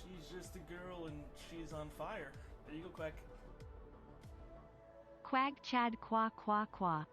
She's just a girl and she's on fire. There you go, Quack. Quag Chad Qua Qua Qua.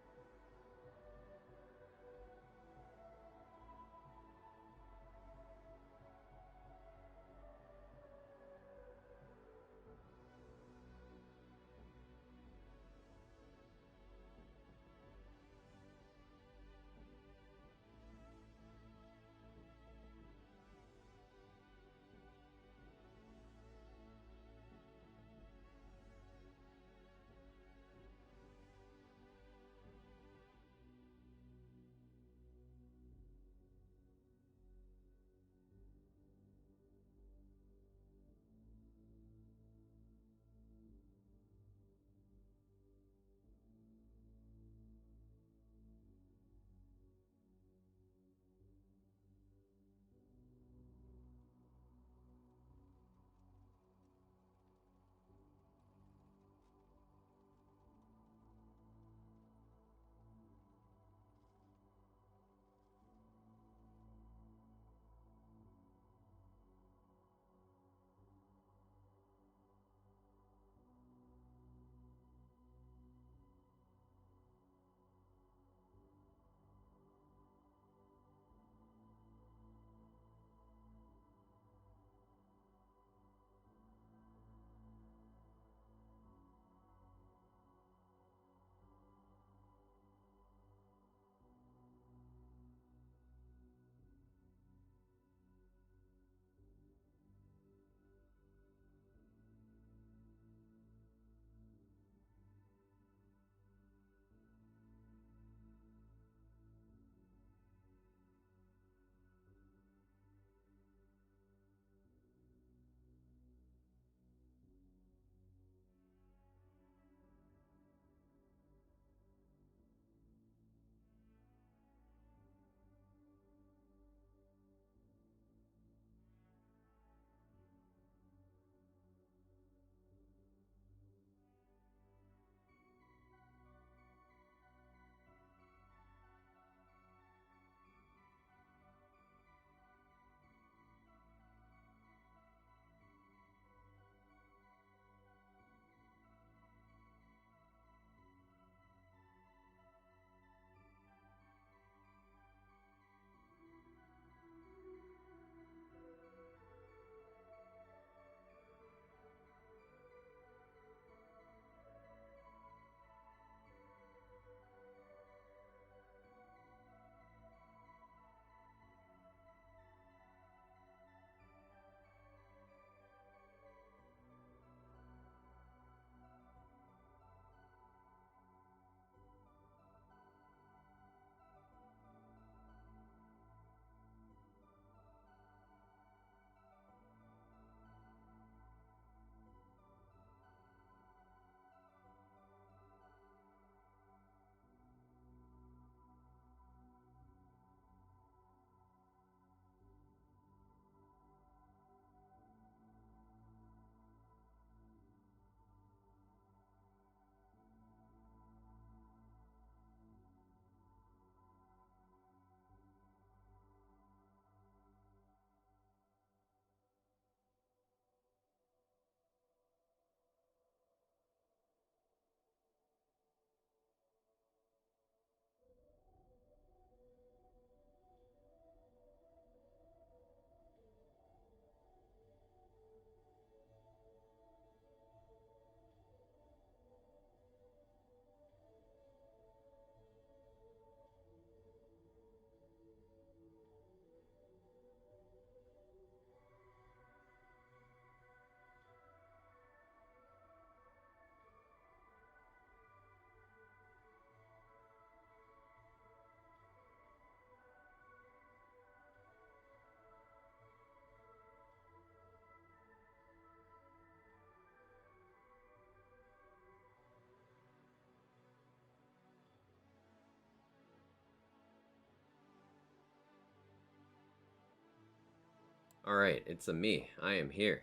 Alright, it's a me. I am here.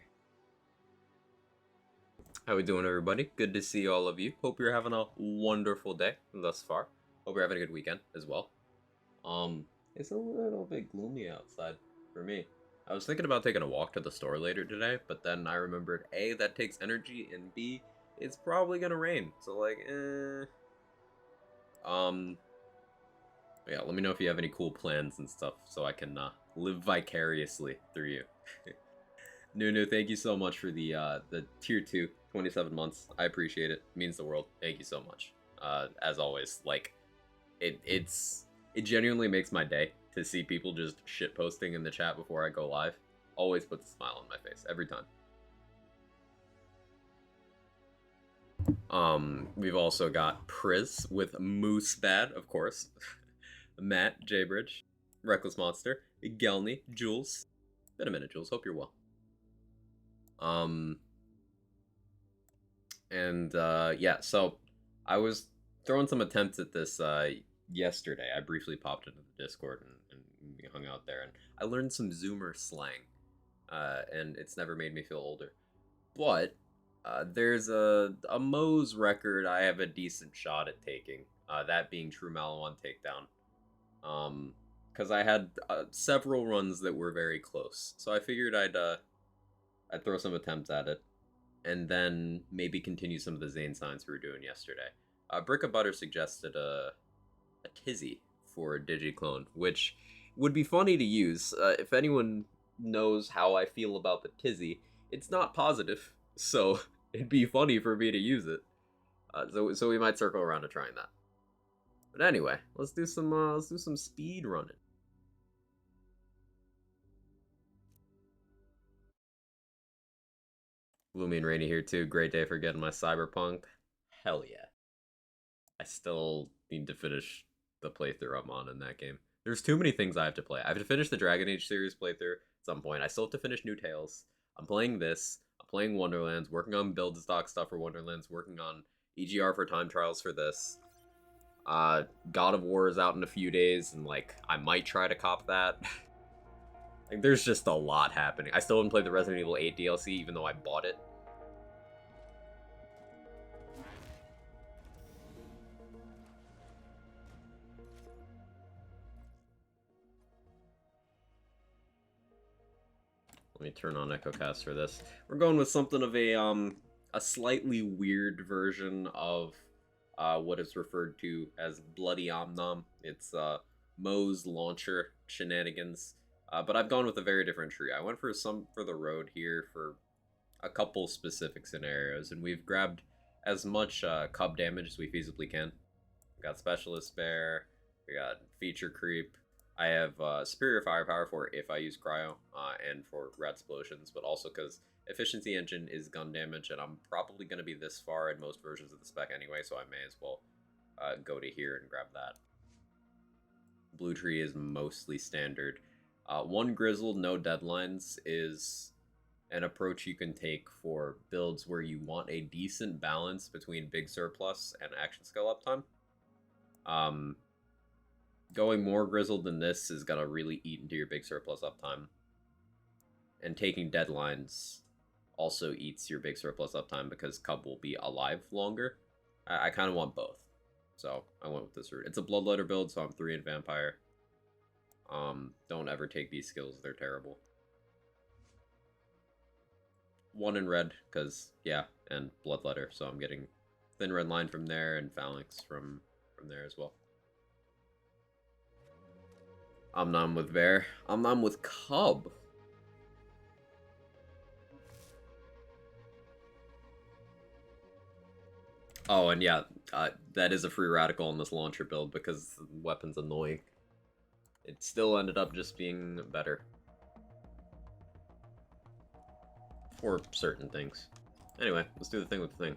How we doing, everybody? Good to see all of you. Hope you're having a wonderful day thus far. Hope you're having a good weekend as well. It's a little bit gloomy outside for me. I was thinking about taking a walk to the store later today, but then I remembered A, that takes energy, and B, it's probably gonna rain. So like, yeah, let me know if you have any cool plans and stuff so I can live vicariously through you. Nunu, thank you so much for the tier 2, 27 months. I appreciate it. It means the world. Thank you so much. As always, like, it genuinely makes my day to see people just shit posting in the chat before I go live. Always puts a smile on my face every time. We've also got Priz with Moose Bad, of course. Matt, Jaybridge, Reckless Monster, Gelny, Jules. Been a minute, Jules. Hope you're well. Yeah, so I was throwing some attempts at this yesterday. I briefly popped into the Discord and we hung out there, and I learned some Zoomer slang, and it's never made me feel older. But there's a Moze record I have a decent shot at taking, that being True Malawan Takedown. Because I had several runs that were very close, so I figured I'd throw some attempts at it, and then maybe continue some of the Zane signs we were doing yesterday. Brick of Butter suggested a tizzy for Digiclone, which would be funny to use. If anyone knows how I feel about the tizzy, it's not positive, so it'd be funny for me to use it. So we might circle around to trying that. But anyway, let's do some speed running. Gloomy and rainy here too. Great day for getting my Cyberpunk. Hell yeah. I still need to finish the playthrough I'm on in that game. There's too many things I have to play. I have to finish the Dragon Age series playthrough at some point. I still have to finish New Tales. I'm playing this. I'm playing Wonderlands, working on build stock stuff for Wonderlands, working on EGR for time trials for this. God of War is out in a few days, and like I might try to cop that. Like, there's just a lot happening. I still haven't played the Resident Evil 8 DLC, even though I bought it. Let me turn on EchoCast for this. We're going with something of a slightly weird version of what is referred to as Bloody Omnom. It's Moze launcher shenanigans. But I've gone with a very different tree. I went for the road here for a couple specific scenarios, and we've grabbed as much cub damage as we feasibly can. We got Specialist Bear, we got Feature Creep. I have superior firepower for if I use cryo, and for rat explosions, but also because efficiency engine is gun damage, and I'm probably going to be this far in most versions of the spec anyway, so I may as well go to here and grab that. Blue tree is mostly standard. One Grizzled, no deadlines is an approach you can take for builds where you want a decent balance between big surplus and action skill uptime. Going more Grizzled than this is going to really eat into your big surplus uptime. And taking deadlines also eats your big surplus uptime because Cub will be alive longer. I kind of want both. So I went with this route. It's a Bloodletter build, so I'm 3 in Vampire. Don't ever take these skills, they're terrible. 1 in red, because, yeah, and Bloodletter, so I'm getting Thin Red Line from there and Phalanx from there as well. Omnom with Bear. Omnom with Cub. Oh, and yeah, that is a free radical on this launcher build because the weapon's annoying. It still ended up just being better. For certain things. Anyway, let's do the thing with the thing.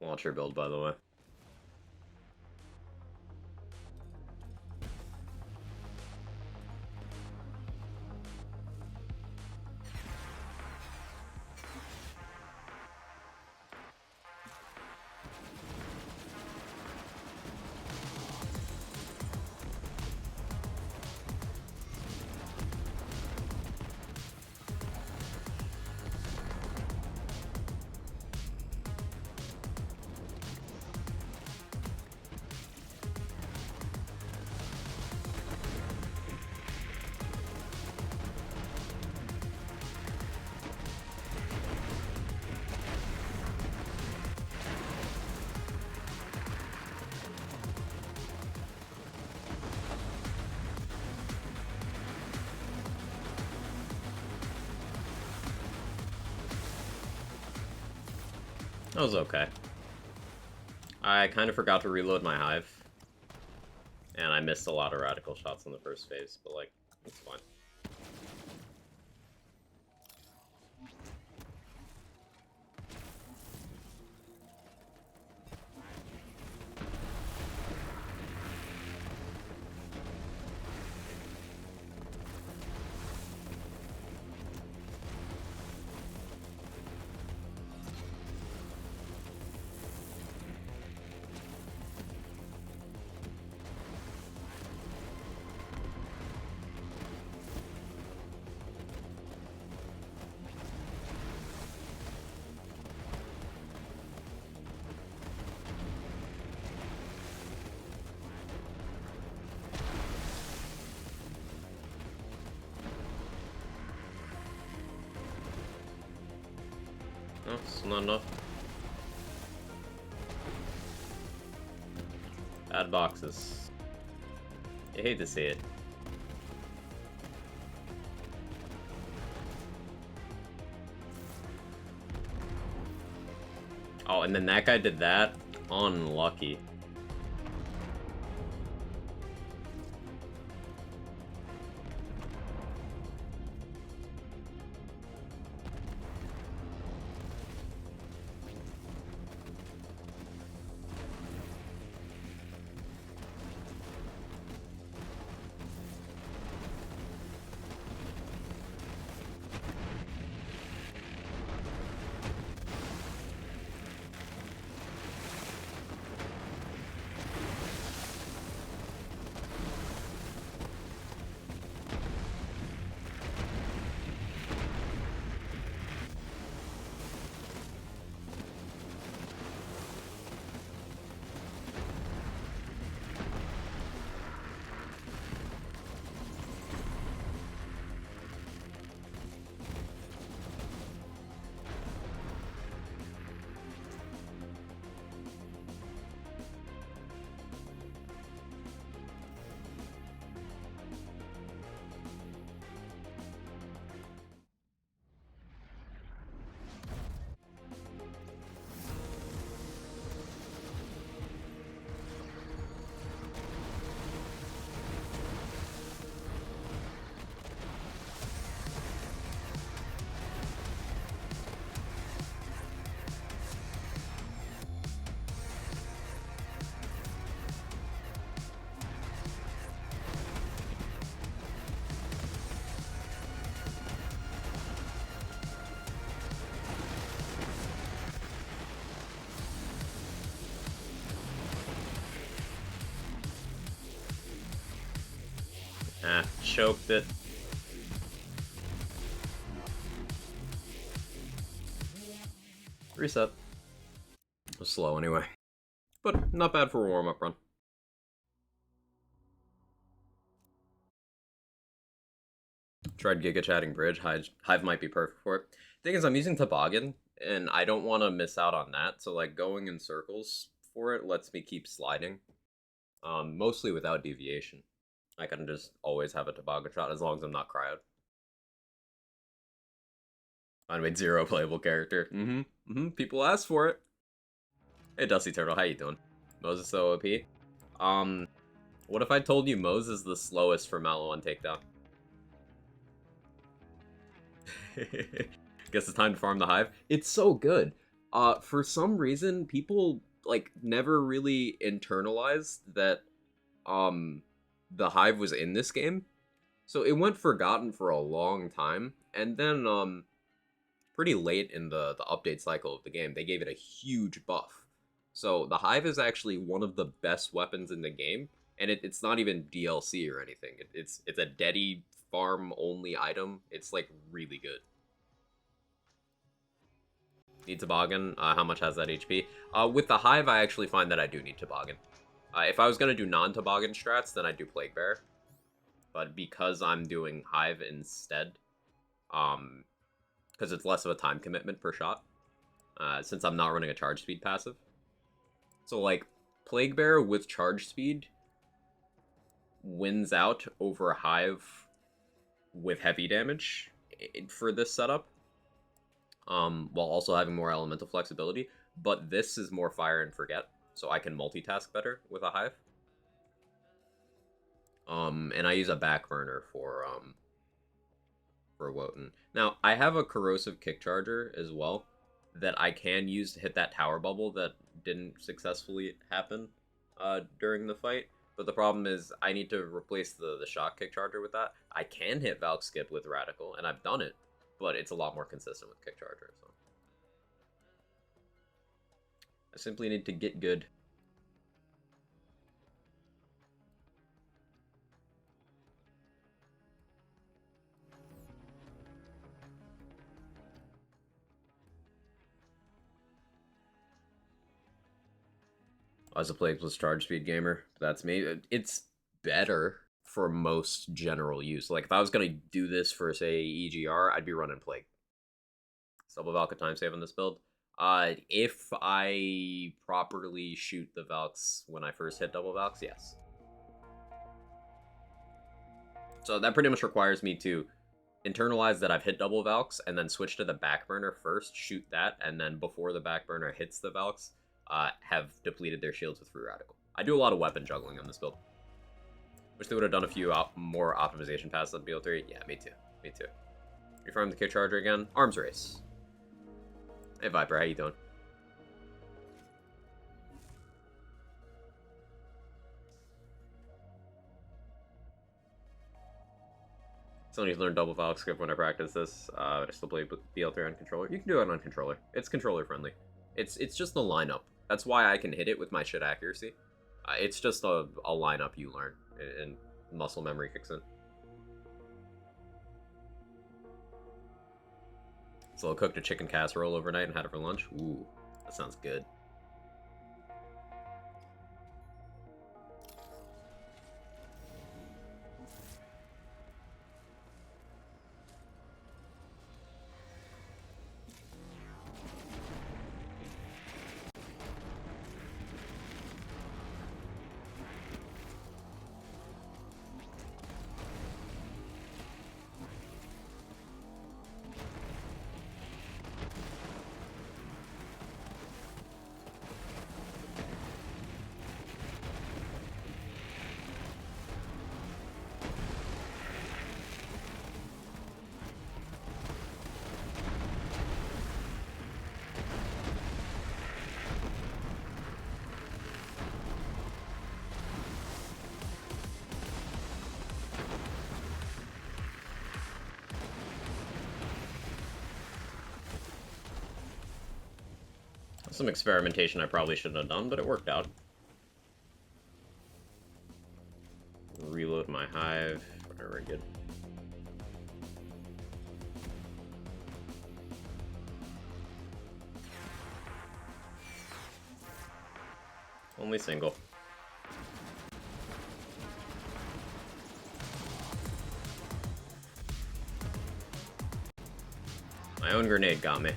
Launcher build, by the way. That was okay. I kind of forgot to reload my hive. And I missed a lot of radical shots in the first phase, but like, it's fine. No, still not enough. Bad boxes. You hate to see it. Oh, and then that guy did that? Unlucky. Ah, choked it. Reset. It was slow anyway. But not bad for a warm-up run. Tried Giga Chatting Bridge. Hive might be perfect for it. Thing is, I'm using Toboggan, and I don't want to miss out on that. So, like, going in circles for it lets me keep sliding. Mostly without deviation. I can just always have a toboggan shot as long as I'm not cryoed. I made 0 playable character. People asked for it. Hey, Dusty Turtle, how you doing? Moze is so OP. What if I told you Moze is the slowest for Mallow on Takedown? Guess it's time to farm the Hive. It's so good. For some reason, people like never really internalized that the Hive was in this game. So it went forgotten for a long time, and then pretty late in the update cycle of the game, they gave it a huge buff. So the Hive is actually one of the best weapons in the game, and it's not even DLC or anything. It's a Dedi farm only item. It's like really good. Need Toboggan. How much has that HP? With the Hive, I actually find that I do need Toboggan. If I was going to do non-Toboggan strats, then I'd do Plague Bearer. But because I'm doing Hive instead, because it's less of a time commitment per shot, since I'm not running a charge speed passive. So, like, Plague Bearer with charge speed wins out over Hive with heavy damage for this setup. While also having more elemental flexibility, but this is more fire and forget, so I can multitask better with a Hive. And I use a back burner for Wotan. Now, I have a corrosive kick charger as well that I can use to hit that tower bubble that didn't successfully happen during the fight. But the problem is I need to replace the shock kick charger with that. I can hit Valk Skip with Radical, and I've done it, but it's a lot more consistent with kick charger. So I simply need to get good. As a Plague plus charge speed gamer, that's me. It's better for most general use. Like, if I was going to do this for, say, EGR, I'd be running Plague. Double Valk time save on this build. If I properly shoot the Valks when I first hit double Valks, yes. So that pretty much requires me to internalize that I've hit double Valks, and then switch to the back burner first, shoot that, and then before the back burner hits the Valks, have depleted their shields with Free Radical. I do a lot of weapon juggling on this build. Wish they would have done a few more optimization passes on BL3. Yeah, me too. Me too. Refarm the kick charger again. Arms race. Hey Viper, how you doing? Still need to learn double Valk Skip when I practice this. I still play BL3 on controller. You can do it on controller. It's controller friendly. It's just the lineup. That's why I can hit it with my shit accuracy. It's just a lineup you learn, and muscle memory kicks in. So I cooked a chicken casserole overnight and had it for lunch. Ooh, that sounds good. Some experimentation I probably shouldn't have done, but it worked out. Reload my hive. Whatever, good. Only single. My own grenade got me.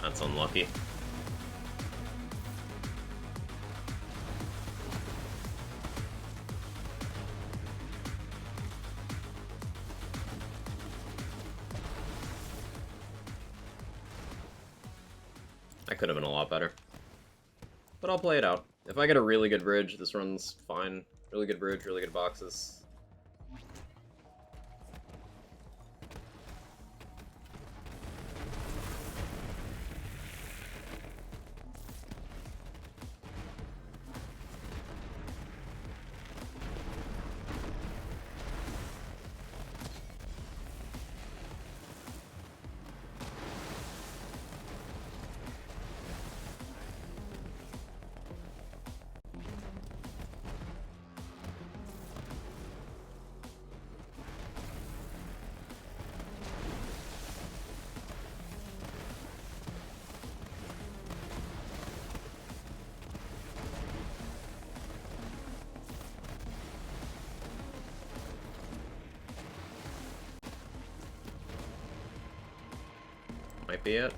That's unlucky. I could have been a lot better. But I'll play it out. If I get a really good bridge, this run's fine. Really good bridge, really good boxes. Might be it.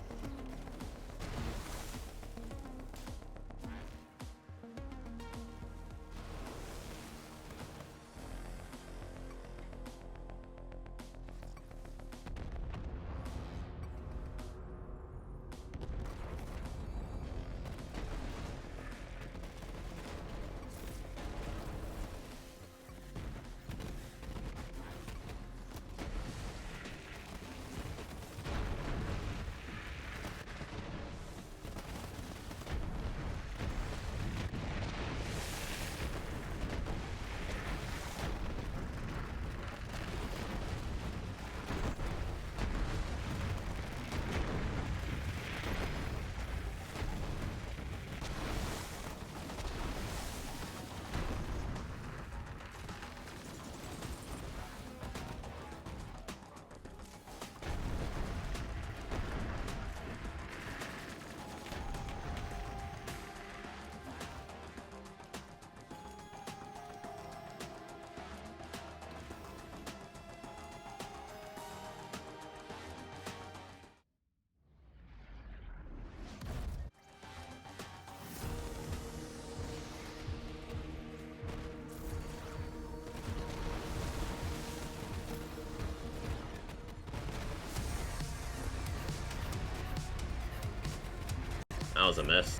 That was a miss.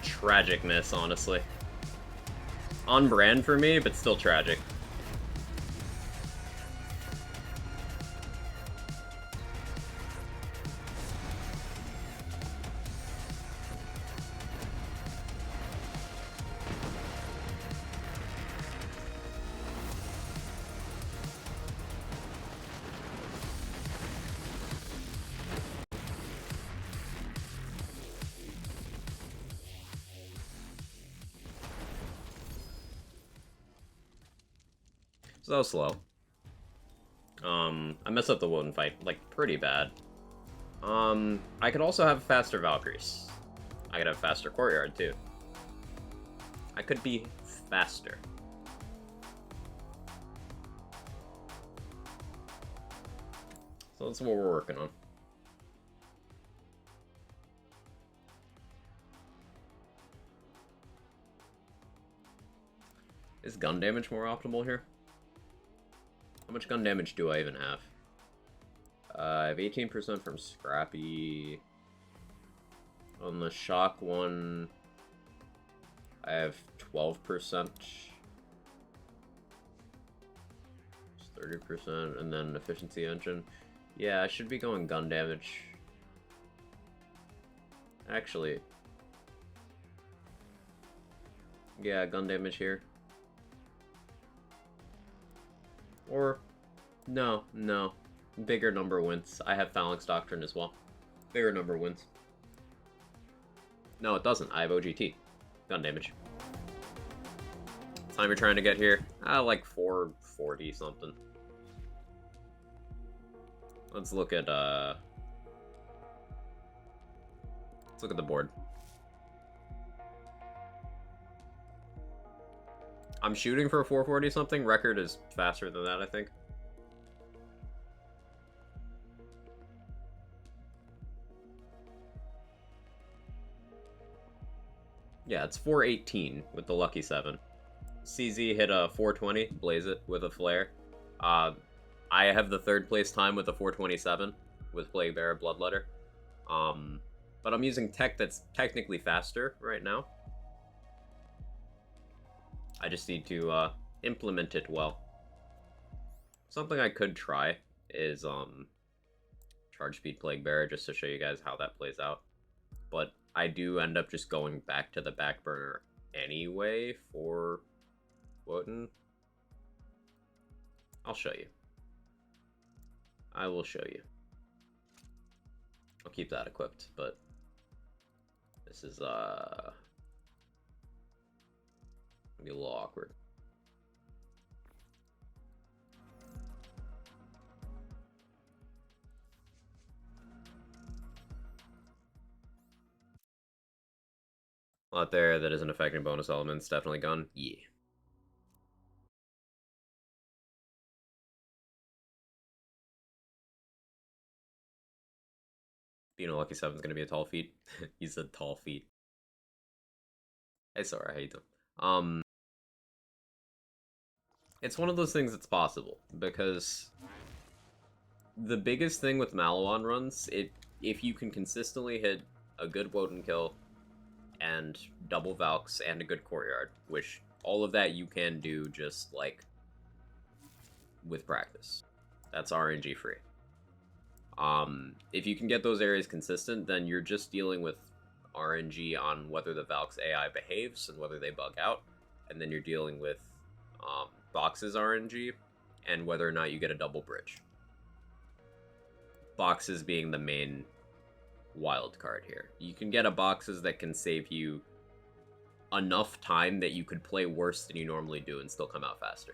Tragic miss, honestly. On brand for me, but still tragic. So that was slow. I messed up the wooden fight, like, pretty bad. I could also have faster Valkyries. I could have faster Courtyard, too. I could be faster. So that's what we're working on. Is gun damage more optimal here? How much gun damage do I even have? I have 18% from Scrappy. On the shock one, I have 12%. 30%, and then efficiency engine. Yeah, I should be going gun damage. Actually, yeah, gun damage here. Or, no. Bigger number wins. I have Phalanx Doctrine as well. Bigger number wins. No, it doesn't. I have OGT. Gun damage. Time you're trying to get here? Like 440 something. Let's look at the board. I'm shooting for a 440 something. Record is faster than that, I think. Yeah, it's 418 with the Lucky 7. CZ hit a 420, blaze it with a flare. I have the third place time with a 427. with Plague Bearer Bloodletter. But I'm using tech that's technically faster right now. I just need to implement it well. Something I could try is Charge Speed Plague Bearer, just to show you guys how that plays out. But I do end up just going back to the back burner anyway for Wotan. I'll show you. I will show you. I'll keep that equipped, but this is gonna be a little awkward. A lot there that isn't affecting bonus elements. Definitely gone. Yeah. Lucky 7's gonna be a tall feat. He said tall feat. Hey Sora, how you doing? It's one of those things that's possible, because the biggest thing with Maliwan runs, if you can consistently hit a good Wotan kill, and double Valks, and a good Courtyard, which all of that you can do just, like, with practice. That's RNG free. If you can get those areas consistent, then you're just dealing with RNG on whether the Valk's AI behaves and whether they bug out, and then you're dealing with Box's RNG and whether or not you get a double bridge. Boxes being the main wild card here. You can get a Boxes that can save you enough time that you could play worse than you normally do and still come out faster.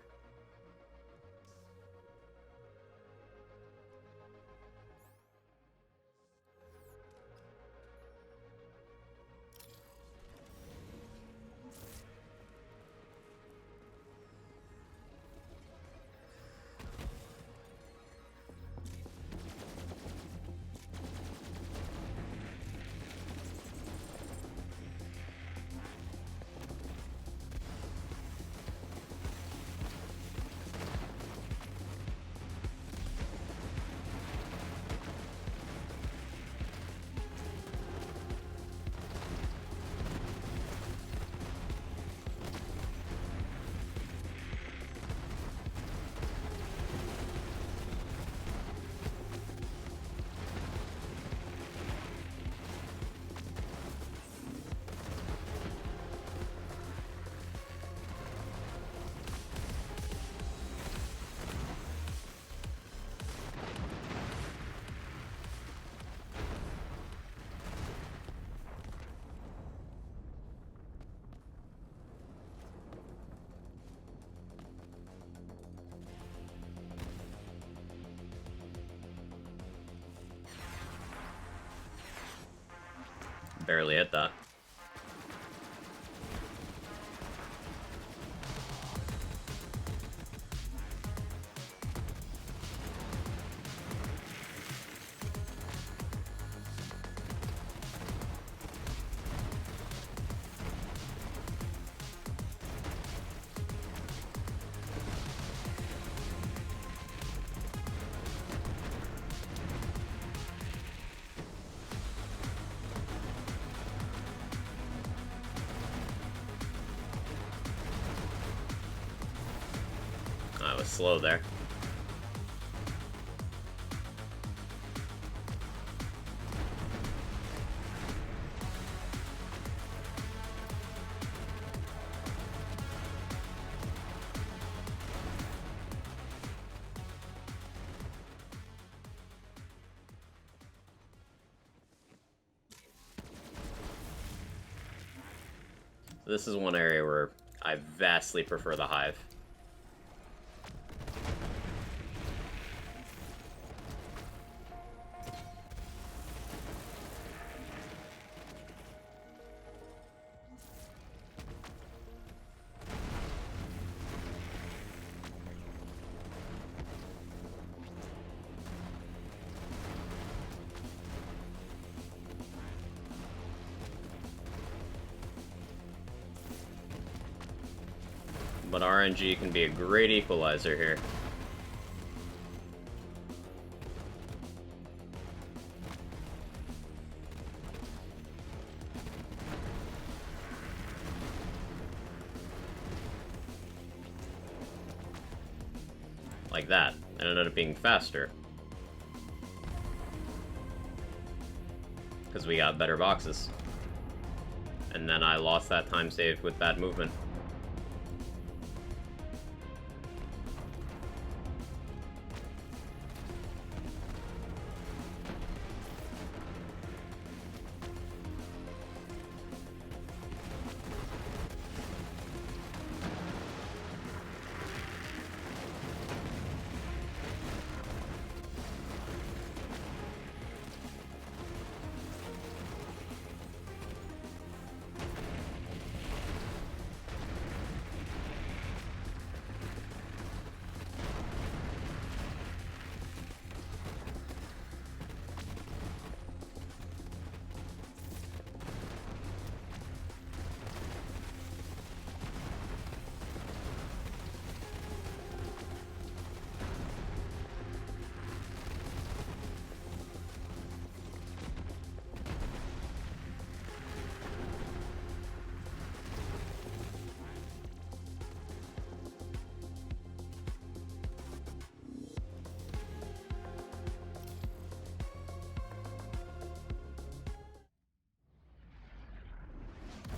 Barely hit that. I was slow there. This is one area where I vastly prefer the Hive. But RNG can be a great equalizer here. like that, and it ended up being faster. Because we got better boxes. And then I lost that time save with bad movement.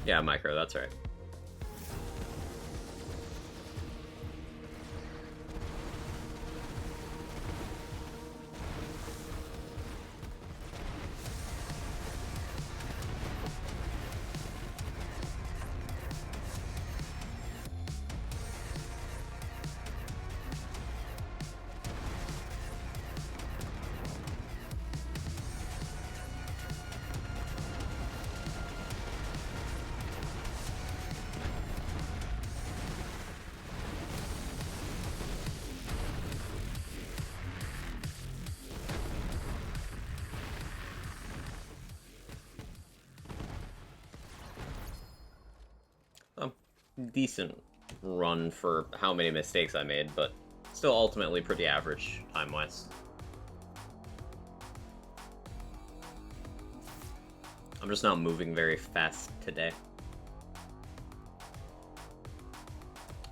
Yeah, micro, that's right. A decent run for how many mistakes I made, but still ultimately pretty average time-wise. I'm just not moving very fast today.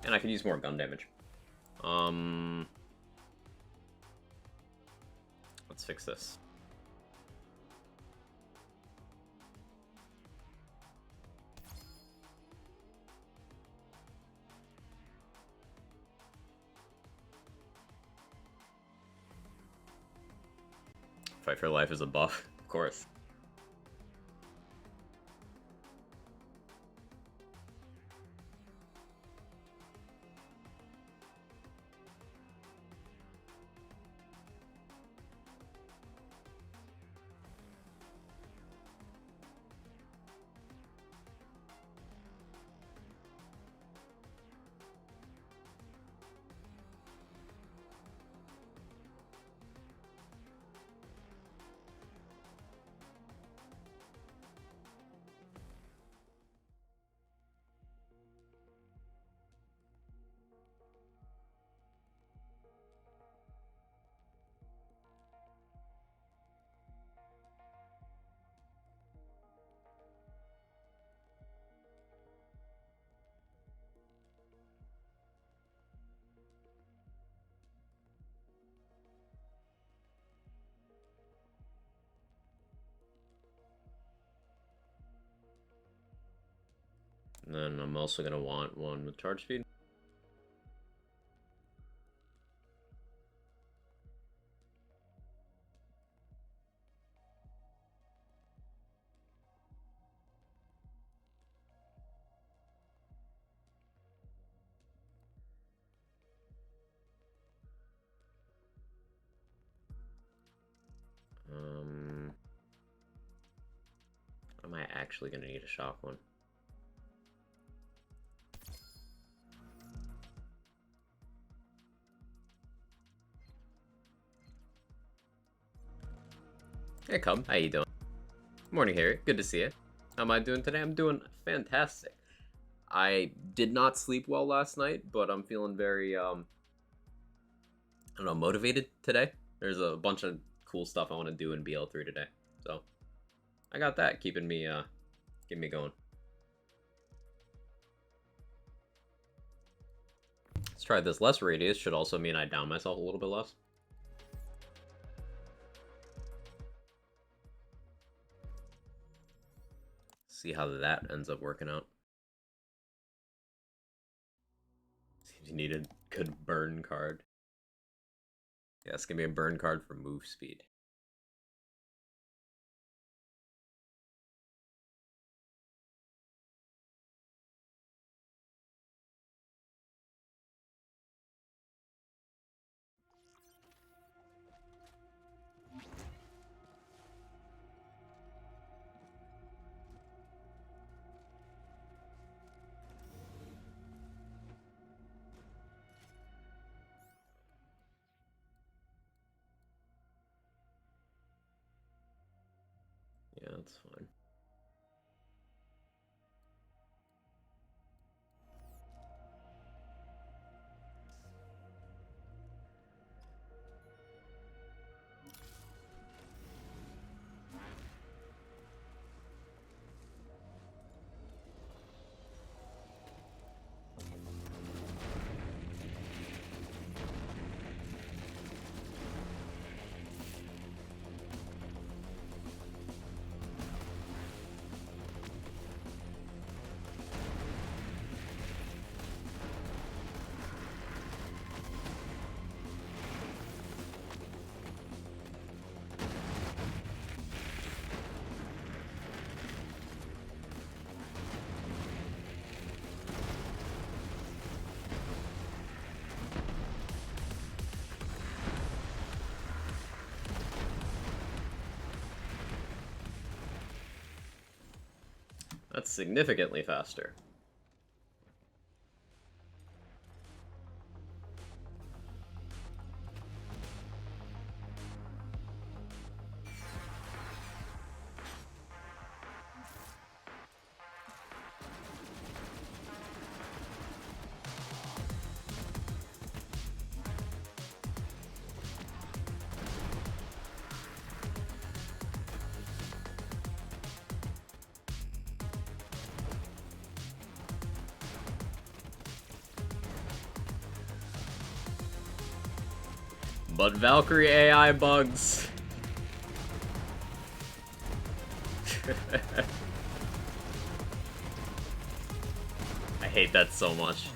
And I could use more gun damage. Let's fix this. Fight for life is a buff, of course. And then I'm also going to want one with charge speed. Am I actually going to need a shock one? Hey Cub, how you doing? Morning Harry, good to see you. How am I doing today? I'm doing fantastic. I did not sleep well last night, but I'm feeling very, I don't know, motivated today. There's a bunch of cool stuff I want to do in BL3 today. So, I got that keeping me going. Let's try this. Less radius should also mean I down myself a little bit less. See how that ends up working out. Seems you need a good burn card. Yeah, it's gonna be a burn card for move speed. Yeah, that's fine. That's significantly faster. But Valkyrie AI bugs. I hate that so much.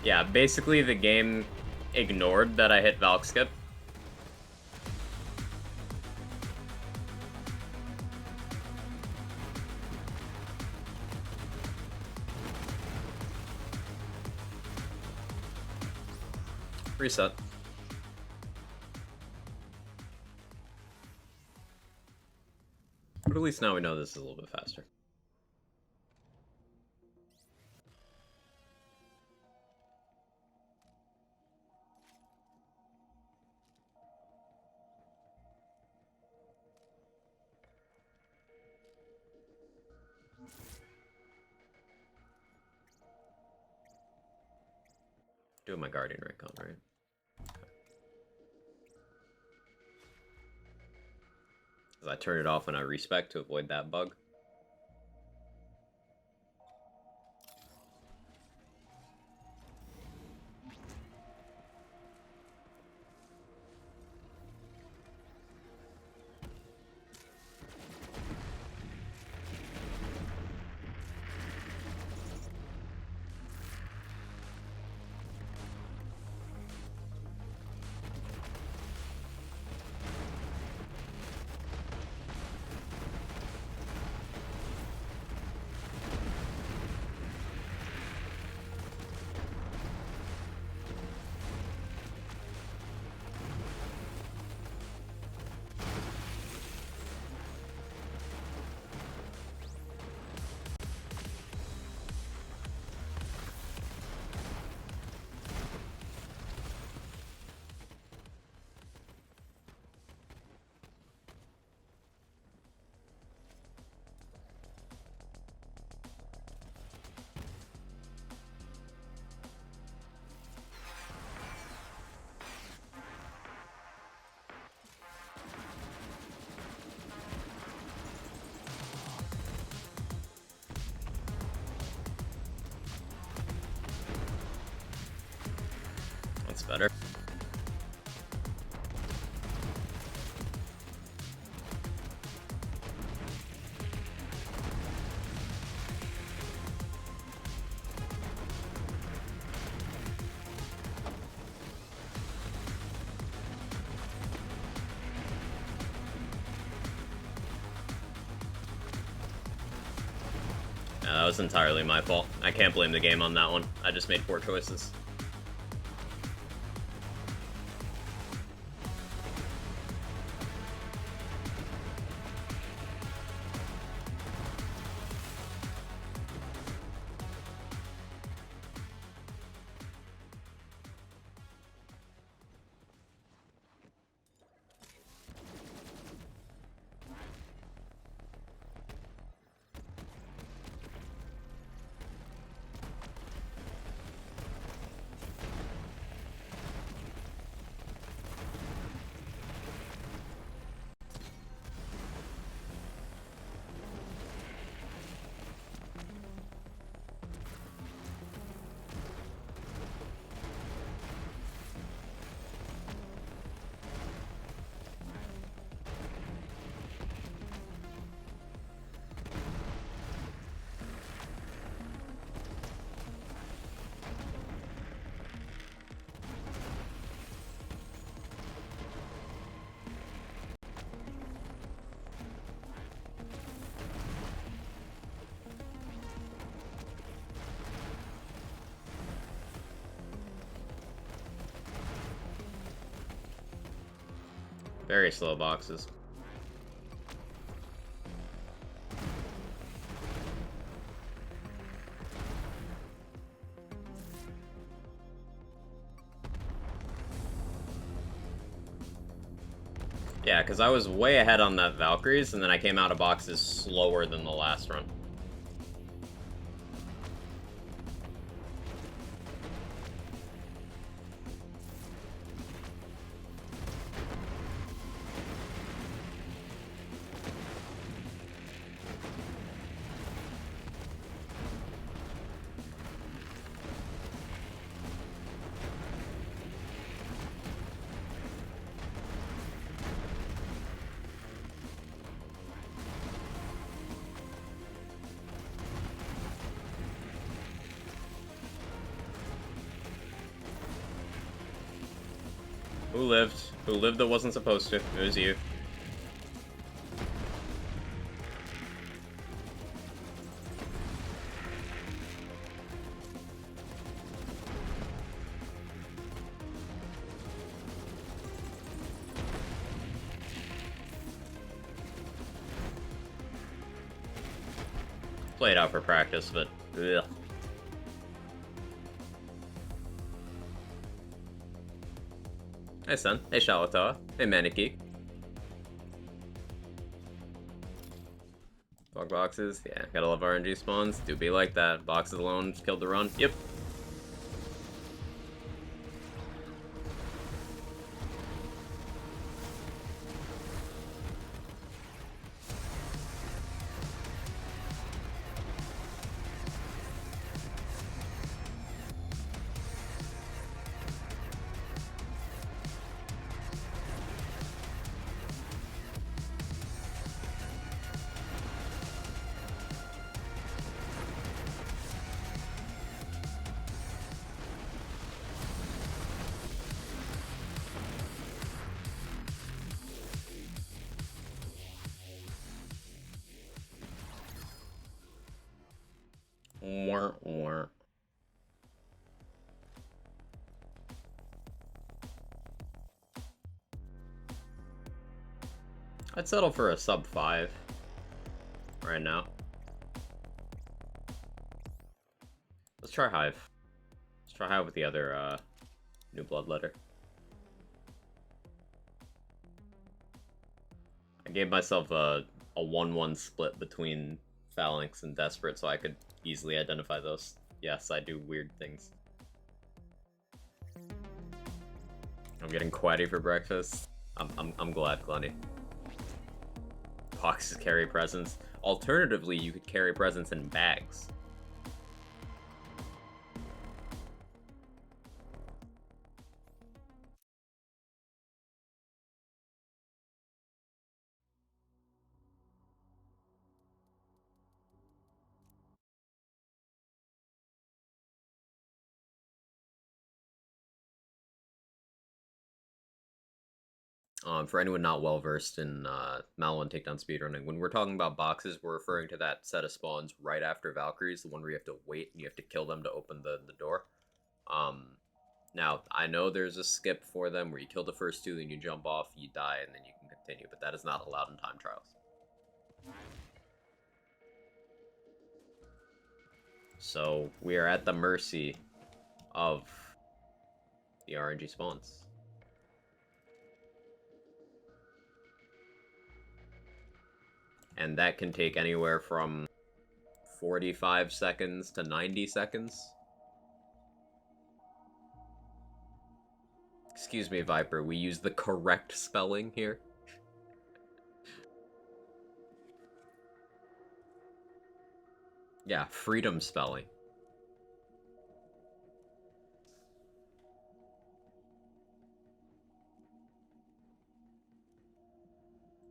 Yeah, basically the game ignored that I hit Valk Skip. Reset. But at least now we know this is a little bit faster. Doing my Guardian rank on, right? I turn it off when I respec to avoid that bug. Yeah, that was entirely my fault. I can't blame the game on that one. I just made poor choices. Very slow boxes. Yeah, because I was way ahead on that Valkyries, and then I came out of boxes slower than the last run. Who lived? Who lived that wasn't supposed to? It was you. Played out for practice, but ugh. Hey Sun, hey Shalatoa, hey Maniki. Bug boxes, yeah, gotta love RNG spawns. Do be like that. Boxes alone killed the run. Yep. Wah, wah. I'd settle for a sub 5 right now. Let's try Hive. Let's try Hive with the other new blood letter. I gave myself a 1-1 split between Phalanx and Desperate so I could easily identify those. Yes, I do weird things. I'm getting quatty for breakfast. I'm glad, Glenny. Boxes carry presents. Alternatively, you could carry presents in bags. For anyone not well versed in Moze Takedown speedrunning, when we're talking about boxes, we're referring to that set of spawns right after Valkyries, the one where you have to wait and you have to kill them to open the door. Now, I know there's a skip for them where you kill the first two, then you jump off, you die, and then you can continue, but that is not allowed in time trials. So, we are at the mercy of the RNG spawns. And that can take anywhere from 45 seconds to 90 seconds. Excuse me, Viper, we use the correct spelling here. Yeah, freedom spelling.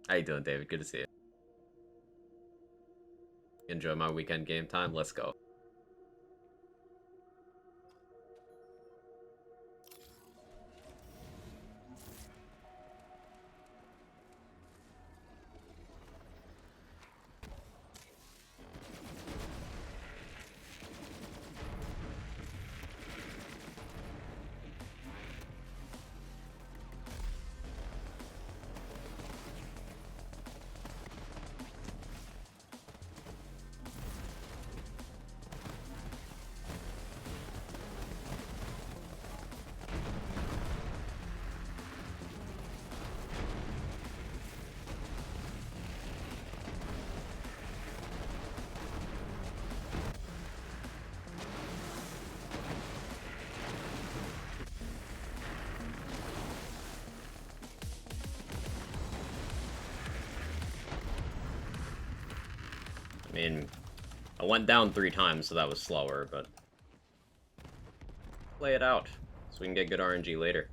How you doing, David? Good to see you. Enjoy my weekend game time. Let's go. I mean, I went down 3 times, so that was slower, but play it out so we can get good RNG later.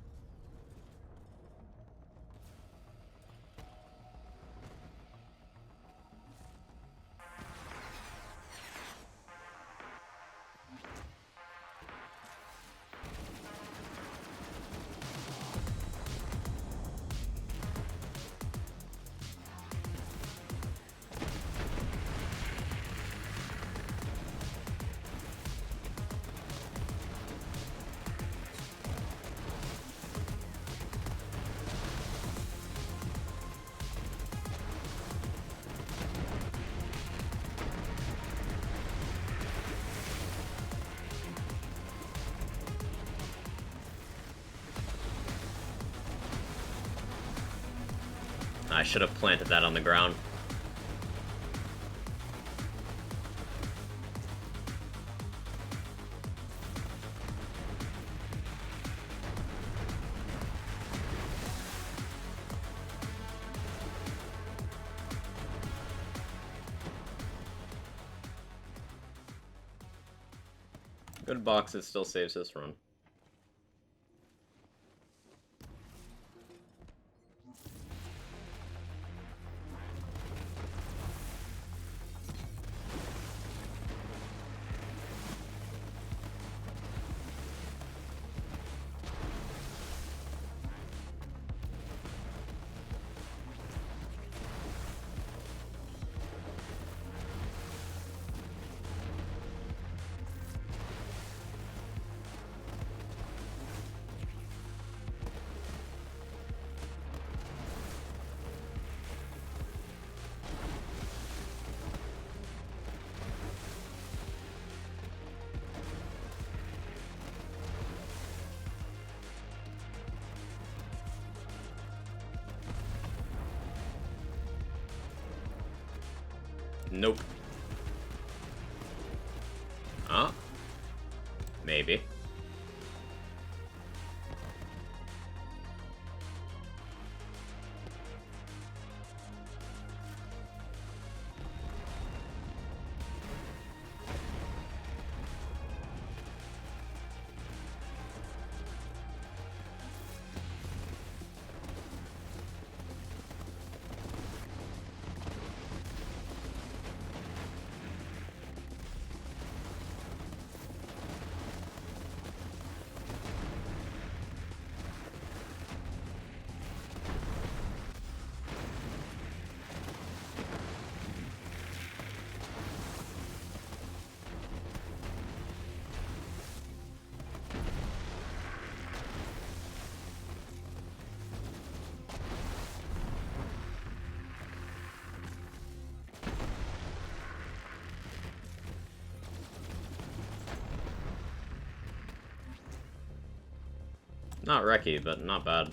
I should have planted that on the ground. Good boxes still saves this run. Nope. Huh? Maybe. Not wrecky, but not bad.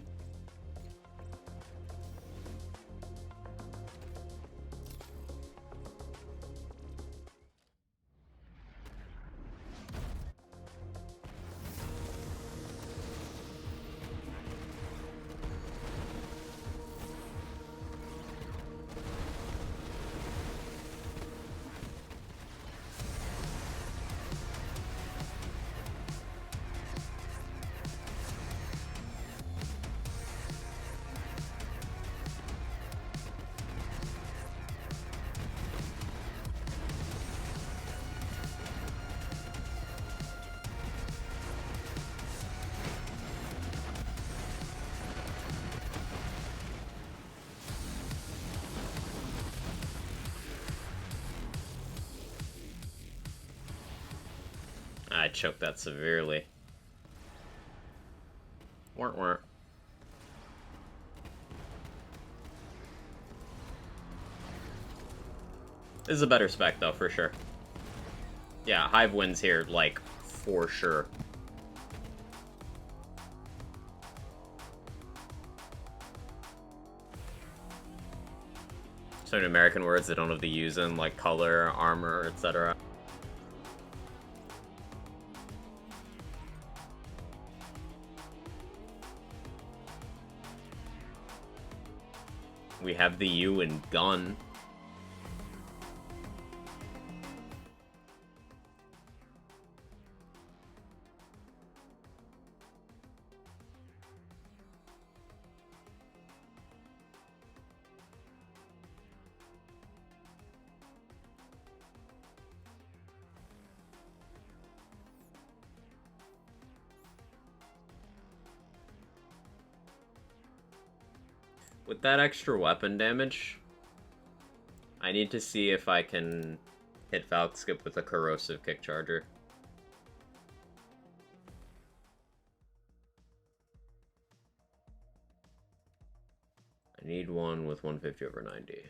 I choked that severely. Weren't. This is a better spec, though, for sure. Yeah, Hive wins here, like, for sure. Certain American words that don't have the use in, like color, armor, etc. We have the U in gun. With that extra weapon damage, I need to see if I can hit Falk Skip with a corrosive kick charger. I need one with 150 over 90.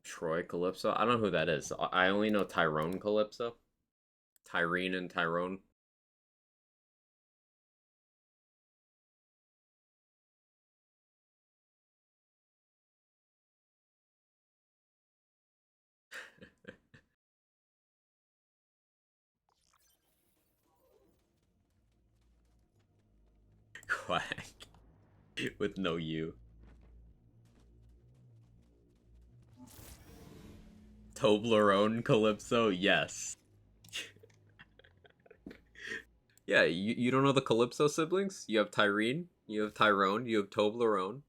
Troy Calypso? I don't know who that is. I only know Tyrone Calypso. Tyrene and Tyrone. Quack. With no U. Toblerone Calypso? Yes. Yeah, you don't know the Calypso siblings? You have Tyrene, you have Tyrone, you have Toblerone.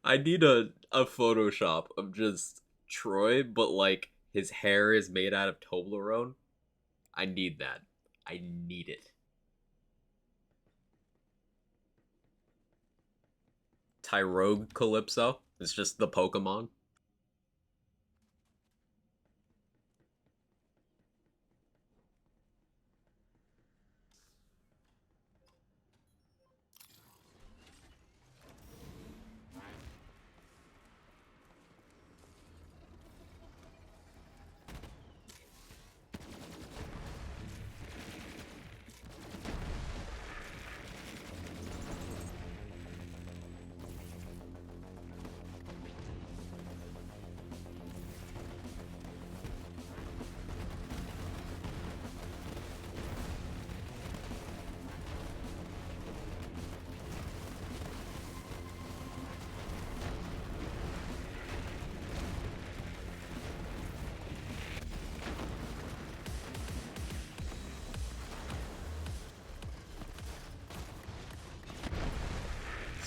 I need a Photoshop of just Troy, but like his hair is made out of Toblerone. I need that. I need it. Tyrogue Calypso. It's just the Pokemon.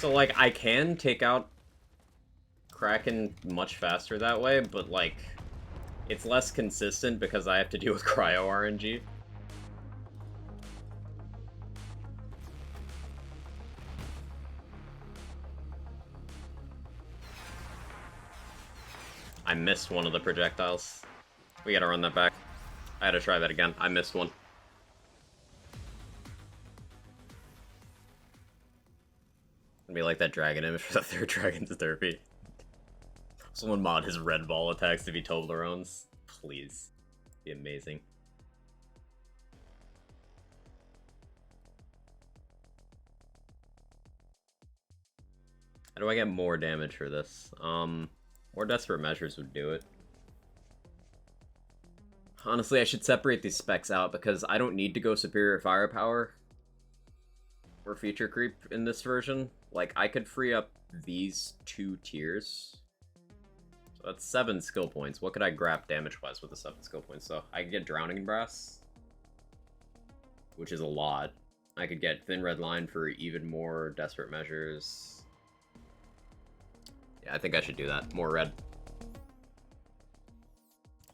So, like, I can take out Kraken much faster that way, but, like, it's less consistent because I have to deal with Cryo RNG. I missed one of the projectiles. We gotta run that back. I had to try that again. I missed one. It'd be like that dragon image for the third Dragon's Derpy. Someone mod his red ball attacks to be Toblerones. Please. Be amazing. How do I get more damage for this? More Desperate Measures would do it. Honestly, I should separate these specs out because I don't need to go Superior Firepower or Feature Creep in this version. Like, I could free up these 2 tiers. So that's 7 skill points. What could I grab damage-wise with the 7 skill points? So I could get Drowning in Brass, which is a lot. I could get Thin Red Line for even more Desperate Measures. Yeah, I think I should do that. More red.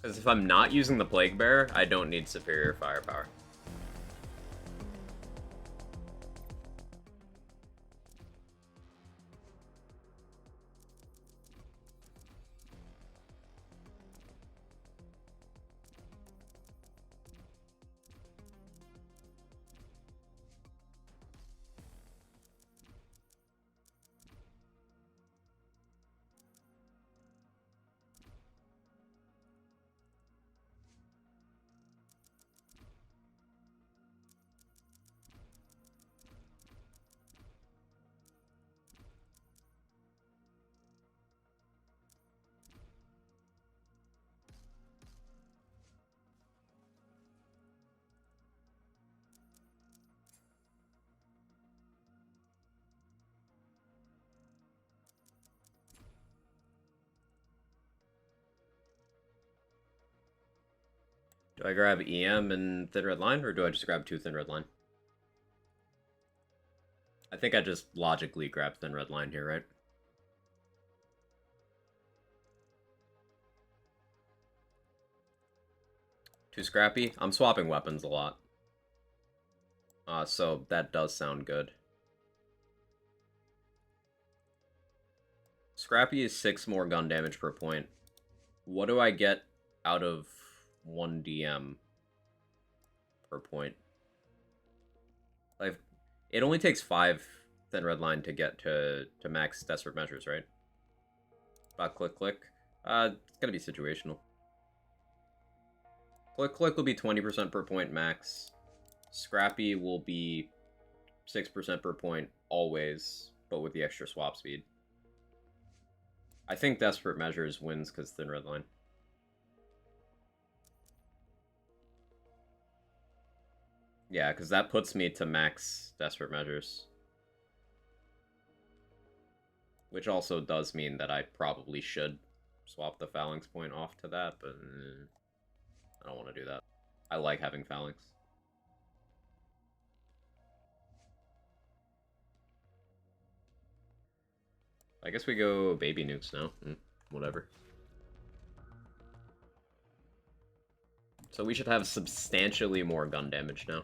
Because if I'm not using the Plague Bearer, I don't need Superior Firepower. Do I grab EM and Thin Red Line, or do I just grab 2 Thin Red Line? I think I just logically grab Thin Red Line here, right? Too scrappy? I'm swapping weapons a lot. So that does sound good. Scrappy is 6 more gun damage per point. What do I get out of 1 DM per point? Like, it only takes 5 Thin Red Line to get to max Desperate Measures, right? About click click. It's gonna be situational. Click click will be 20% per point max. Scrappy will be 6% per point always, but with the extra swap speed. I think Desperate Measures wins because Thin Red Line. Yeah, because that puts me to max Desperate Measures. Which also does mean that I probably should swap the Phalanx point off to that, but I don't want to do that. I like having Phalanx. I guess we go Baby Nukes now. Whatever. So we should have substantially more gun damage now.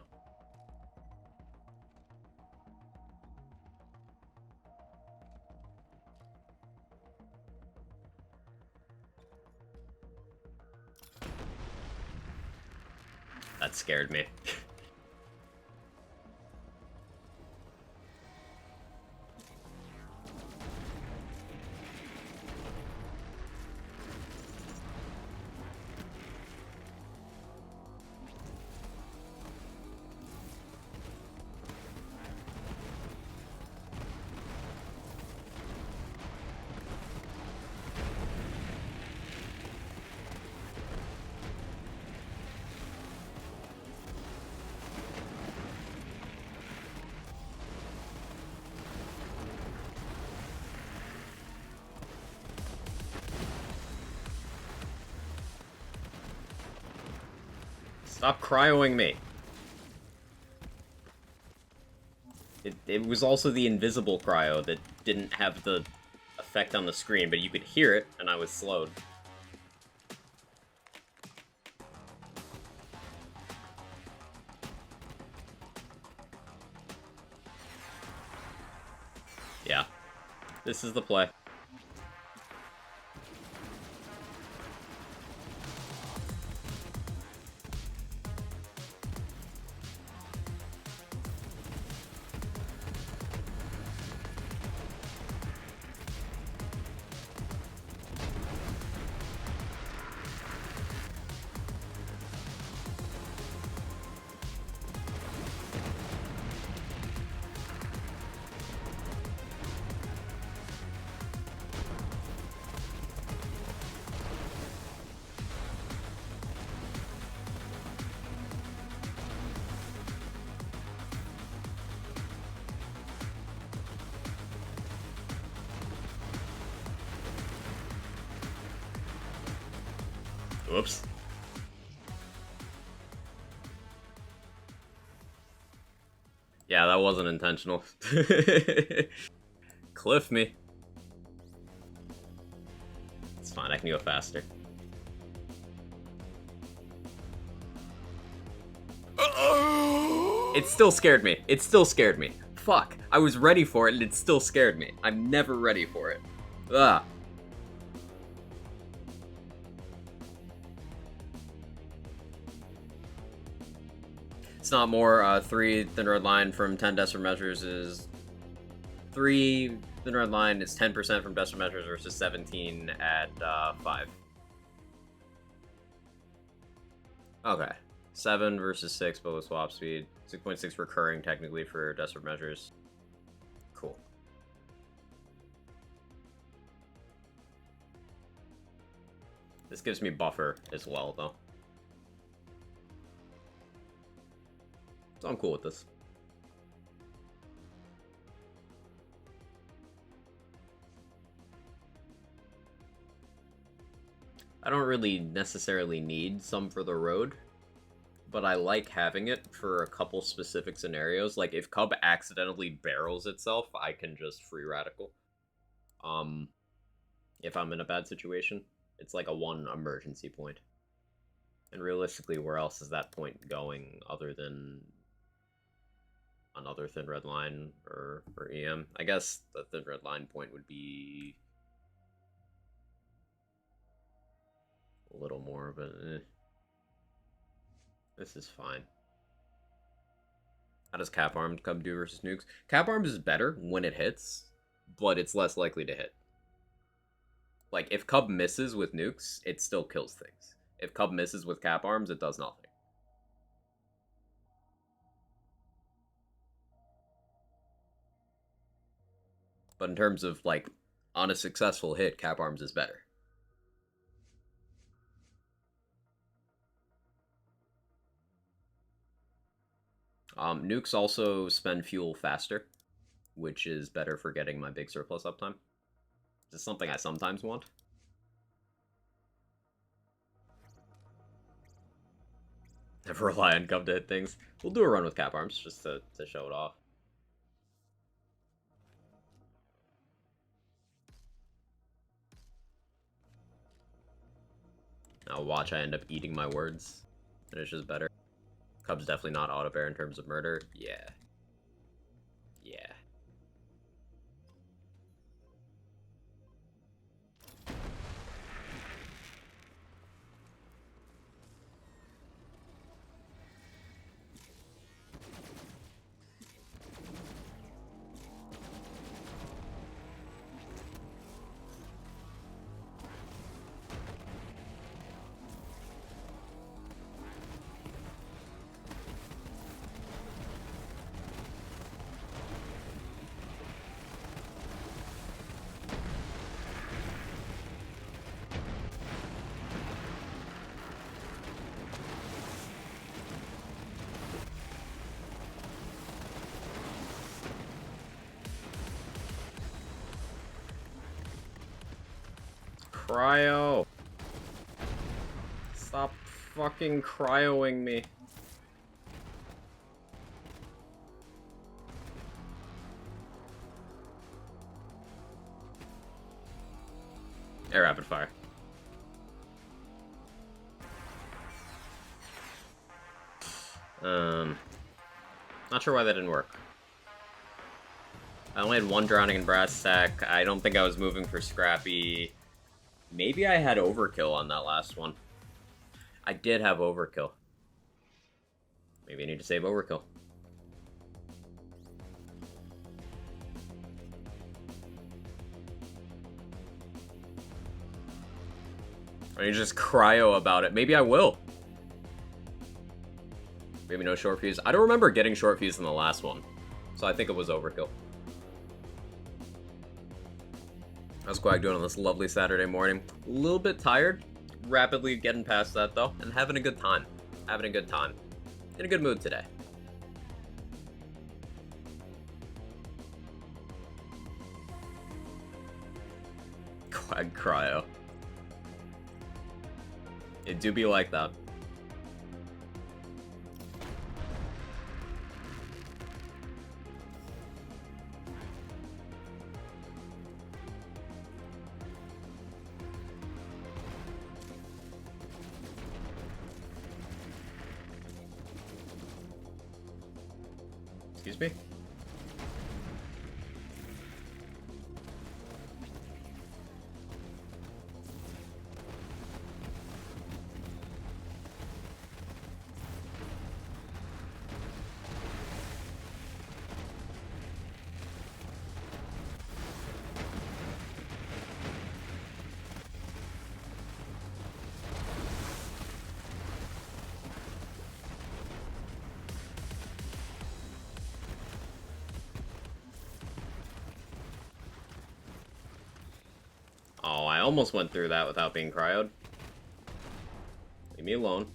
That scared me. Stop cryoing me. It was also the invisible cryo that didn't have the effect on the screen, but you could hear it, and I was slowed. Yeah. This is the play. Whoops. Yeah, that wasn't intentional. Cliff me. It's fine, I can go faster. It still scared me. It still scared me. Fuck. I was ready for it and it still scared me. I'm never ready for it. Ugh. It's not more. 3 thin red line from 10 decimal measures is 3 thin red line is 10% from decimal measures versus 17 at 5. Okay. 7 versus 6, but with swap speed. 6.6 recurring technically for decimal measures. Cool. This gives me buffer as well, though. So I'm cool with this. I don't really necessarily need some for the road, but I like having it for a couple specific scenarios. Like if Cub accidentally barrels itself, I can just free radical. If I'm in a bad situation, it's like a 1 emergency point. And realistically, where else is that point going other than another thin red line or EM? I guess the thin red line point would be a little more, but this is fine. How does Cap Armed Cub do versus nukes? Cap Arms is better when it hits, but it's less likely to hit. Like, if Cub misses with nukes, it still kills things. If Cub misses with Cap Arms, it does nothing. But in terms of, like, on a successful hit, Cap Arms is better. Nukes also spend fuel faster, which is better for getting my big surplus uptime. This is something I sometimes want. Never rely on Cub to hit things. We'll do a run with Cap Arms just to show it off. Now watch I end up eating my words. And it's just better. Cub's definitely not auto-bear in terms of murder. Yeah. Yeah. Cryo! Stop fucking cryoing me. Not sure why that didn't work. I only had one drowning in brass sack. I don't think I was moving for Scrappy. Maybe I had overkill on that last one. I did have overkill. Maybe I need to save overkill. Or you just cryo about it. Maybe I will. Maybe no short fuse. I don't remember getting short fuse in the last one. So I think it was overkill. How's Quag doing on this lovely Saturday morning? A little bit tired. Rapidly getting past that though. And having a good time. Having a good time. In a good mood today. Quag cryo. It do be like that. Excuse me? Oh, I almost went through that without being cryoed. Leave me alone.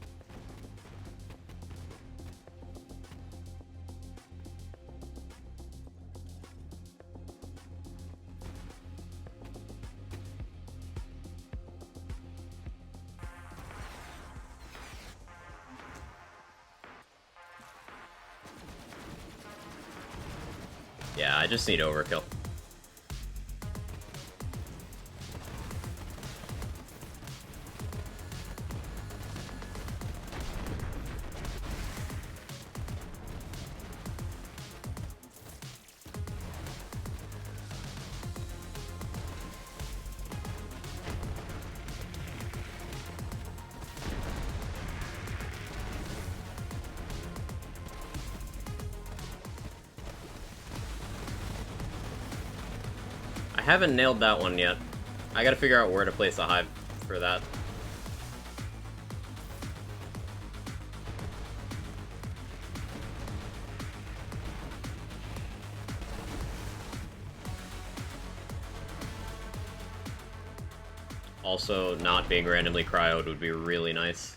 Yeah, I just need overkill. I haven't nailed that one yet. I gotta figure out where to place a hive for that. Also, not being randomly cryoed would be really nice.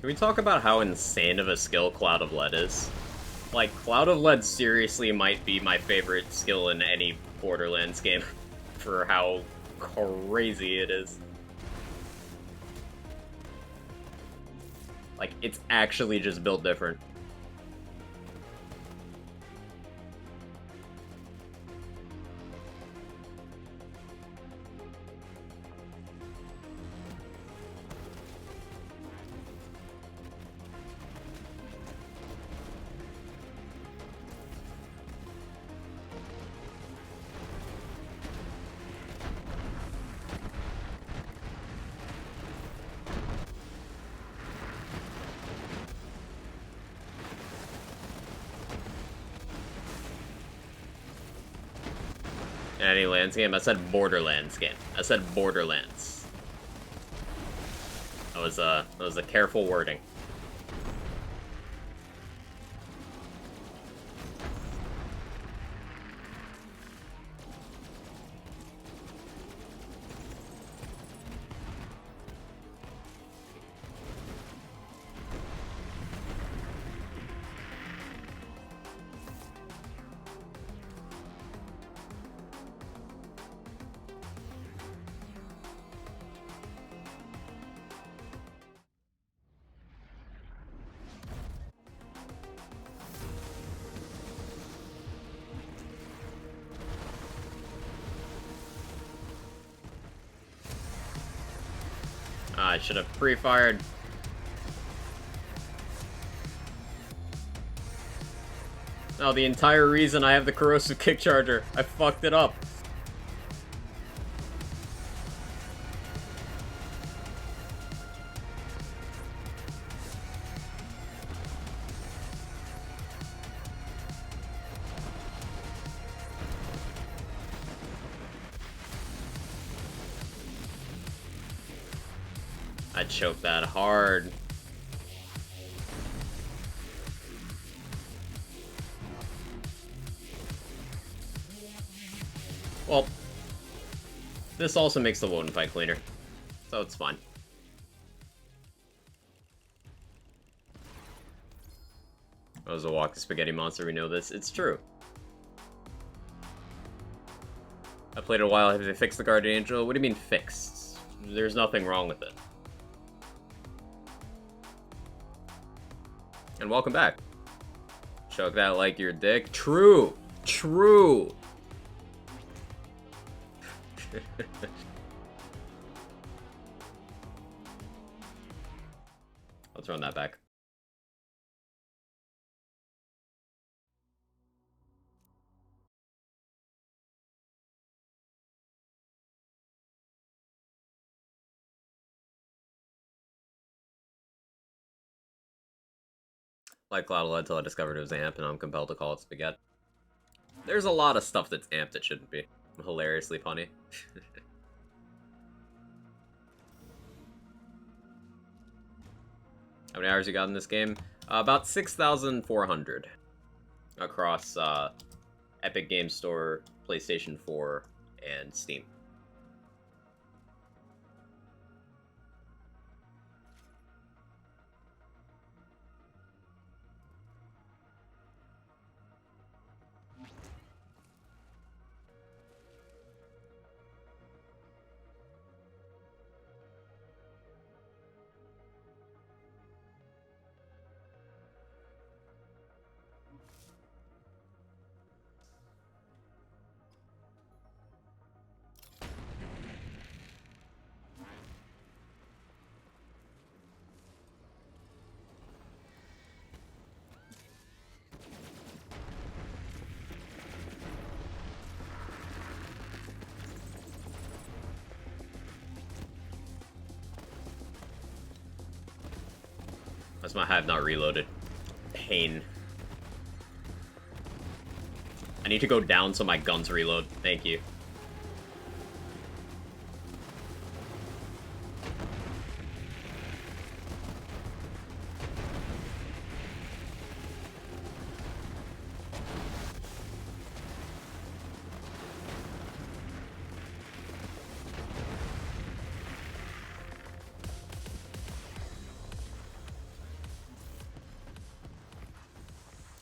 Can we talk about how insane of a skill Cloud of Lead is? Like, Cloud of Lead seriously might be my favorite skill in any Borderlands game for how crazy it is. Like, it's actually just built different. Any lands game? I said Borderlands game. I said Borderlands. That was a careful wording. I should have pre-fired. No, the entire reason I have the corrosive kick charger. I fucked it up. I choked that hard. Well, this also makes the Woden fight cleaner, so it's fine. I was a walk the spaghetti monster, we know this. It's true. I played it a while. Have they fixed the Guardian Angel? What do you mean fixed? There's nothing wrong with it. And welcome back. Choke that like your dick. True! True! Let's run that back. Like Cloud led till I discovered it was amp, and I'm compelled to call it spaghetti. There's a lot of stuff that's amped that shouldn't be. Hilariously funny. How many hours you got in this game? About 6,400 across Epic Games Store, PlayStation 4, and Steam. That's my hive not reloaded. Pain. I need to go down so my guns reload. Thank you.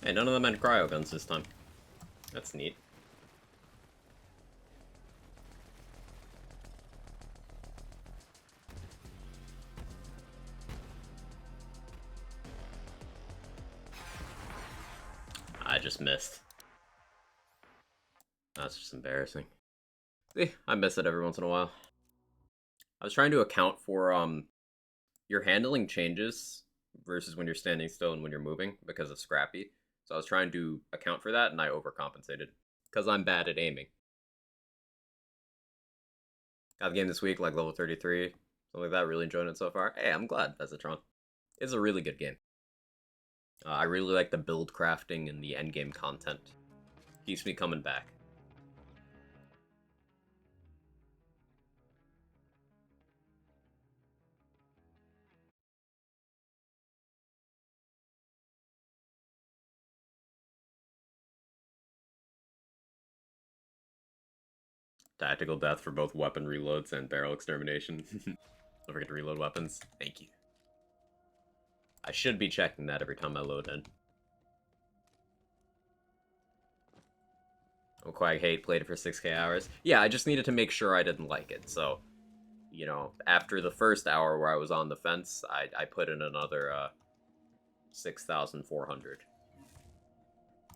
Hey, none of them had cryo guns this time. That's neat. I just missed. That's just embarrassing. See, I miss it every once in a while. I was trying to account for, your handling changes versus when you're standing still and when you're moving because of Scrappy. So I was trying to account for that, and I overcompensated. Because I'm bad at aiming. Got the game this week, like level 33. Something like that, really enjoying it so far. Hey, I'm glad, Pesatron. It's a really good game. I really like the build crafting and the endgame content. Keeps me coming back. Tactical death for both weapon reloads and barrel extermination. Don't forget to reload weapons. Thank you. I should be checking that every time I load in. Oh, Quag Hate played it for 6k hours. Yeah, I just needed to make sure I didn't like it, so... You know, after the first hour where I was on the fence, I put in another, 6,400.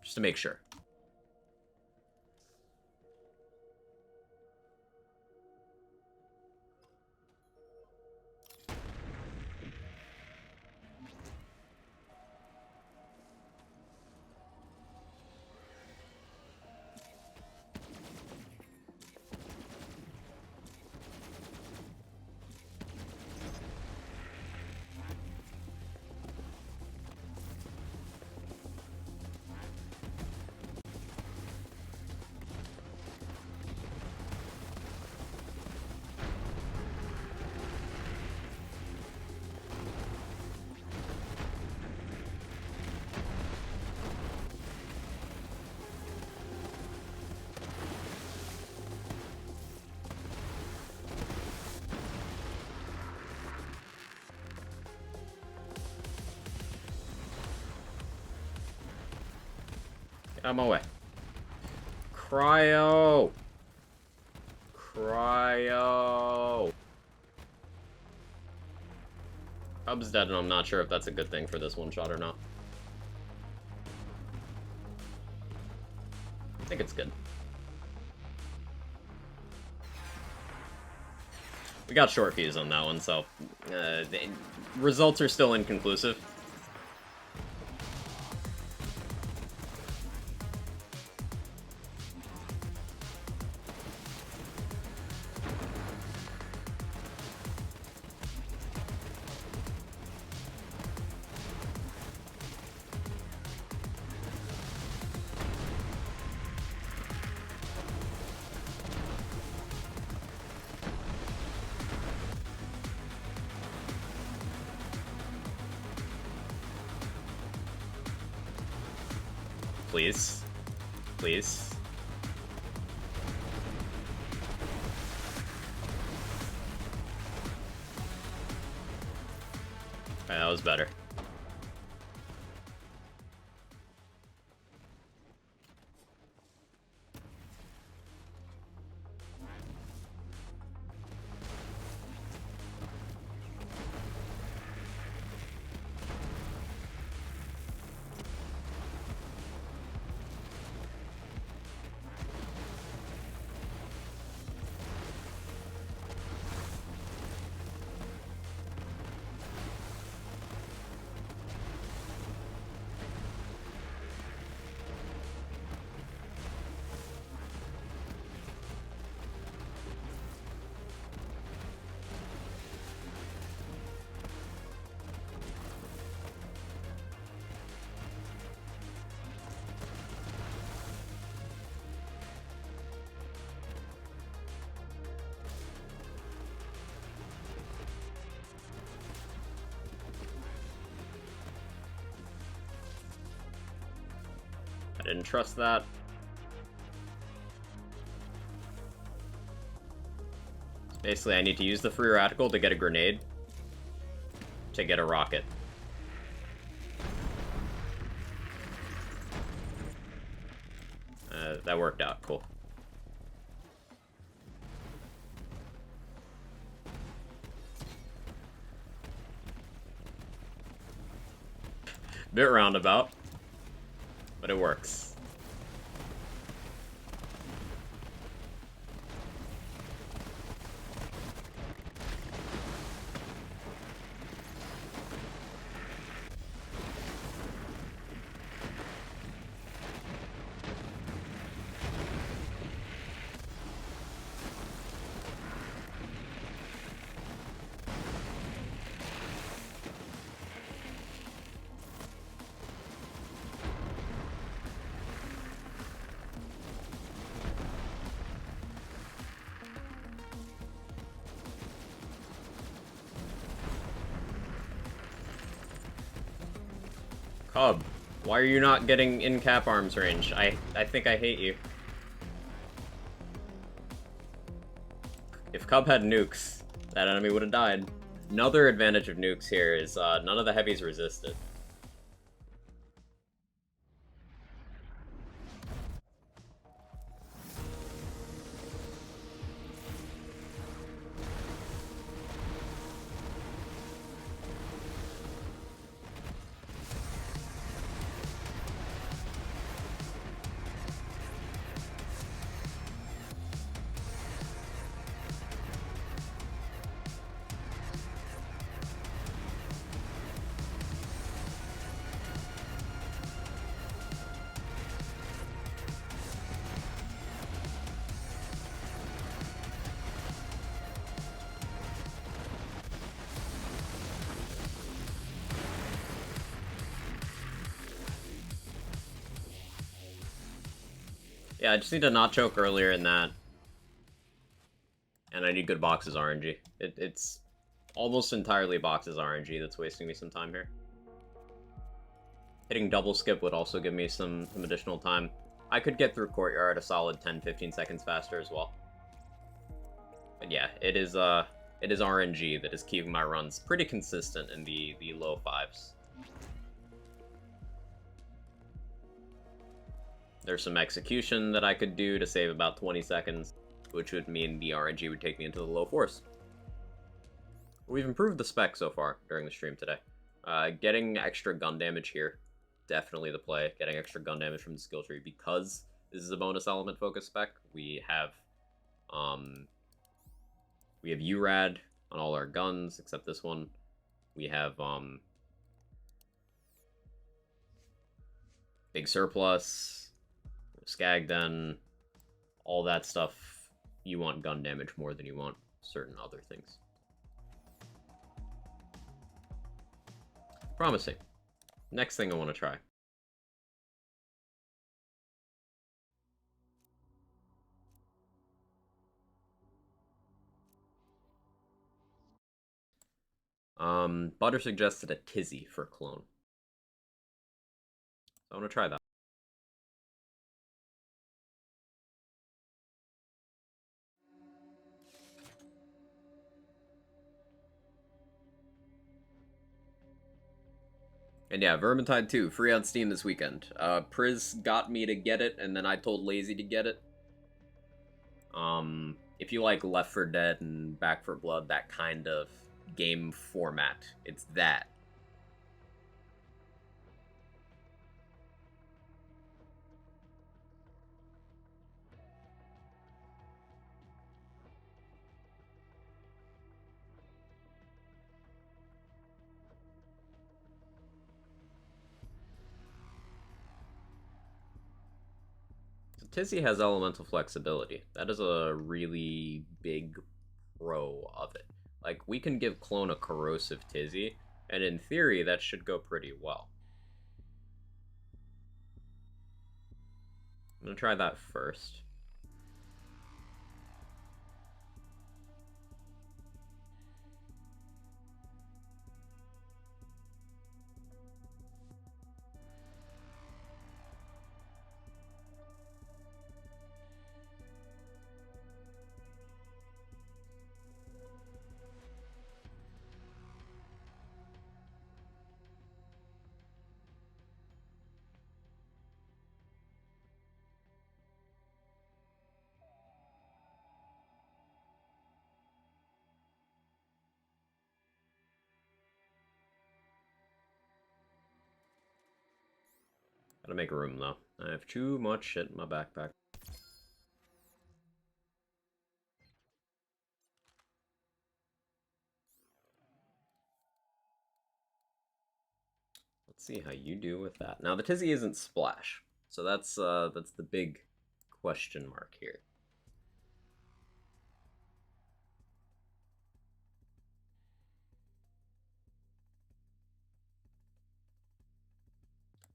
Just to make sure. Out of my way. Cryo! Cryo! Cub's dead, and I'm not sure if that's a good thing for this one-shot or not. I think it's good. We got short fuse on that one, so the results are still inconclusive. Please. Please. Alright, that was better. I didn't trust that. Basically, I need to use the free radical to get a grenade to get a rocket. That worked out. Cool. Bit roundabout, but it works. Cub, why are you not getting in cap arms range? I think I hate you. If Cub had nukes, that enemy would have died. Another advantage of nukes here is none of the heavies resist it. Yeah, I just need to not choke earlier in that. And I need good boxes RNG. It's almost entirely boxes RNG that's wasting me some time here. Hitting double skip would also give me some additional time. I could get through Courtyard a solid 10-15 seconds faster as well. But yeah, it is RNG that is keeping my runs pretty consistent in the low 5s. There's some execution that I could do to save about 20 seconds, which would mean the RNG would take me into the low fours. We've improved the spec so far during the stream today. Getting extra gun damage here, definitely the play. Getting extra gun damage from the skill tree, because this is a bonus element focus spec. We have URAD on all our guns except this one. We have Big Surplus, Skagden, all that stuff. You want gun damage more than you want certain other things. Promising. Next thing I want to try. Butter suggested a Tizzy for clone. So I want to try that. And yeah, Vermintide 2, free on Steam this weekend. Priz got me to get it, and then I told Lazy to get it. If you like Left 4 Dead and Back 4 Blood, that kind of game format, it's that. Tizzy has elemental flexibility. That is a really big pro of it. Like, we can give clone a corrosive Tizzy, and in theory, that should go pretty well. I'm gonna try that first. Gotta make room, though. I have too much shit in my backpack. Let's see how you do with that. Now, the Tizzy isn't Splash, so that's the big question mark here.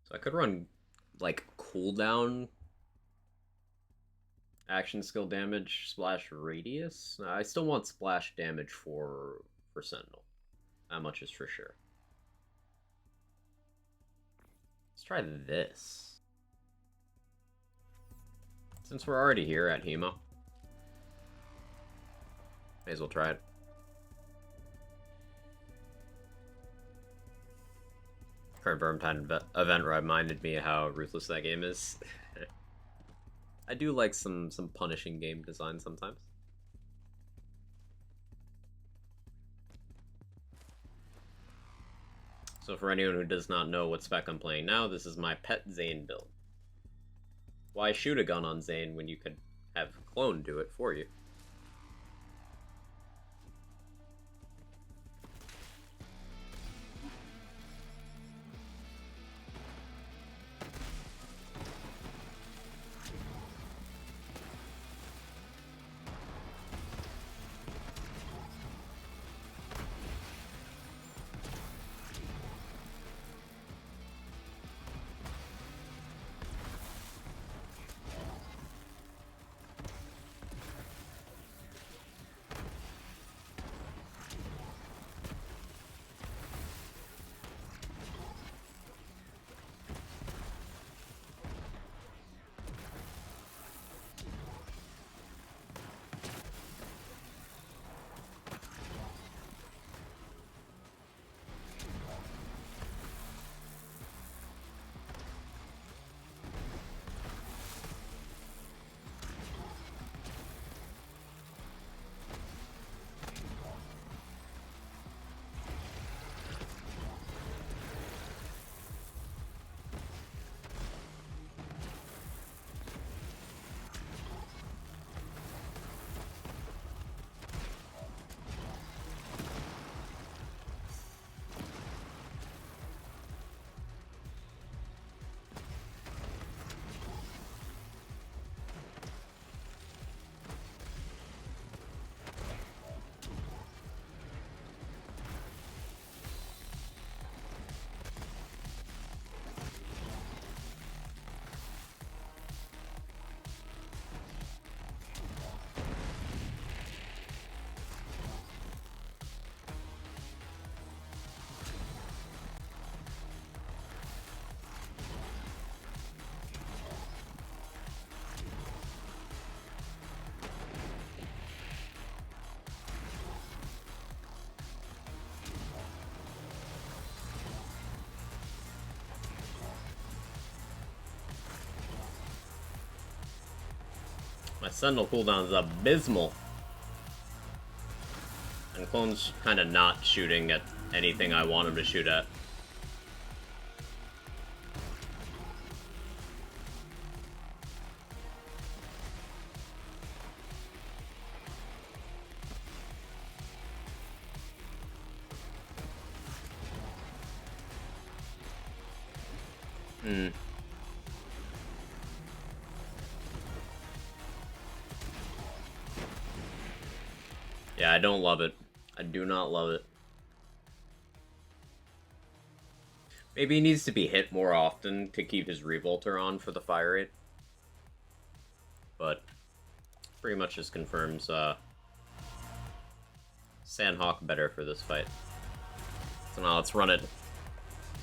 So I could run, like, cooldown action skill damage splash radius. I still want splash damage for Sentinel. That much is for sure. Let's try this. Since we're already here at Hemo, may as well try it. Current Vermintide event reminded me how ruthless that game is. I do like some punishing game design sometimes. So for anyone who does not know what spec I'm playing now, this is my pet Zane build. Why shoot a gun on Zane when you could have clone do it for you? My Sentinel cooldown is abysmal. And Clone's kind of not shooting at anything I want him to shoot at. Yeah, I don't love it. I do not love it. Maybe he needs to be hit more often to keep his Revolter on for the fire rate. But pretty much just confirms Sandhawk better for this fight. So now let's run it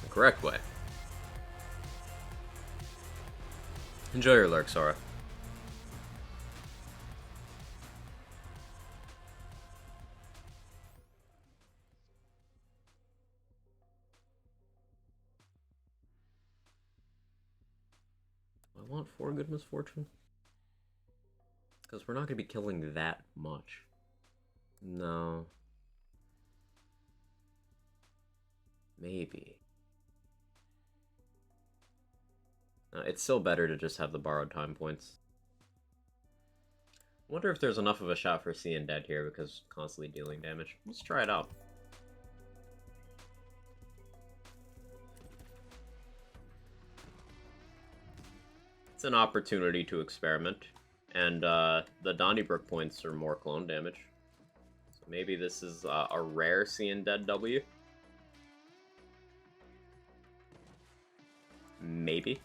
the correct way. Enjoy your lurk, Sora. I want 4 good misfortune. Because we're not going to be killing that much. No. Maybe. It's still better to just have the borrowed time points. I wonder if there's enough of a shot for seeing dead here because constantly dealing damage. Let's try it out. It's an opportunity to experiment. And the Donnybrook points are more clone damage. So maybe this is a rare seeing dead W. Maybe.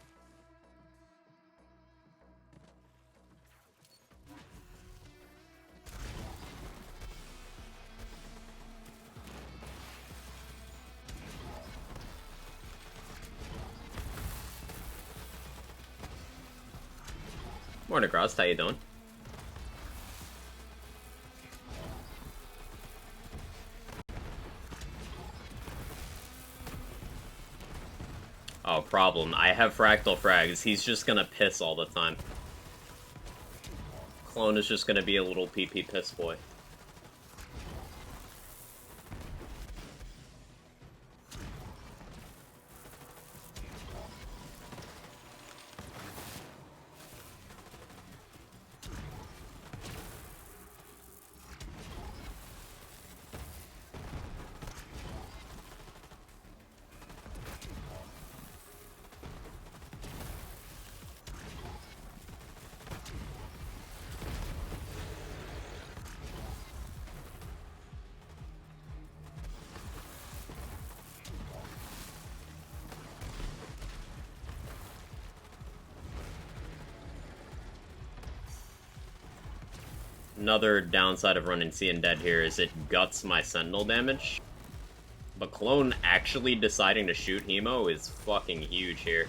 Morning, Grost. How you doing? Oh, problem. I have Fractal Frags. He's just gonna piss all the time. Clone is just gonna be a little PP piss boy. Another downside of running Seeing Dead here is it guts my Sentinel damage. But Clone actually deciding to shoot Hemo is fucking huge here.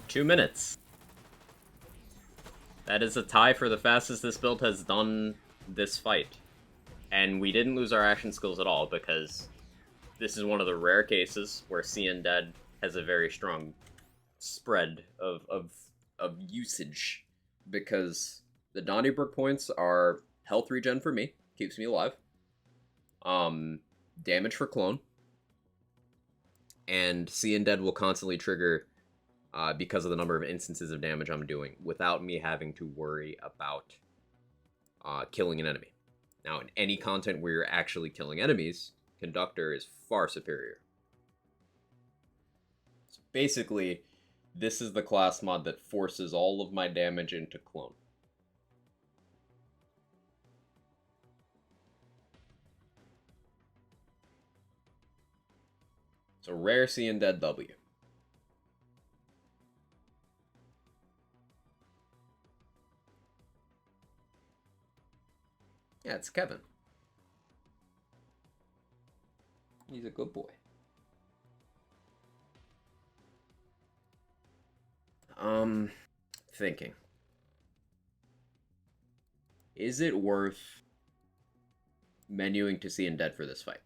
Two minutes. That is a tie for the fastest this build has done this fight. And we didn't lose our action skills at all because this is one of the rare cases where Seeing Dead has a very strong spread of usage. Because the Donnybrook points are health regen for me, keeps me alive. Damage for Clone. And Seeing Dead will constantly trigger because of the number of instances of damage I'm doing, without me having to worry about killing an enemy. Now, in any content where you're actually killing enemies, Conductor is far superior. So basically, this is the class mod that forces all of my damage into Clone. So rare Seeing Dead W. Yeah, it's Kevin. He's a good boy. Thinking. Is it worth menuing to Seeing Dead for this fight?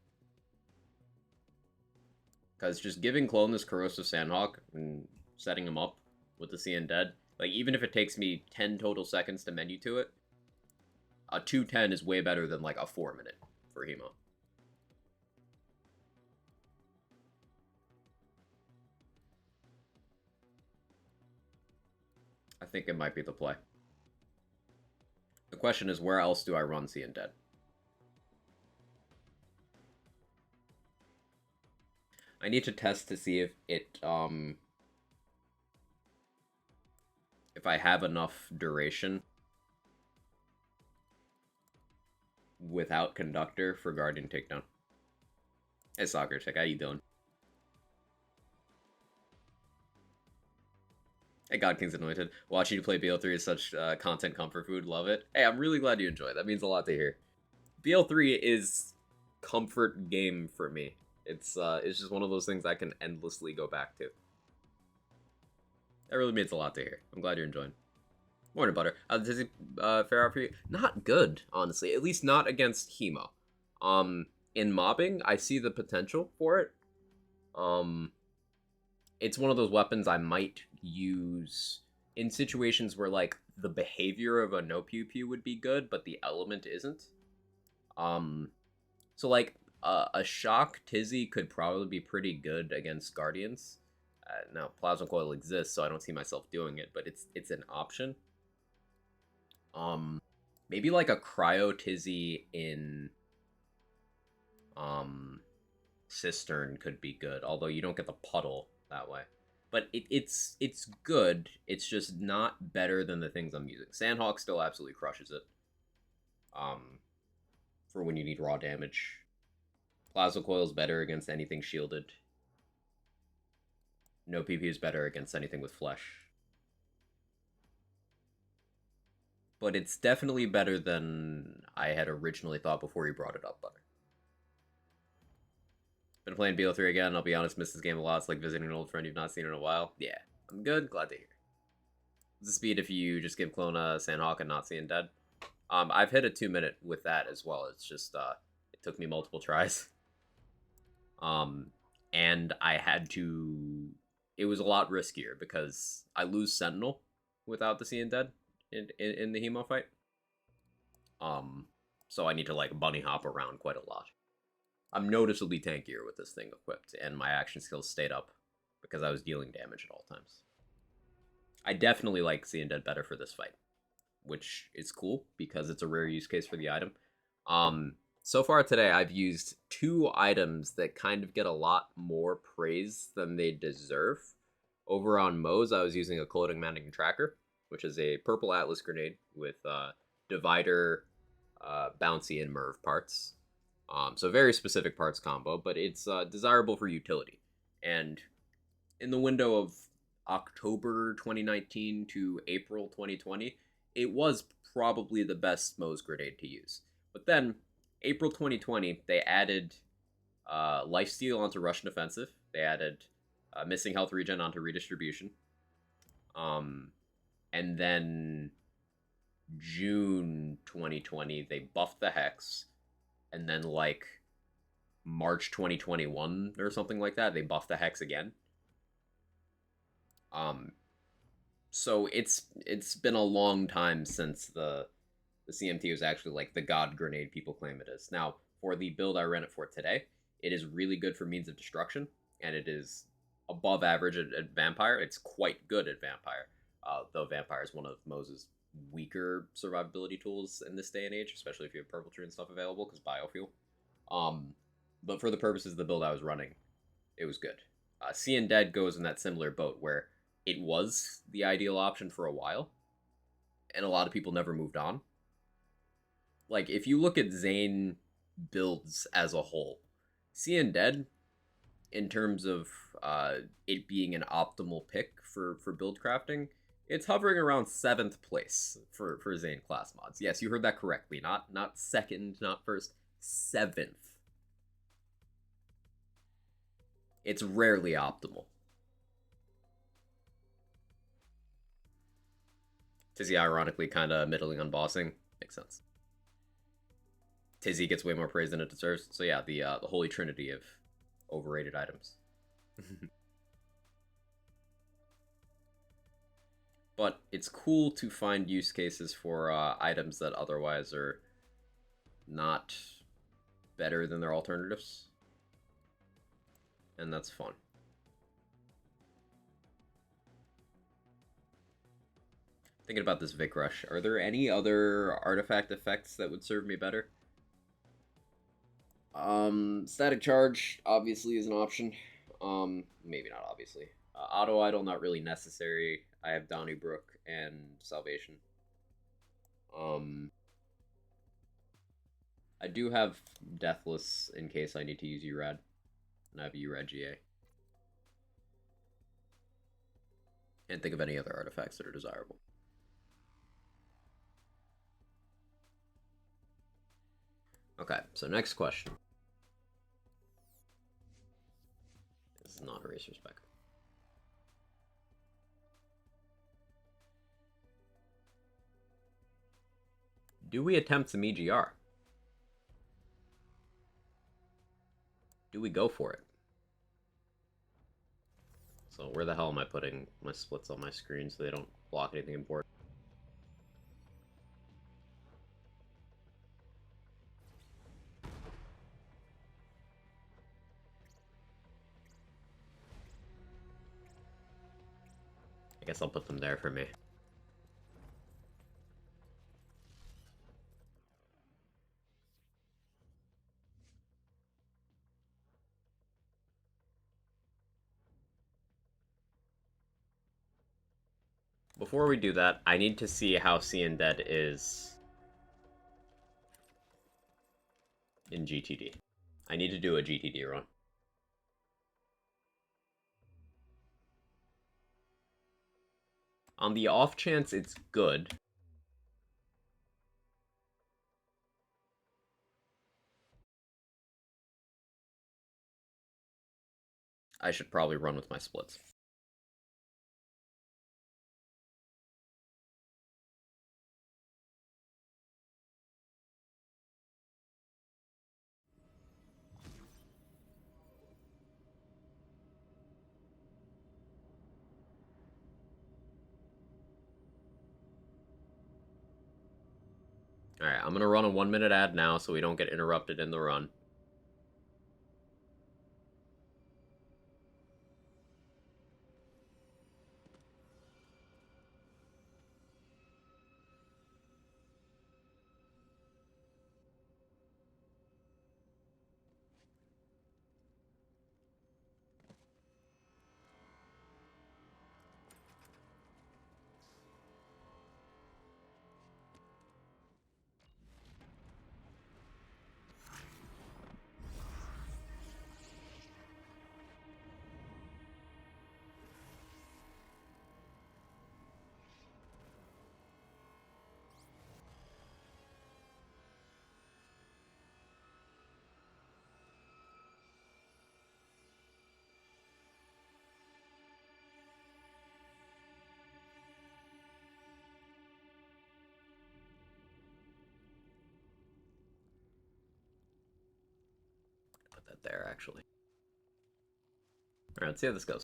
Because just giving Clone this Corrosive Sandhawk and setting him up with the Seeing Dead, like, even if it takes me 10 total seconds to menu to it, a 2:10 is way better than, like, a 4-minute for Hemo. I think it might be the play. The question is, where else do I run Seeing Dead? I need to test to see if it, if I have enough duration without Conductor for Guardian Takedown. Hey, Soccer Chick, how you doing? Hey, God King's Anointed. Watching you play BL3 is such content comfort food. Love it. Hey, I'm really glad you enjoy it. That means a lot to hear. BL3 is comfort game for me. It's just one of those things I can endlessly go back to. That really means a lot to hear. I'm glad you're enjoying. Morning, Butter. Does he fare out for you? Not good, honestly. At least not against Hemo. In mobbing, I see the potential for it. It's one of those weapons I might use in situations where, like, the behavior of a no pew pew would be good, but the element isn't. So, like, a shock Tizzy could probably be pretty good against Guardians. Now, Plasma Coil exists, so I don't see myself doing it, but it's an option. Maybe like a Cryo Tizzy in Cistern could be good, although you don't get the puddle that way. But it's good. It's just not better than the things I'm using. Sandhawk still absolutely crushes it. For when you need raw damage. Plasma Coil is better against anything shielded. No PP is better against anything with flesh. But it's definitely better than I had originally thought before you brought it up, Butter. Been playing BO3 again. I'll be honest, missed this game a lot. It's like visiting an old friend you've not seen in a while. Yeah, I'm good. Glad to hear. What's the speed if you just give Clone a Sandhawk and not Seeing Dead? I've hit a 2-minute with that as well. It's just, it took me multiple tries. And I had to... It was a lot riskier because I lose Sentinel without the Seeing Dead in the Hemo fight. So I need to, like, bunny hop around quite a lot. I'm noticeably tankier with this thing equipped, and my action skills stayed up because I was dealing damage at all times. I definitely like Seeing Dead better for this fight, which is cool because it's a rare use case for the item. So far today, I've used 2 items that kind of get a lot more praise than they deserve. Over on Moze, I was using a Clothing Mannequin Tracker, which is a purple Atlas grenade with Divider, Bouncy, and Merv parts. So very specific parts combo, but it's desirable for utility. And in the window of October 2019 to April 2020, it was probably the best Moze grenade to use. But then, April 2020, they added Lifesteal onto Russian Offensive. They added Missing Health Regen onto Redistribution. And then June 2020, they buffed the Hex. And then, like, March 2021 or something like that, they buffed the Hex again. So it's been a long time since the CMT was actually, like, the god grenade people claim it is. Now, for the build I ran it for today, it is really good for means of destruction, and it is above average at Vampire. It's quite good at Vampire, though Vampire is one of Moze's weaker survivability tools in this day and age, especially if you have Purple Tree and stuff available, because biofuel. But for the purposes of the build I was running, it was good. Seeing Dead goes in that similar boat where it was the ideal option for a while, and a lot of people never moved on. Like, if you look at Zane builds as a whole, Seeing Dead in terms of it being an optimal pick for build crafting, it's hovering around 7th place for Zane class mods. Yes, you heard that correctly. Not second, not first, 7th. It's rarely optimal. Tizzy ironically kind of middling on bossing. Makes sense. Tizzy gets way more praise than it deserves. So yeah, the holy trinity of overrated items. But it's cool to find use cases for items that otherwise are not better than their alternatives. And that's fun. Thinking about this Vic Rush, are there any other artifact effects that would serve me better? Static Charge obviously is an option. Maybe not obviously. Auto Idol, not really necessary. I have Donnybrook and Salvation. I do have Deathless in case I need to use URAD. And I have URAD GA. Can't think of any other artifacts that are desirable. Okay, so next question. This is not Eraser's spec. Do we attempt some EGR? Do we go for it? So where the hell am I putting my splits on my screen so they don't block anything important? I guess I'll put them there for me. Before we do that, I need to see how Seeing Dead is in GTD. I need to do a GTD run. On the off chance it's good, I should probably run with my splits. Alright, I'm gonna run a 1-minute ad now so we don't get interrupted in the run. Put that there, actually. Alright, let's see how this goes.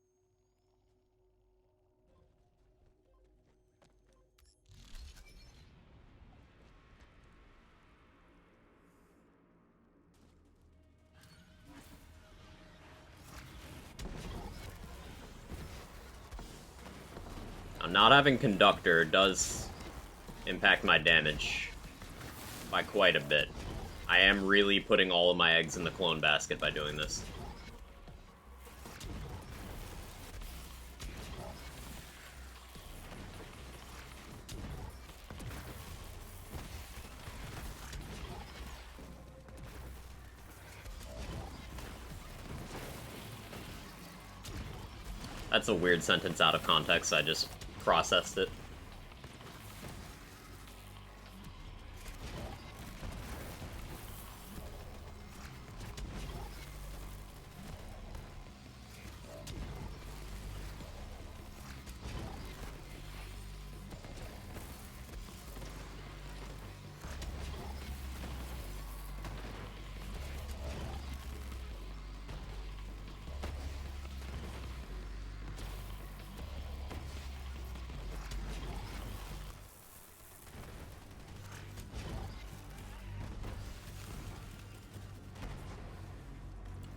Now, not having Conductor does impact my damage by quite a bit. I am really putting all of my eggs in the clone basket by doing this. That's a weird sentence out of context, I just processed it.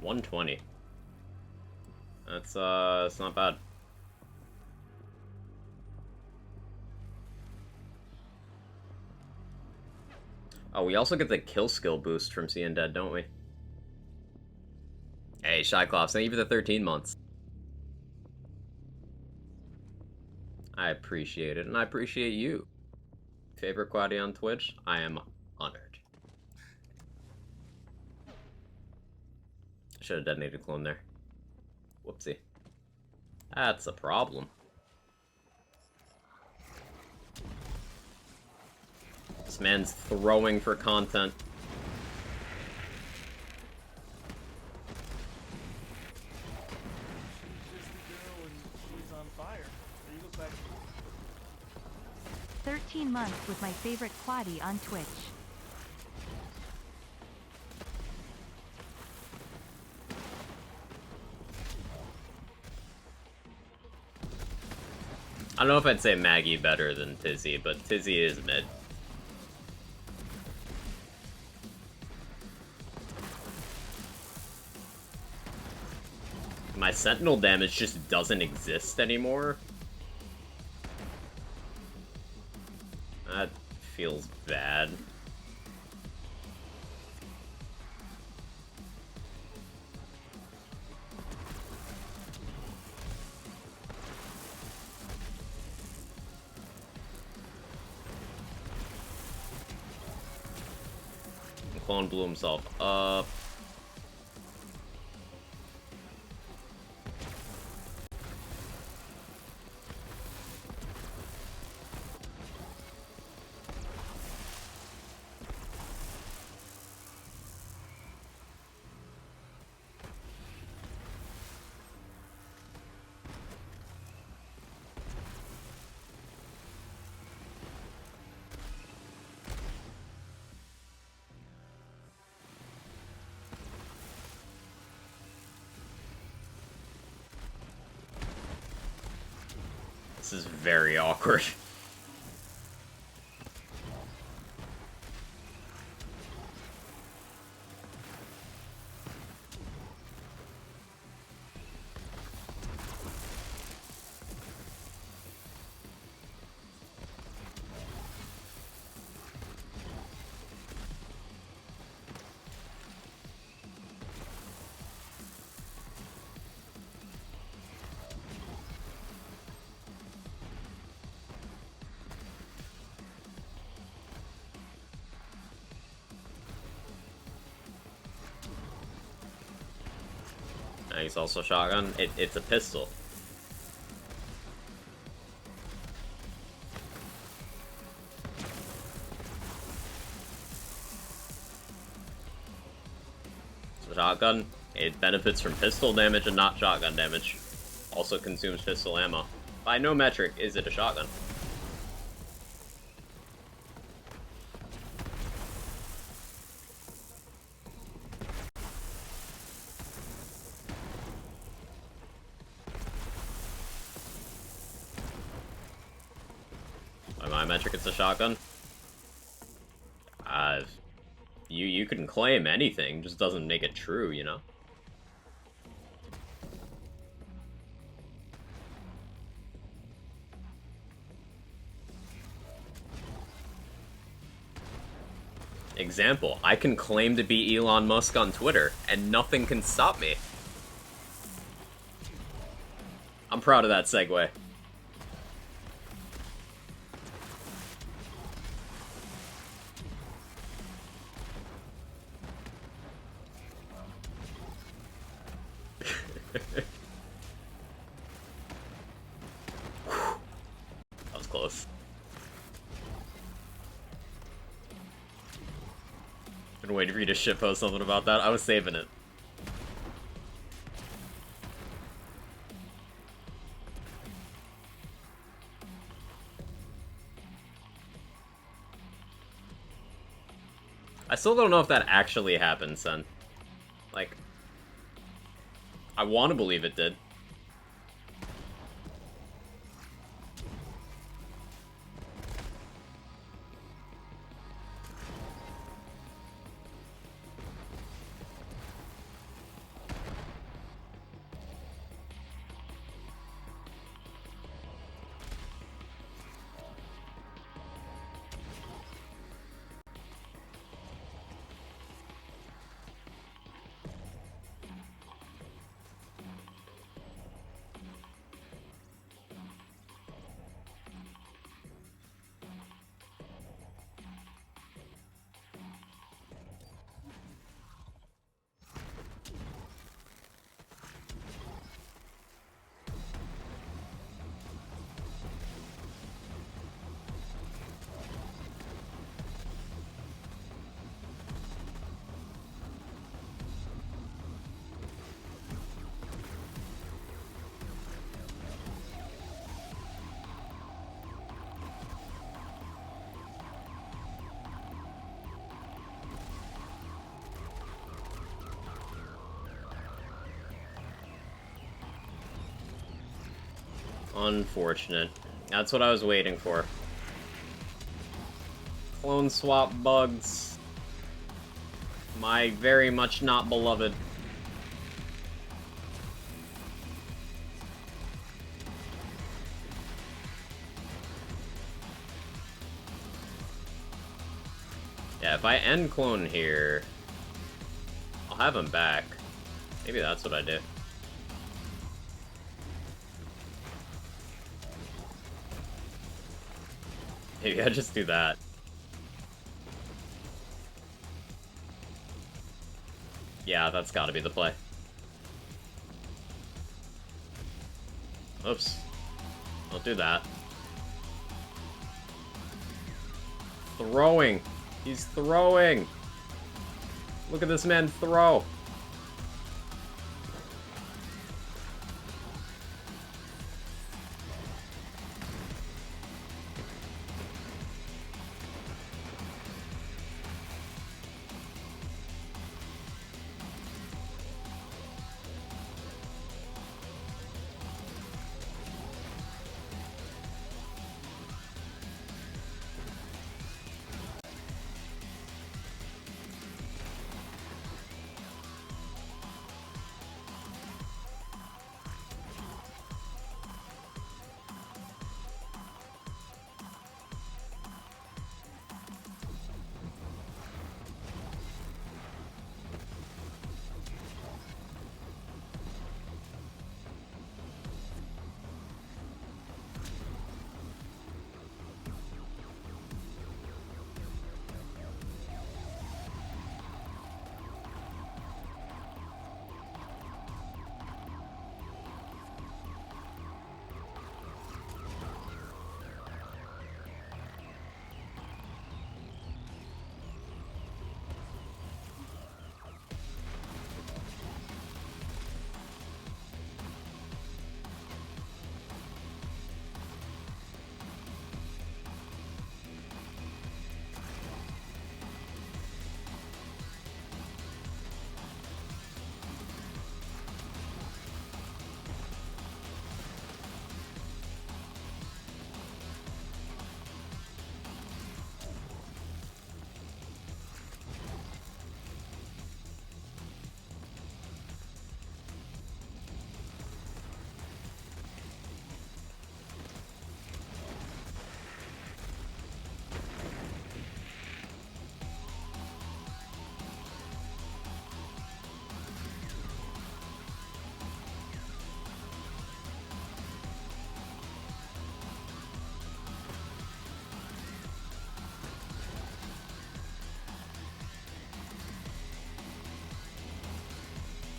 $120. That's not bad. Oh, we also get the kill skill boost from Seeing Dead, don't we? Hey, Shyclops, thank you for the 13 months. I appreciate it, and I appreciate you. Favorite Quaddy on Twitch? I am honored. Should have detonated clone there. Whoopsie. That's a problem. This man's throwing for content. She's just the girl and she's on fire. There you go, back. 13 months with my favorite Quaddy on Twitch. I don't know if I'd say Maggie better than Tizzy, but Tizzy is mid. My Sentinel damage just doesn't exist anymore. That feels bad. Clone blew himself up. This is very awkward. He's also shotgun. It's a pistol. So shotgun, it benefits from pistol damage and not shotgun damage. Also consumes pistol ammo. By no metric is it a shotgun. By my metric, it's a shotgun. You can claim anything, just doesn't make it true, you know? Example, I can claim to be Elon Musk on Twitter, and nothing can stop me. I'm proud of that segue. waiting for you to shitpost something about that. I was saving it. I still don't know if that actually happened, son. Like, I want to believe it did. Unfortunate. That's what I was waiting for. Clone swap bugs. My very much not beloved. Yeah, if I end clone here, I'll have him back. Maybe that's what I do. Maybe I just do that. Yeah, that's gotta be the play. Oops. Don't do that. Throwing! He's throwing! Look at this man throw!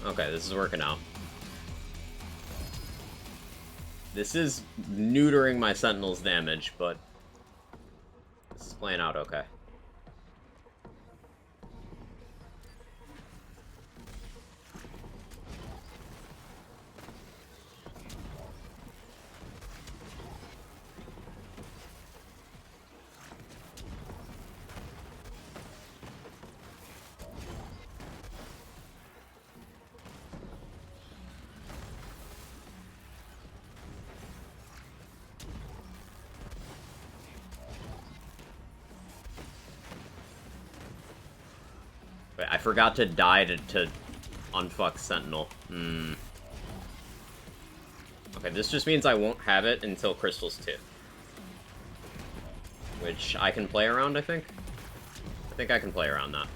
Okay, this is working out. This is neutering my Sentinel's damage, but this is playing out okay. Wait, I forgot to die to unfuck Sentinel. Okay, this just means I won't have it until Crystals 2. Which I can play around, I think. I think I can play around that.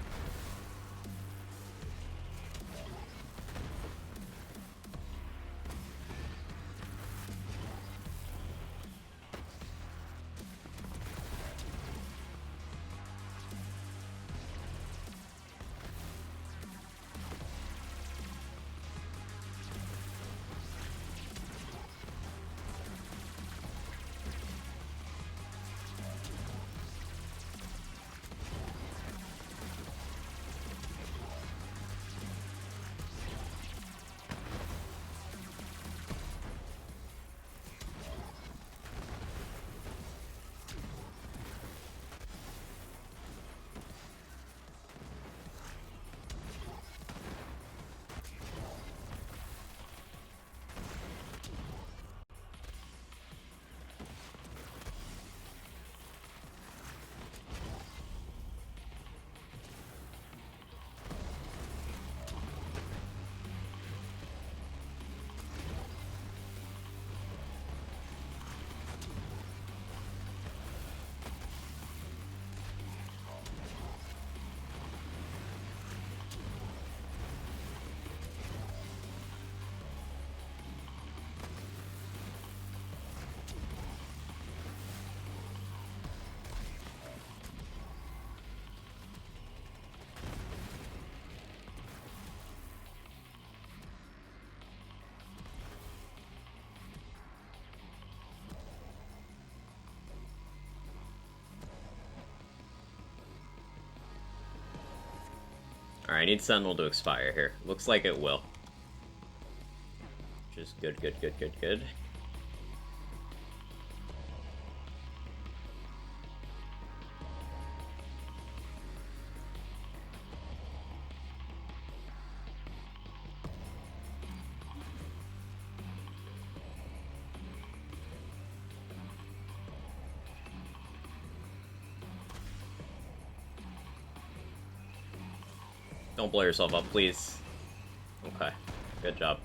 Alright, I need Sentinel to expire here. Looks like it will. Which is good, good, good, good, good. Don't blow yourself up, please. Okay, good job.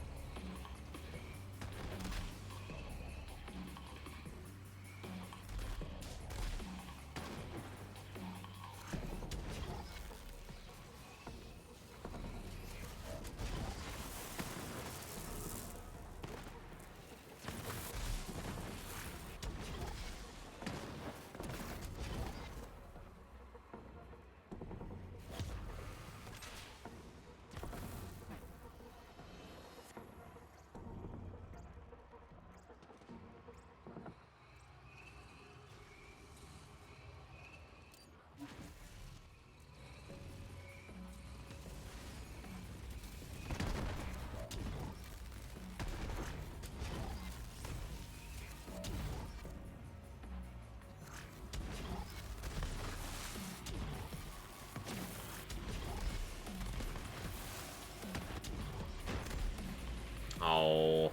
Oh.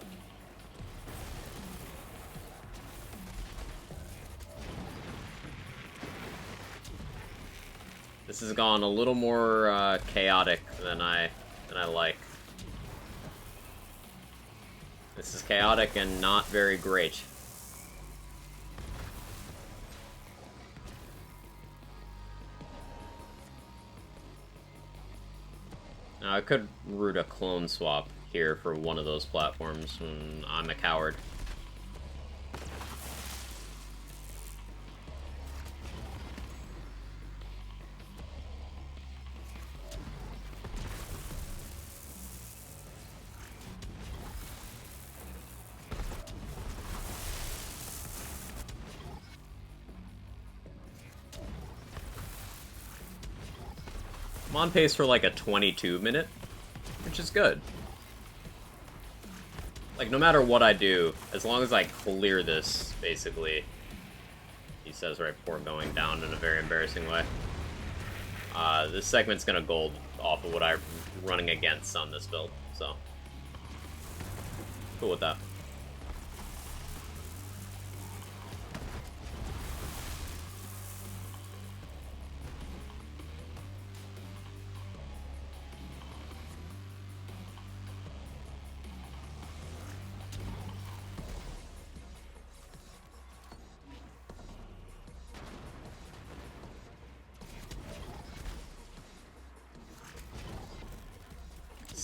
This has gone a little more chaotic than I like. This is chaotic and not very great. Now I could root a clone swap here for one of those platforms, and I'm a coward. I'm on pace for like a 22-minute, which is good. Like, no matter what I do, as long as I clear this, basically, he says right before going down in a very embarrassing way, this segment's gonna gold off of what I'm running against on this build, so cool with that.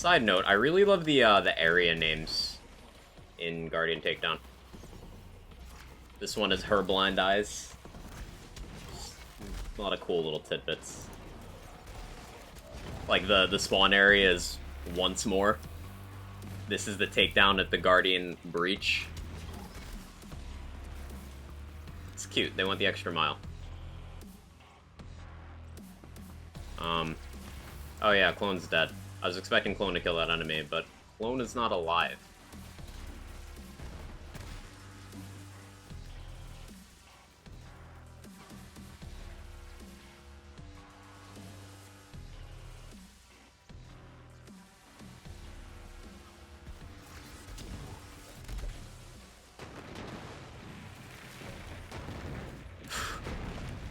Side note, I really love the area names in Guardian Takedown. This one is Her Blind Eyes. A lot of cool little tidbits. Like the spawn area is Once More. This is the takedown at the Guardian Breach. It's cute. They went the extra mile. Oh yeah, Clone's dead. I was expecting Clone to kill that enemy, but Clone is not alive.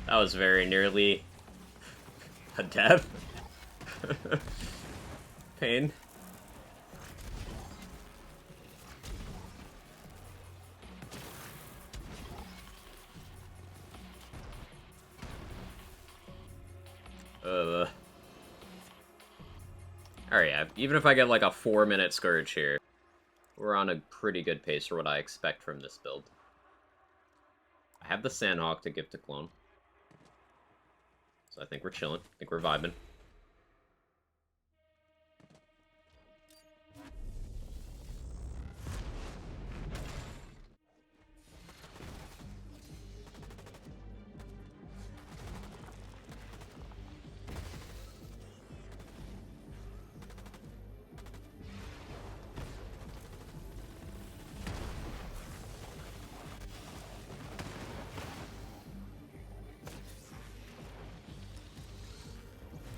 That was very nearly a death. Pain. Alright, yeah. Even if I get like a 4-minute Scourge here, we're on a pretty good pace for what I expect from this build. I have the Sandhawk to give to Clone. So I think we're chilling. I think we're vibing.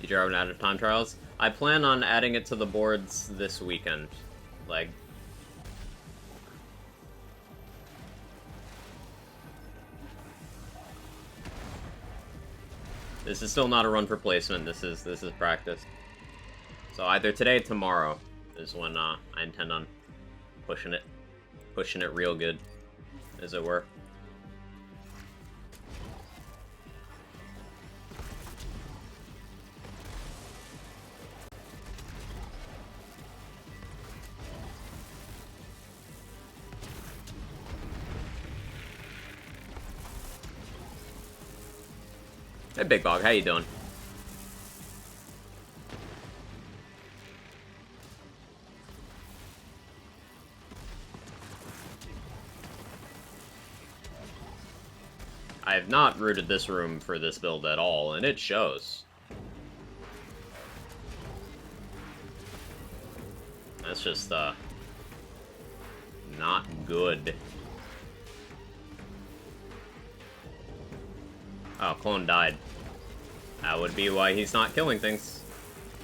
You driving out of time trials? I plan on adding it to the boards this weekend. Like, this is still not a run for placement. This is practice. So either today or tomorrow is when I intend on pushing it real good, as it were. Hey, Big Bog, how you doing? I have not rooted this room for this build at all, and it shows. That's just, not good. Oh, Clone died. That would be why he's not killing things.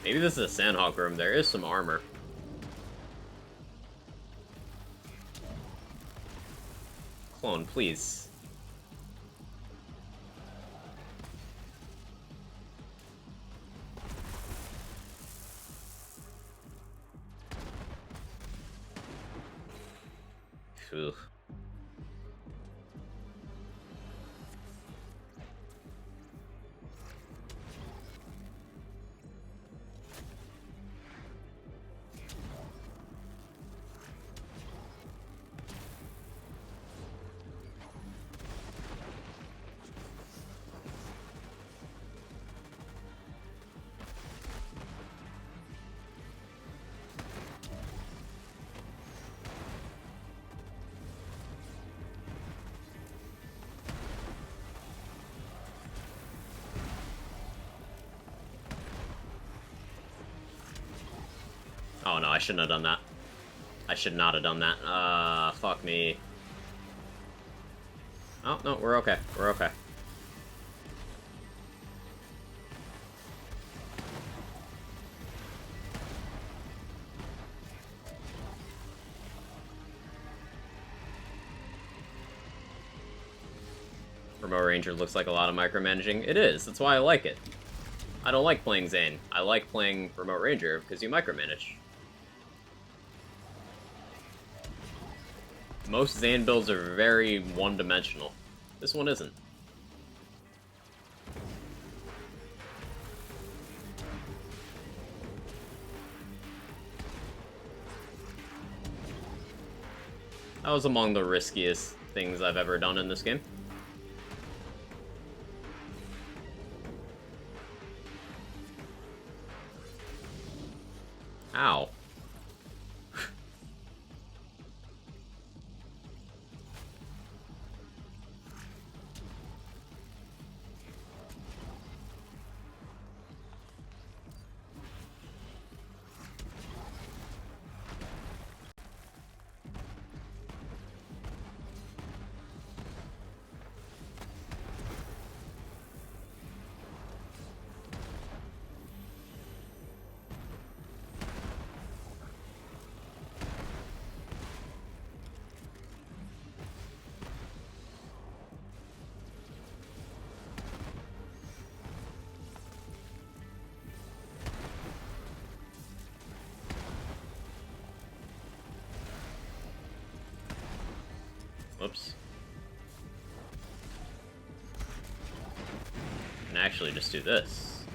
Maybe this is a Sandhawk room. There is some armor. Clone, please. Ugh. Oh no, I shouldn't have done that. I should not have done that. Fuck me. Oh, no, we're okay. We're okay. Remote Ranger looks like a lot of micromanaging. It is. That's why I like it. I don't like playing Zane. I like playing Remote Ranger because you micromanage. Most Zane builds are very one-dimensional. This one isn't. That was among the riskiest things I've ever done in this game. Ow. Whoops. And actually just do this.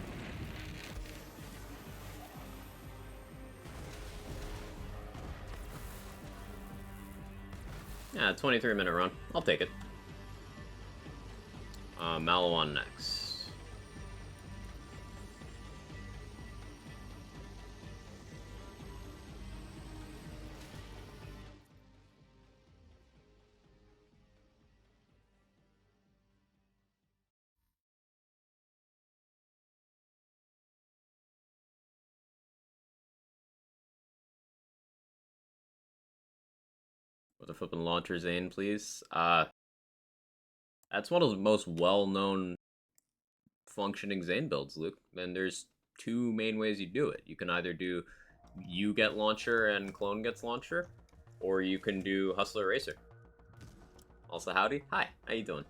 Yeah, 23-minute run. I'll take it. Malawan next. With a flippin' launcher, Zane, please. That's one of the most well-known functioning Zane builds, Luke. And there's two main ways you do it. You can either do you get launcher and clone gets launcher, or you can do Hustler Racer. Also, howdy. Hi, how you doing?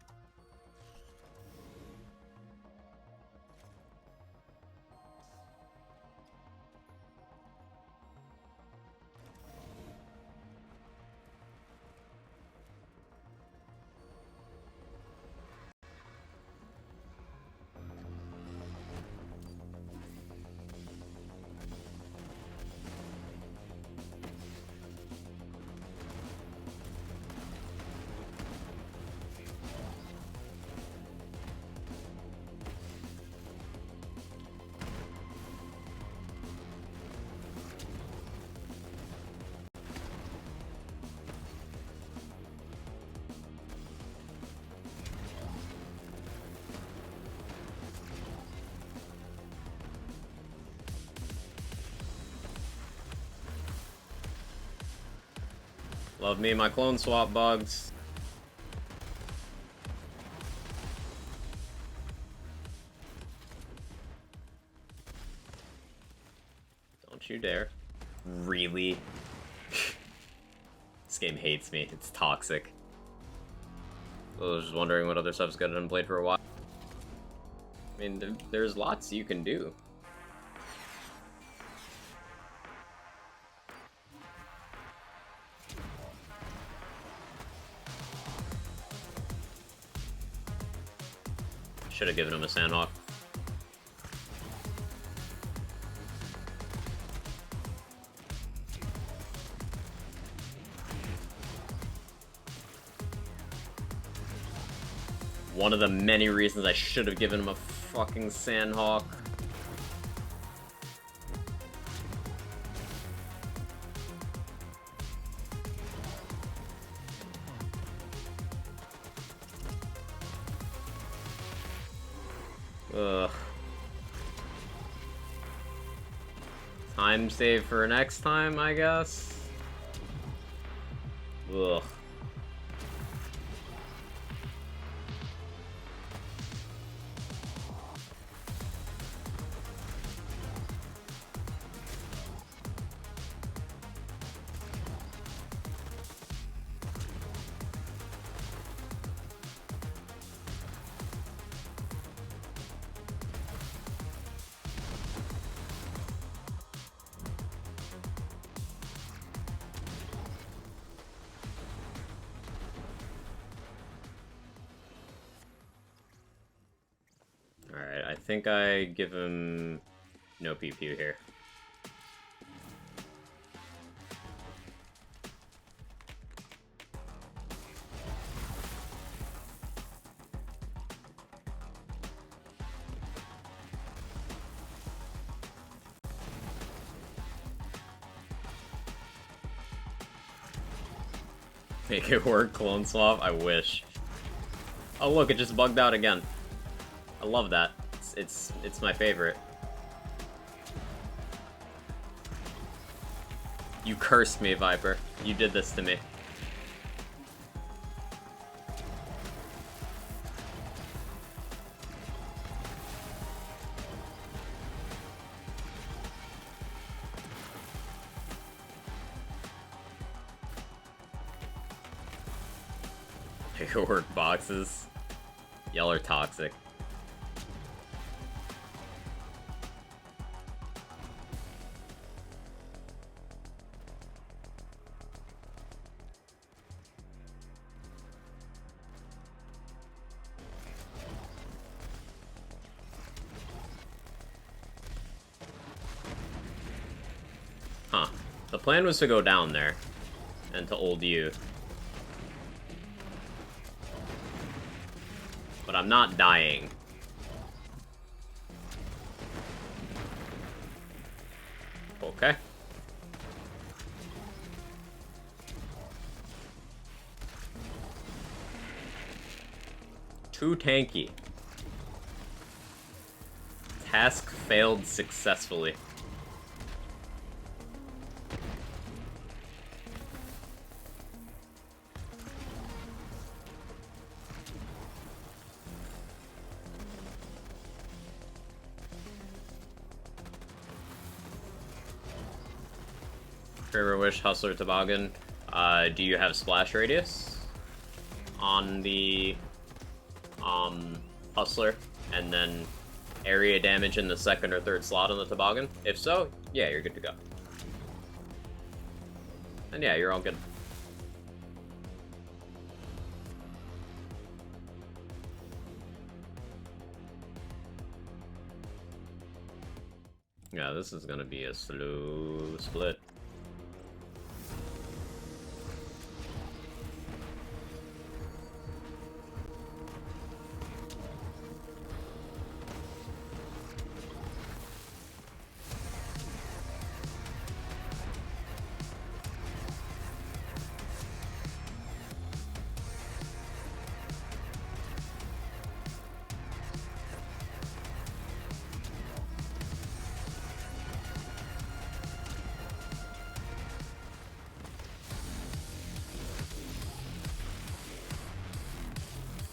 Love me my clone swap bugs. Don't you dare. Really? This game hates me. It's toxic. I was just wondering what other stuff's good and played for a while. I mean, there's lots you can do. Should have given him a Sandhawk. One of the many reasons I should have given him a fucking Sandhawk. Ugh. Time save for next time, I guess? Ugh. Alright, I think I give him no PP here. Make it work, clone swap? I wish. Oh look, it just bugged out again. I love that. It's my favorite. You cursed me, Viper. You did this to me. Paperwork boxes. Y'all are toxic. Huh. The plan was to go down there and to ult you. But I'm not dying. Okay. Too tanky. Task failed successfully. Favorite wish, Hustler Toboggan. Do you have splash radius on the Hustler, and then area damage in the second or third slot on the Toboggan? If so, yeah, you're good to go. And yeah, you're all good. Yeah, this is gonna be a slow split.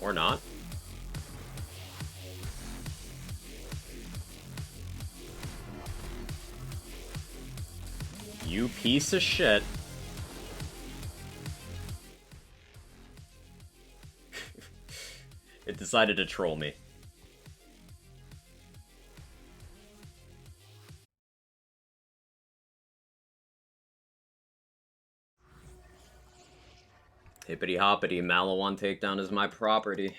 Or not. You piece of shit. It decided to troll me. Hippity hoppity, Malawan takedown is my property.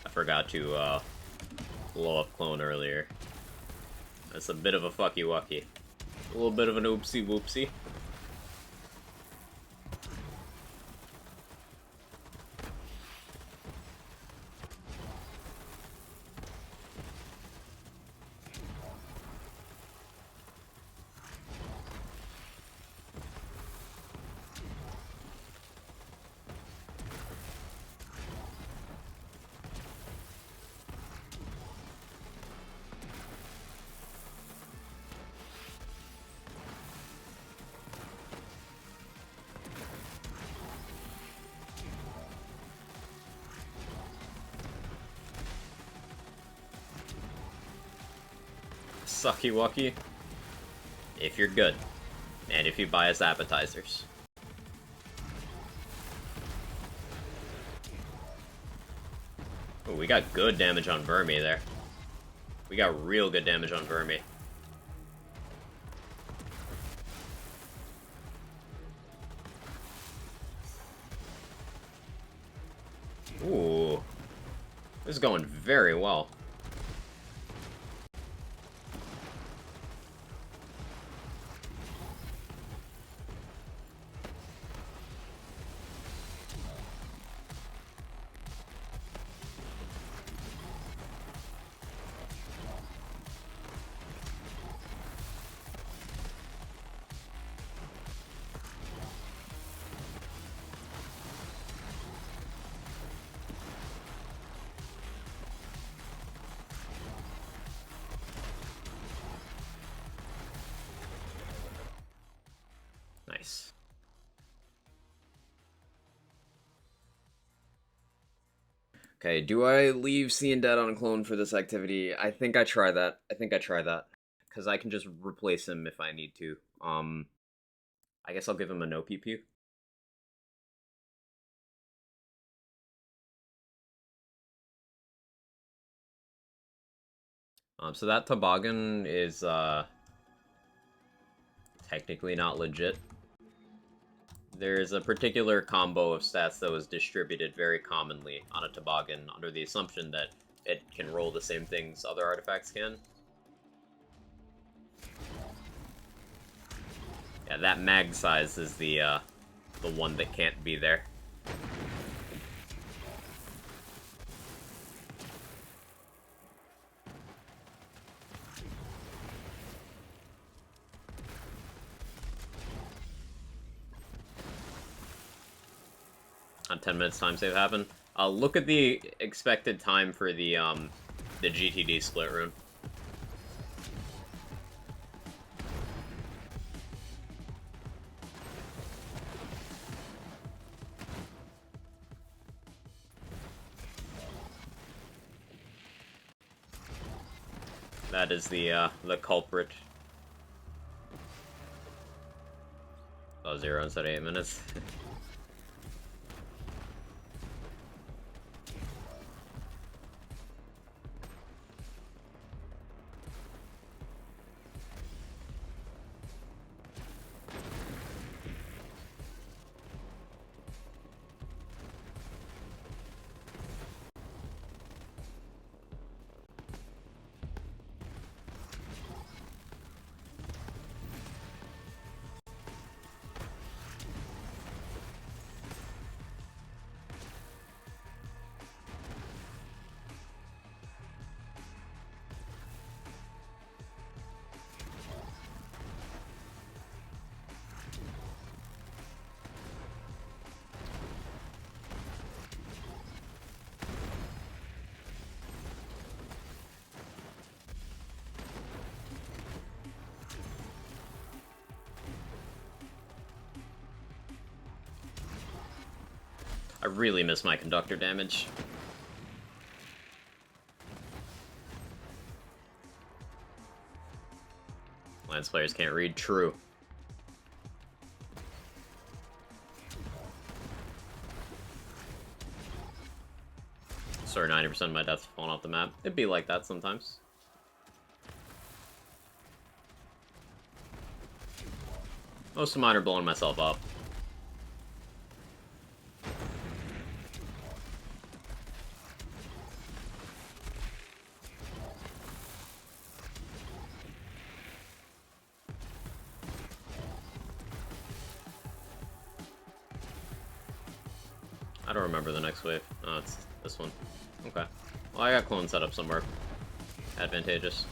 I forgot to blow up clone earlier. That's a bit of a fucky wucky. A little bit of an oopsie whoopsie. Sucky wucky. If you're good. And if you buy us appetizers. Ooh, we got good damage on Vermi there. We got real good damage on Vermi. This is going very well. Nice. Okay, do I leave Seeing Dead on clone for this activity? I think I try that. Because I can just replace him if I need to. I guess I'll give him a no pew pew. So that toboggan is technically not legit. There's a particular combo of stats that was distributed very commonly on a toboggan under the assumption that it can roll the same things other artifacts can. Yeah, that mag size is the one that can't be there. On 10 minutes time save happen. Look at the expected time for the GTD split room. That is the culprit. Oh, 0 instead of 8 minutes. I really miss my conductor damage. Lance players can't read. True. Sorry, 90% of my deaths falling off the map. It'd be like that sometimes. Most of mine are blowing myself up. I don't remember the next wave. Oh, it's this one. Okay. Well, I got clone set up somewhere. Advantageous.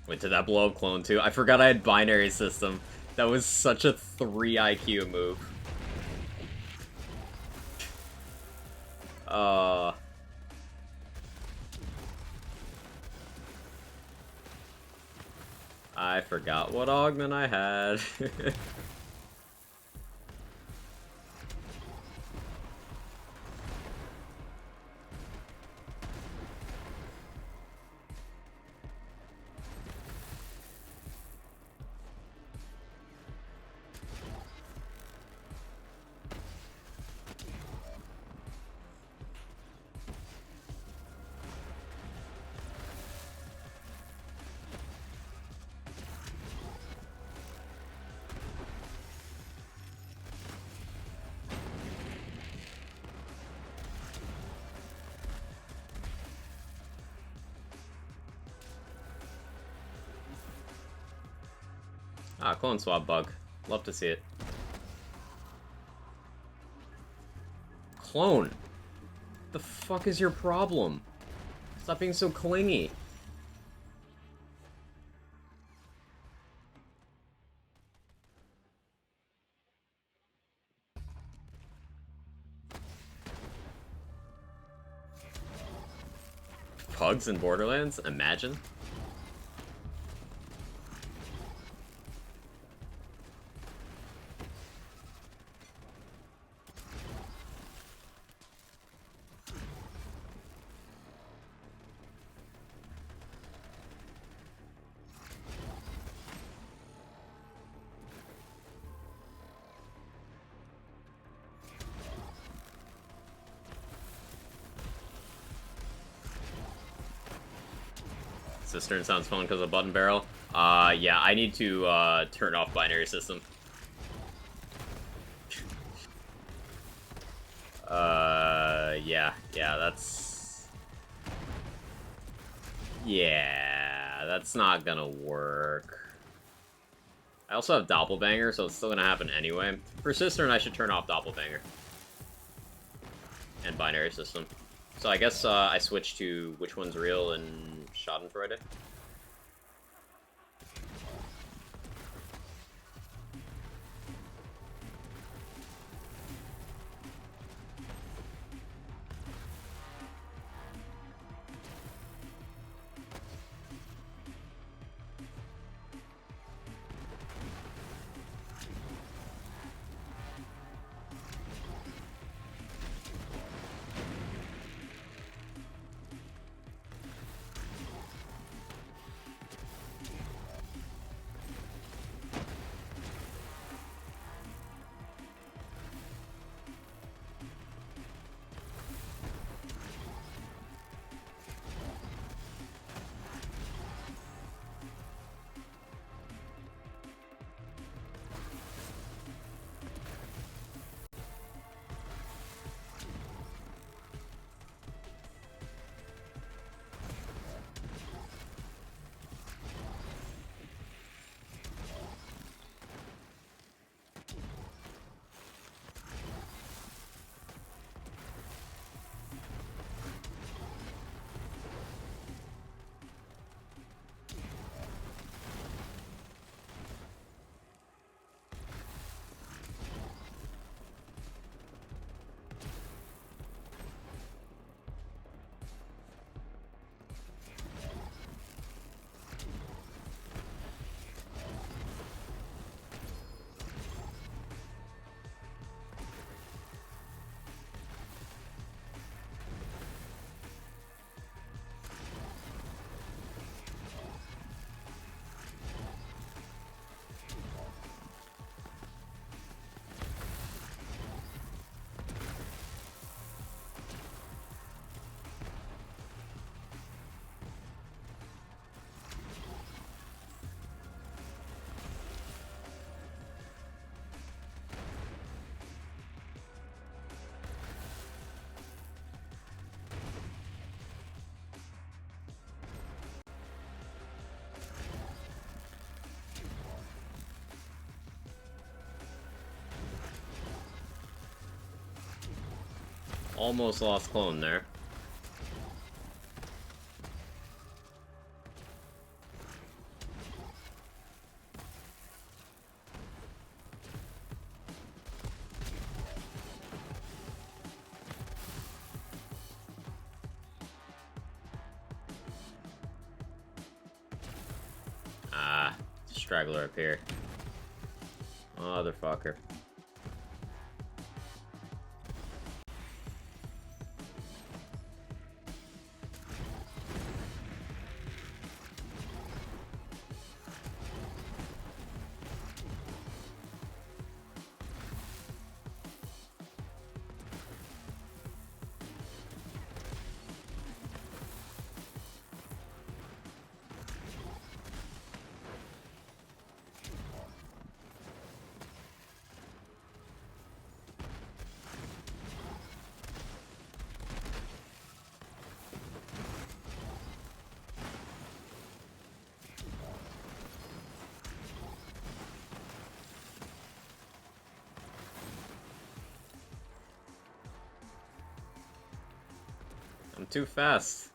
Wait, did that blow up clone too? I forgot I had binary system. That was such a 3 IQ move. I forgot what augment I had. Ah, clone swap bug. Love to see it. Clone. The fuck is your problem? Stop being so clingy. Pugs in Borderlands? Imagine. Cistern sounds fun because of button barrel. Yeah, I need to turn off binary system. Yeah, that's... Yeah, that's not gonna work. I also have Doppelbanger, so it's still gonna happen anyway. For Cistern, I should turn off Doppelbanger. And binary system. So I guess I switch to which one's real and Schadenfreude. Almost lost clone there. Ah, straggler up here. Motherfucker. I'm too fast.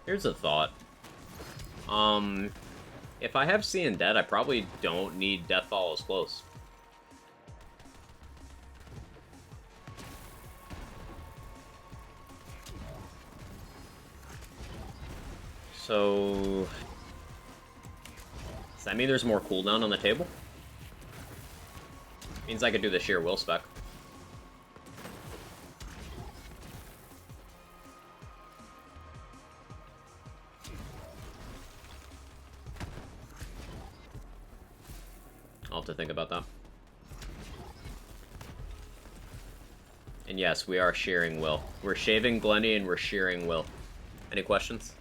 Here's a thought. If I have Seeing Dead, I probably don't need Death Follows Close. So... does that mean there's more cooldown on the table? Means I could do the sheer will spec. I'll have to think about that. And yes, we are shearing Will. We're shaving Glenny and we're shearing Will. Any questions?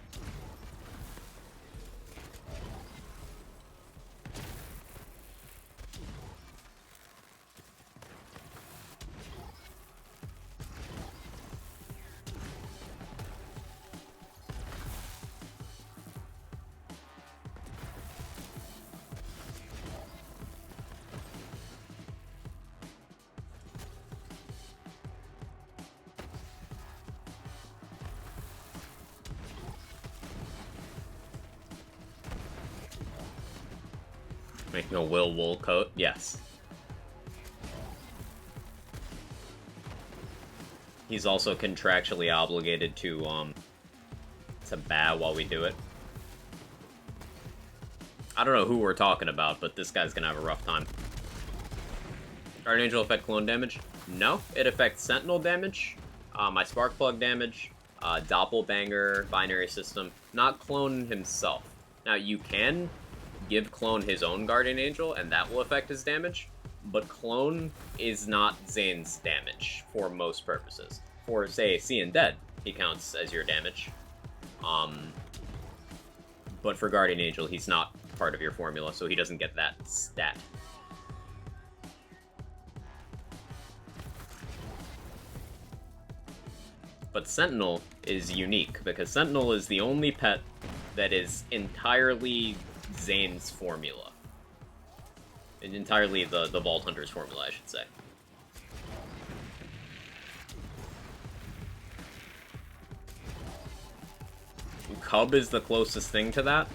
Making a Will wool coat? Yes. He's also contractually obligated to bat while we do it. I don't know who we're talking about, but this guy's gonna have a rough time. Guardian Angel affect clone damage? No. It affects Sentinel damage, my Spark Plug damage, Doppelbanger, Binary System, not Clone himself. Now, you can give Clone his own Guardian Angel, and that will affect his damage, but Clone is not Zane's damage for most purposes. For, say, Seeing Dead, he counts as your damage. But for Guardian Angel, he's not part of your formula, so he doesn't get that stat. But Sentinel is unique, because Sentinel is the only pet that is entirely Zane's formula. And entirely the Vault Hunter's formula, I should say. Cub is the closest thing to that,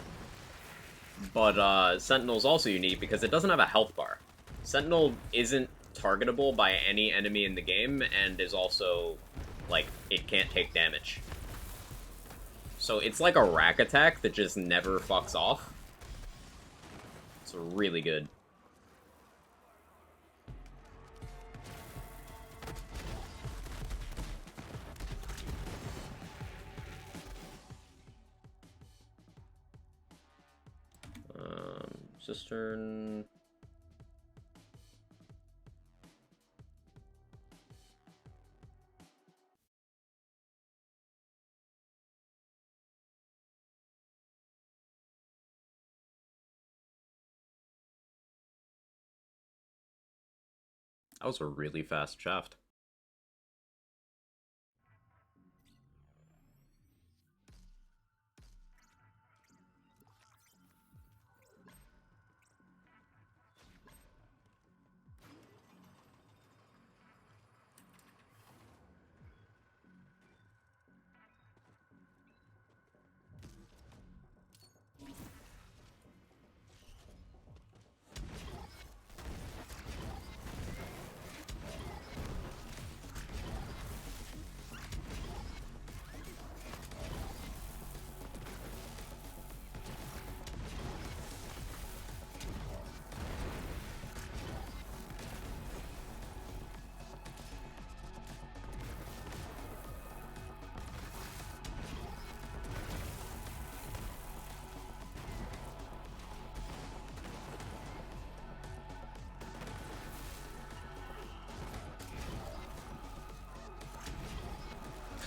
but Sentinel's also unique because it doesn't have a health bar. Sentinel isn't targetable by any enemy in the game, and is also, like, it can't take damage. So it's like a rack attack that just never fucks off. It's really good. Cistern. That was a really fast shaft.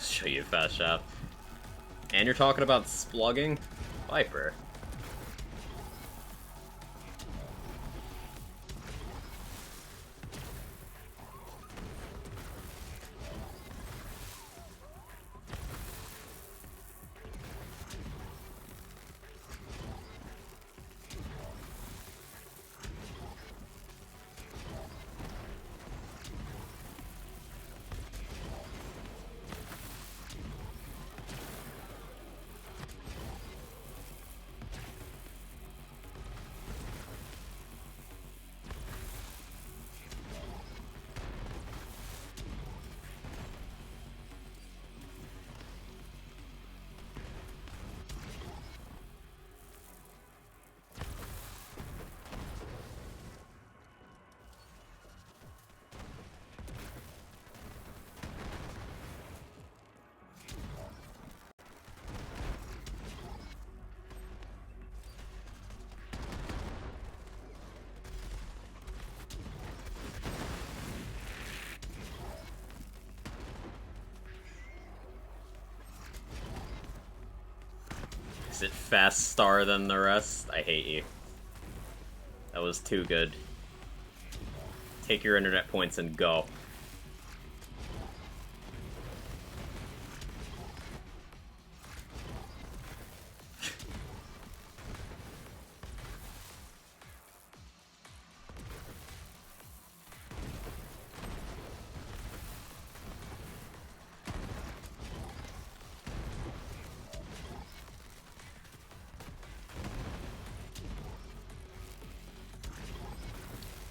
Show you a fast shaft. And you're talking about splugging? Viper. Is it fast star than the rest? I hate you. That was too good. Take your internet points and go.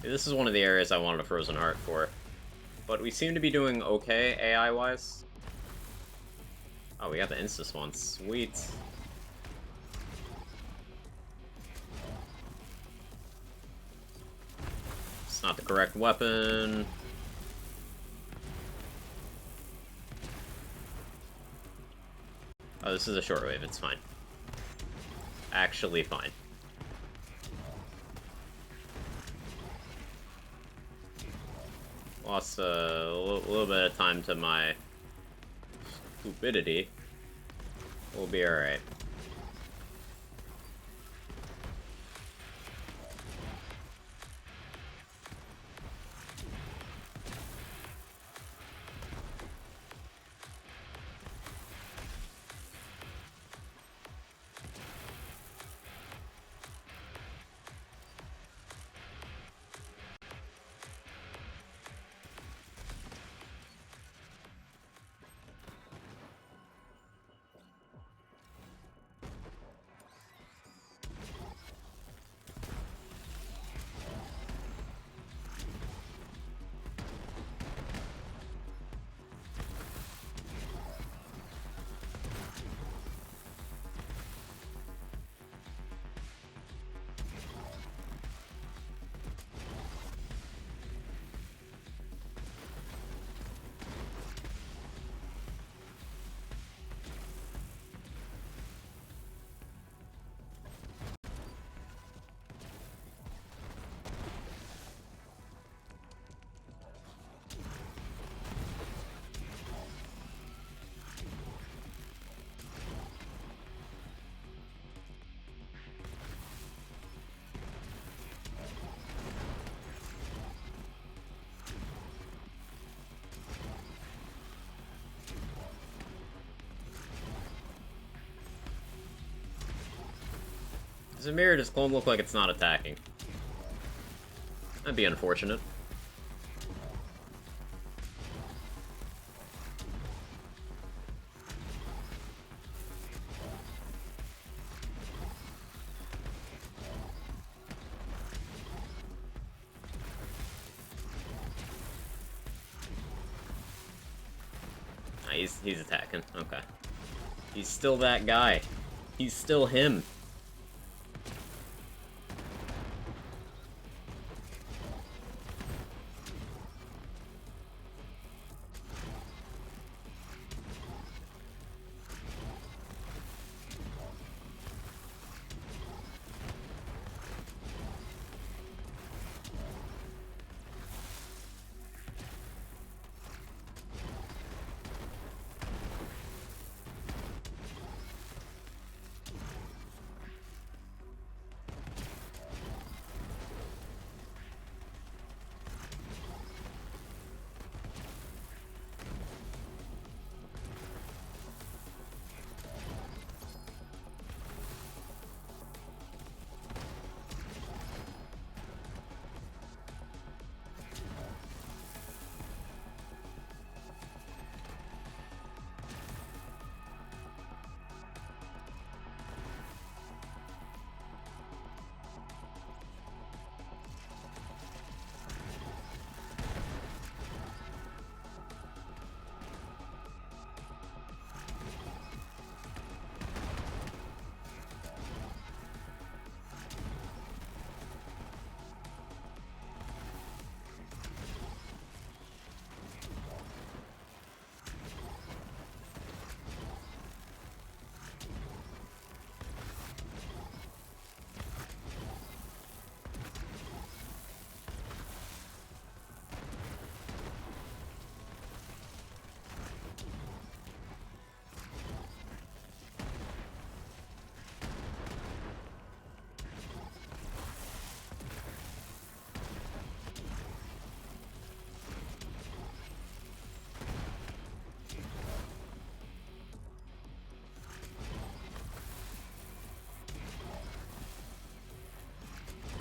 This is one of the areas I wanted a Frozen Heart for. But we seem to be doing okay AI-wise. Oh, we got the Instas one. Sweet. It's not the correct weapon. Oh, this is a shortwave. It's fine. Actually fine. Lost a little bit of time to my stupidity. We'll be alright. Zamir, does clone look like it's not attacking? That'd be unfortunate. Ah, he's attacking. Okay. He's still that guy. He's still him.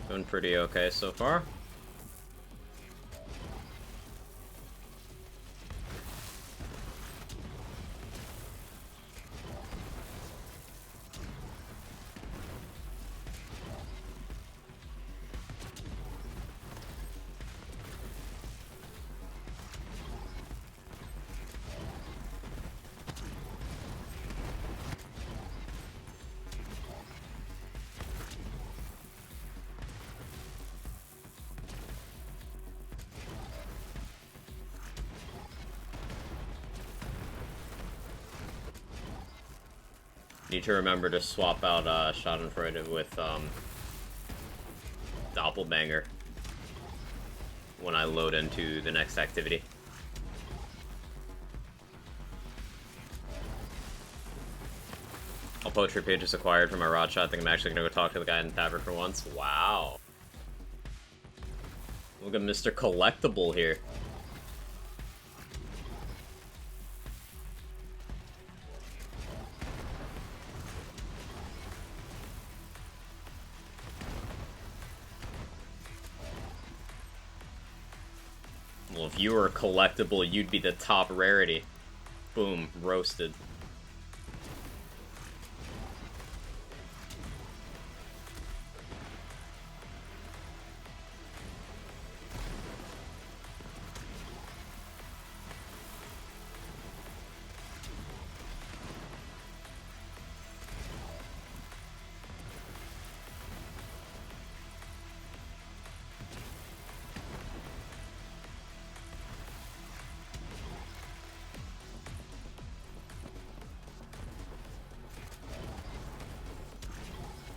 Doing pretty okay so far. Need to remember to swap out Schadenfreude with Doppelbanger when I load into the next activity. All poetry pages acquired from my rod shot. I think I'm actually gonna go talk to the guy in the tavern for once. Wow. Look at Mr. Collectible here. Well, if you were a collectible, you'd be the top rarity. Boom, roasted.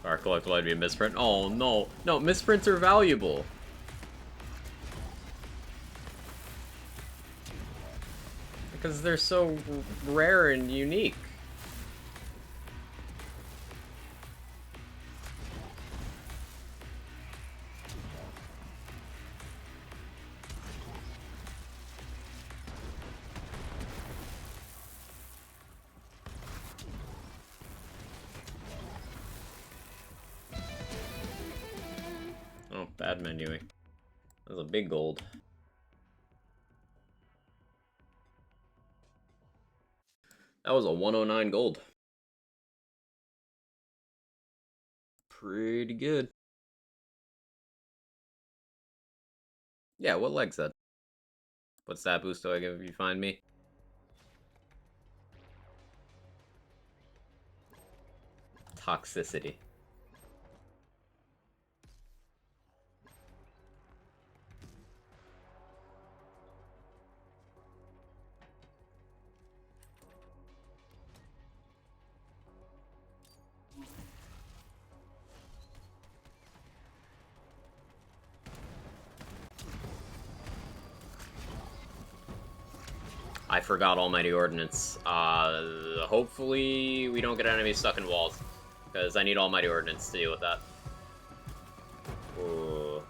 Our collectible would be a misprint. Oh no, no, misprints are valuable. Because they're so rare and unique. Oh, bad menuing. That was a big gold. That was a 109 gold. Pretty good. Yeah, what leg's that? What stat boost do I give if you find me? Toxicity. I forgot Almighty Ordnance. Hopefully we don't get enemies stuck in walls, because I need Almighty Ordnance to deal with that. Ooh.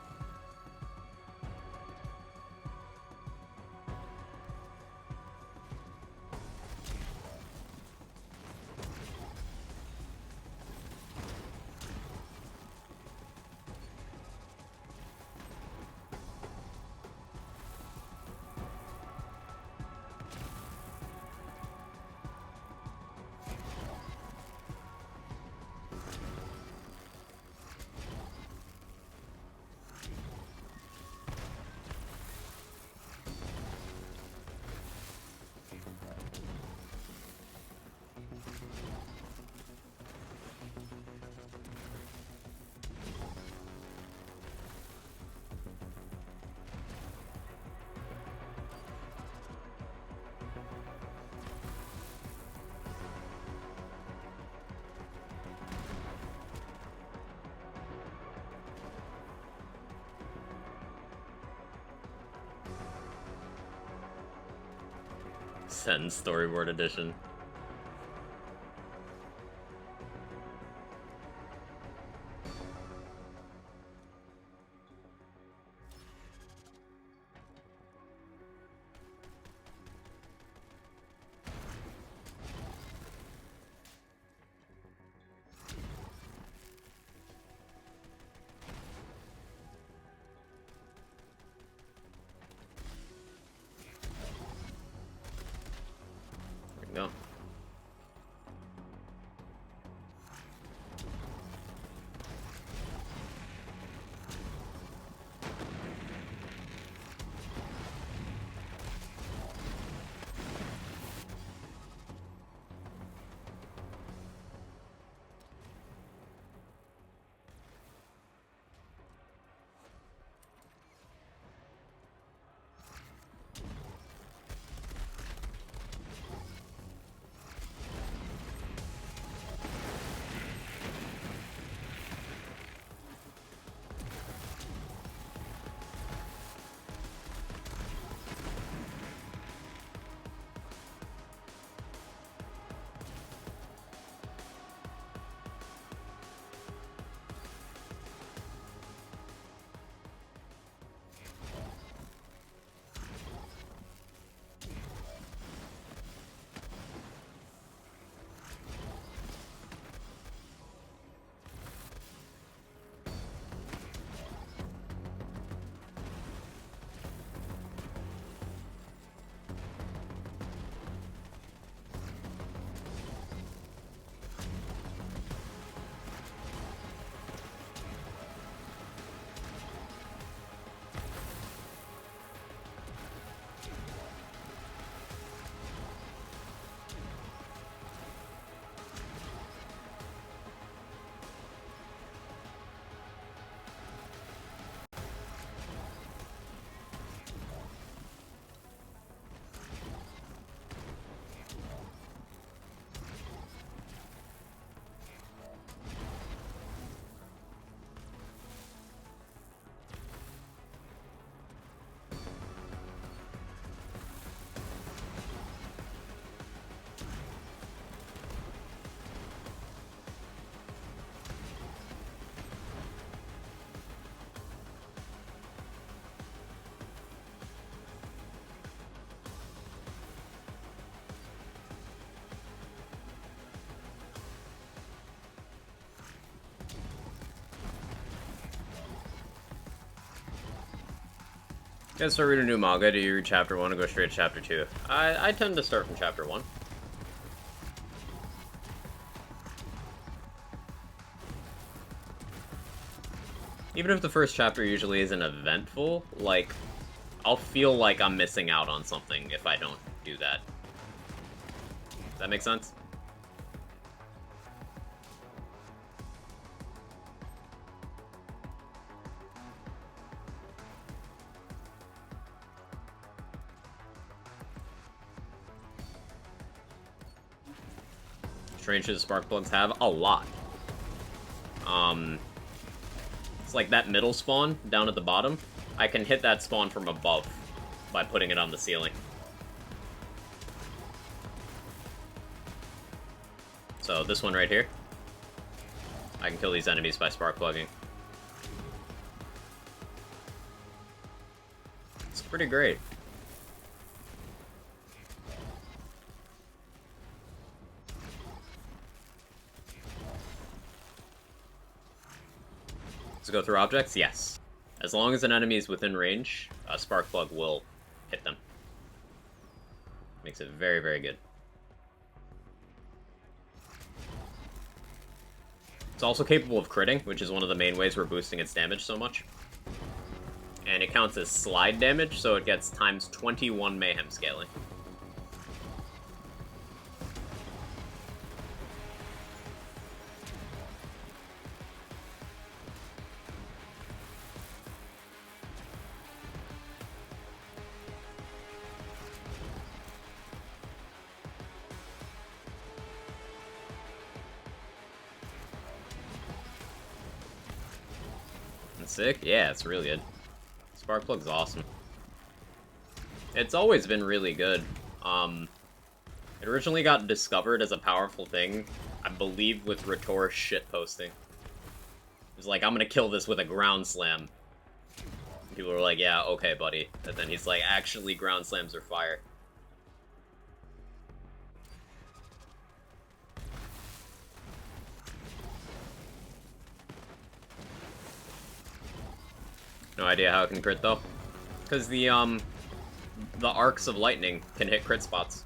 Send Storyboard Edition. Guys, start reading a new manga. Do you read chapter 1 and go straight to chapter 2? I tend to start from chapter 1. Even if the first chapter usually isn't eventful, like, I'll feel like I'm missing out on something if I don't do that. Does that make sense? Strange that spark plugs have a lot. It's like that middle spawn down at the bottom. I can hit that spawn from above by putting it on the ceiling. So this one right here, I can kill these enemies by spark plugging. It's pretty great. To go through objects? Yes. As long as an enemy is within range, a spark plug will hit them. Makes it very, very good. It's also capable of critting, which is one of the main ways we're boosting its damage so much. And it counts as slide damage, so it gets times 21 mayhem scaling. Sick? Yeah, it's really good. Sparkplug's awesome. It's always been really good. It originally got discovered as a powerful thing, I believe, with Rhetor's shitposting. It was like, I'm gonna kill this with a ground slam. People were like, yeah, okay, buddy. And then he's like, actually, ground slams are fire. No idea how it can crit though, because the arcs of lightning can hit crit spots.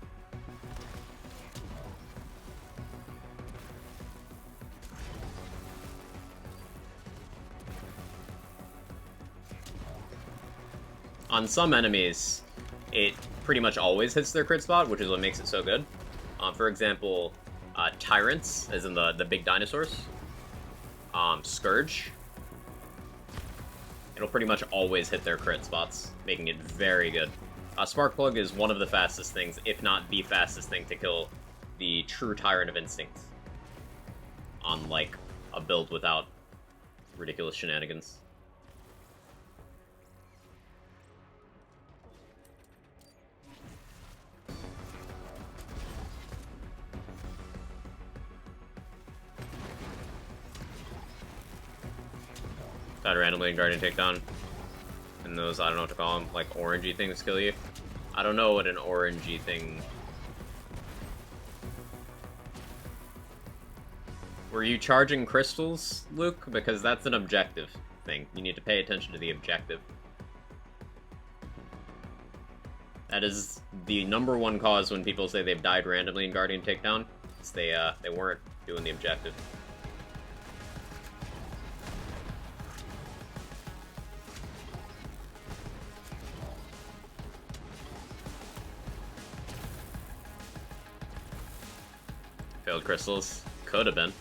On some enemies, it pretty much always hits their crit spot, which is what makes it so good. For example, tyrants, as in the big dinosaurs. Scourge. It'll pretty much always hit their crit spots, making it very good. Sparkplug is one of the fastest things, if not the fastest thing, to kill the true Tyrant of Instinct. On, like, a build without ridiculous shenanigans. That randomly Guardian Takedown. And those, I don't know what to call them, like orangey things kill you. I don't know what an orangey thing... Were you charging crystals, Luke? Because that's an objective thing. You need to pay attention to the objective. That is the #1 cause when people say they've died randomly in Guardian Takedown. It's they weren't doing the objective. Failed crystals. Could have been.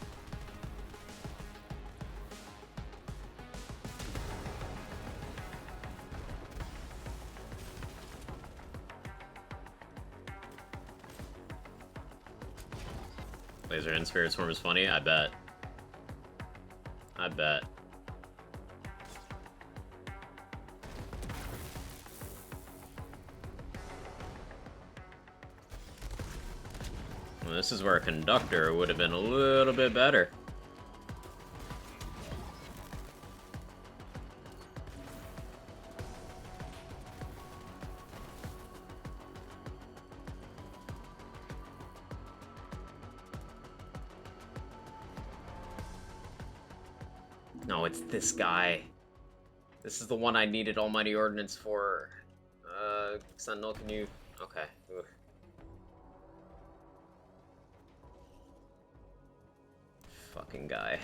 Laser and Spirit Swarm is funny? I bet. I bet. Well, this is where a conductor would have been a little bit better. No, it's this guy. This is the one I needed Almighty Ordnance for. Sentinel, can you... Okay. Ugh. Fucking guy.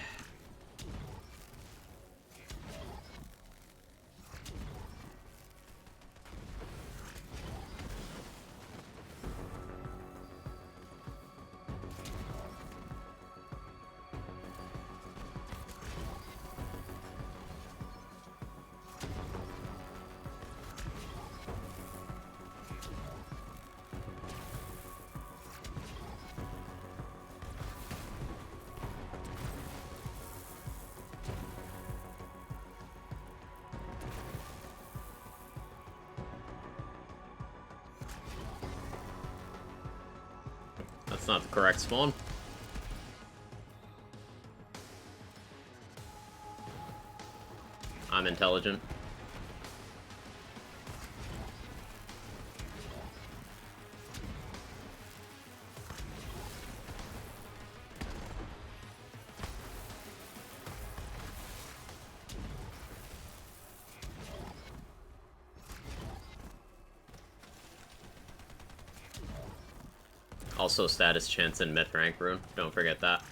That's not the correct spawn. I'm intelligent. Also status chance and myth rank rune. Don't forget that.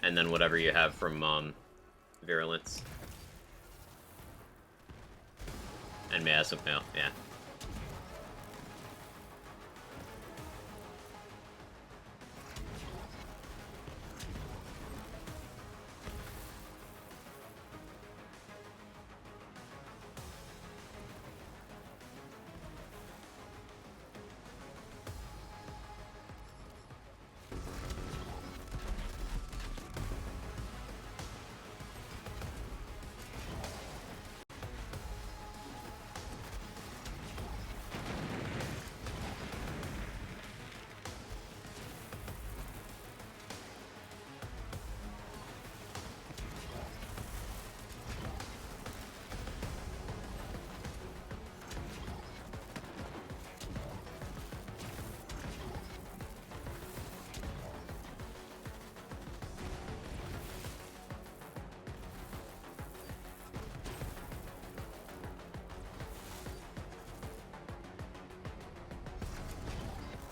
And then whatever you have from virulence. And massive mail, yeah.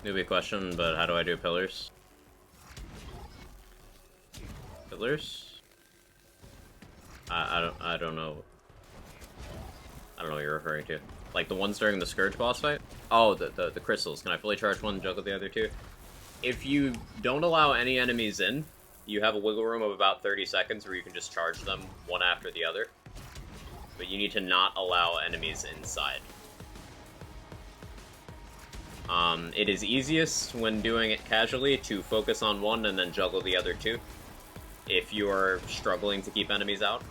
Newbie question, but how do I do pillars? Pillars? I don't know. I don't know what you're referring to. Like the ones during the Scourge boss fight? Oh, the crystals. Can I fully charge one and juggle the other two? If you don't allow any enemies in, you have a wiggle room of about 30 seconds where you can just charge them one after the other. But you need to not allow enemies inside. It is easiest when doing it casually to focus on one and then juggle the other two, if you are struggling to keep enemies out.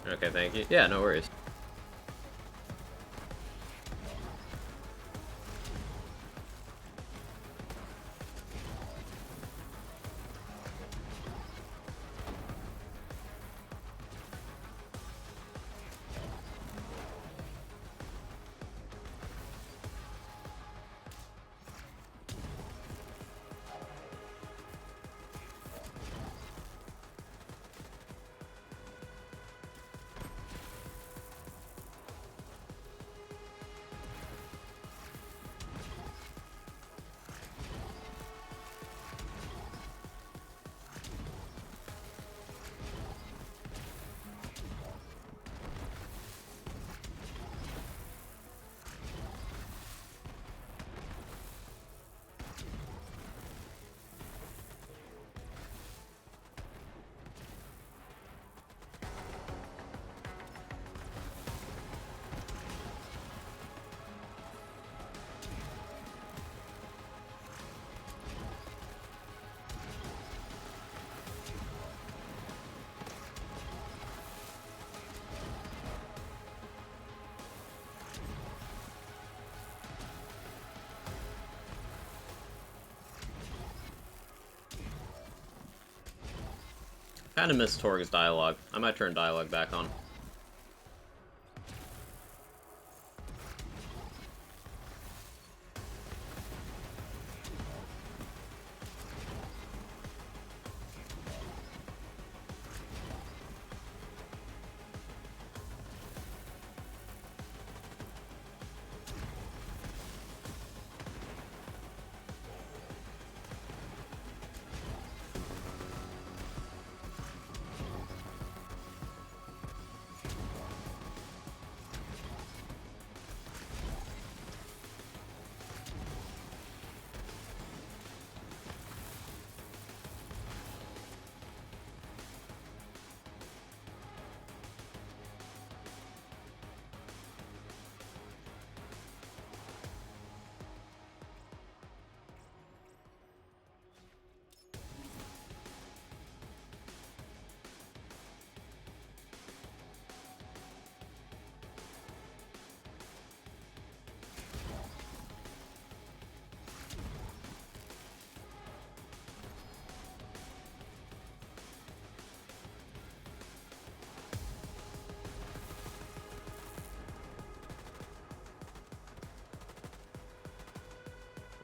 Okay, thank you. Yeah, no worries. Kind of miss Torg's dialogue. I might turn dialogue back on.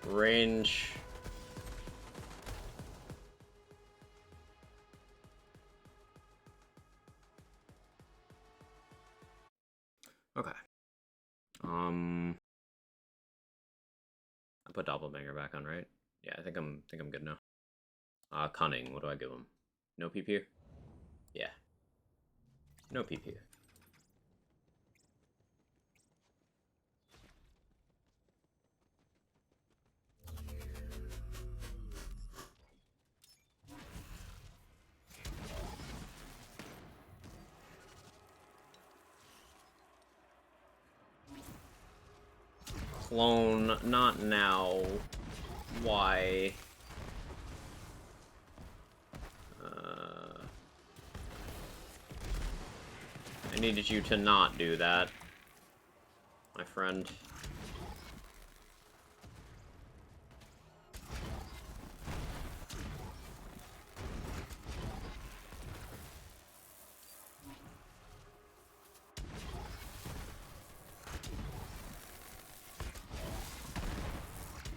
Range. Okay. I put Doppelbanger back on, right? Yeah, I think I'm good now. Cunning. What do I give him? No PP? Yeah. No PP. Clone, not now. Why? I needed you to not do that, my friend.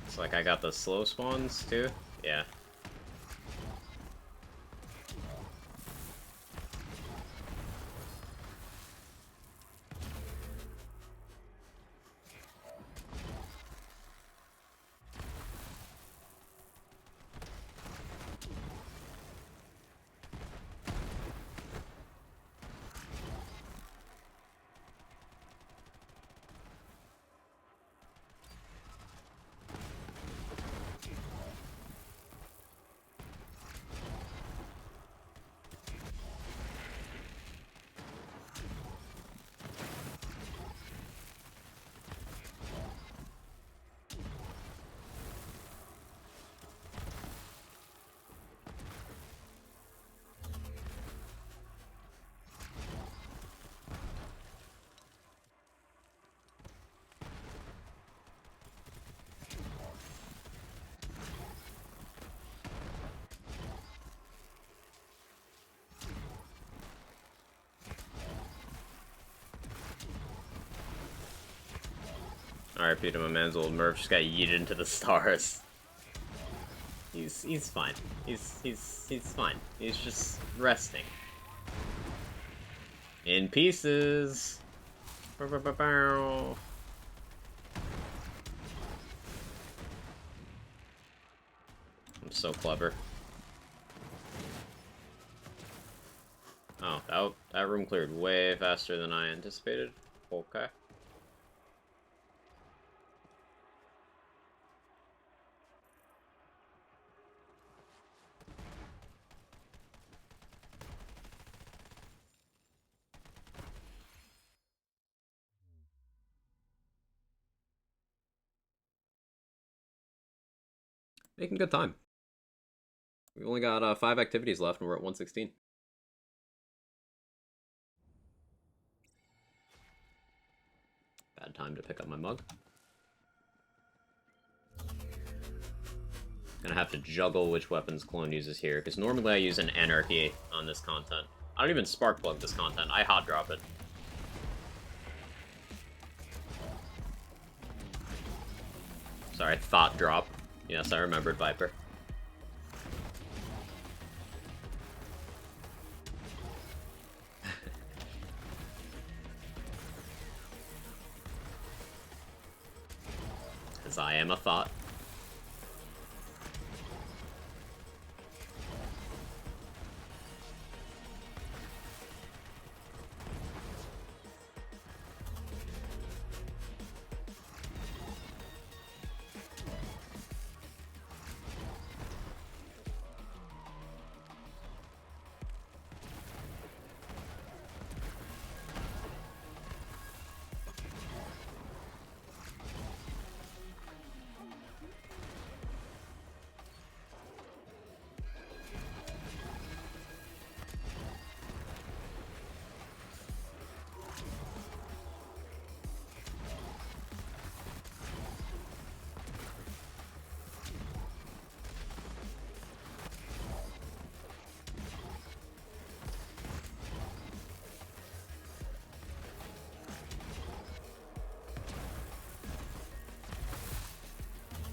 It's like I got the slow spawns, too? Yeah. RIP to my man's old Murph, just got yeeted into the stars. He's fine. He's fine. He's just resting. In pieces. I'm so clever. Oh, that room cleared way faster than I anticipated. Okay. Making good time. We've only got 5 activities left and we're at 116. Bad time to pick up my mug. Gonna have to juggle which weapons Clone uses here, because normally I use an Anarchy on this content. I don't even spark plug this content, I hot drop it. Sorry, thought drop. Yes, I remembered Viper. Because I am a thought.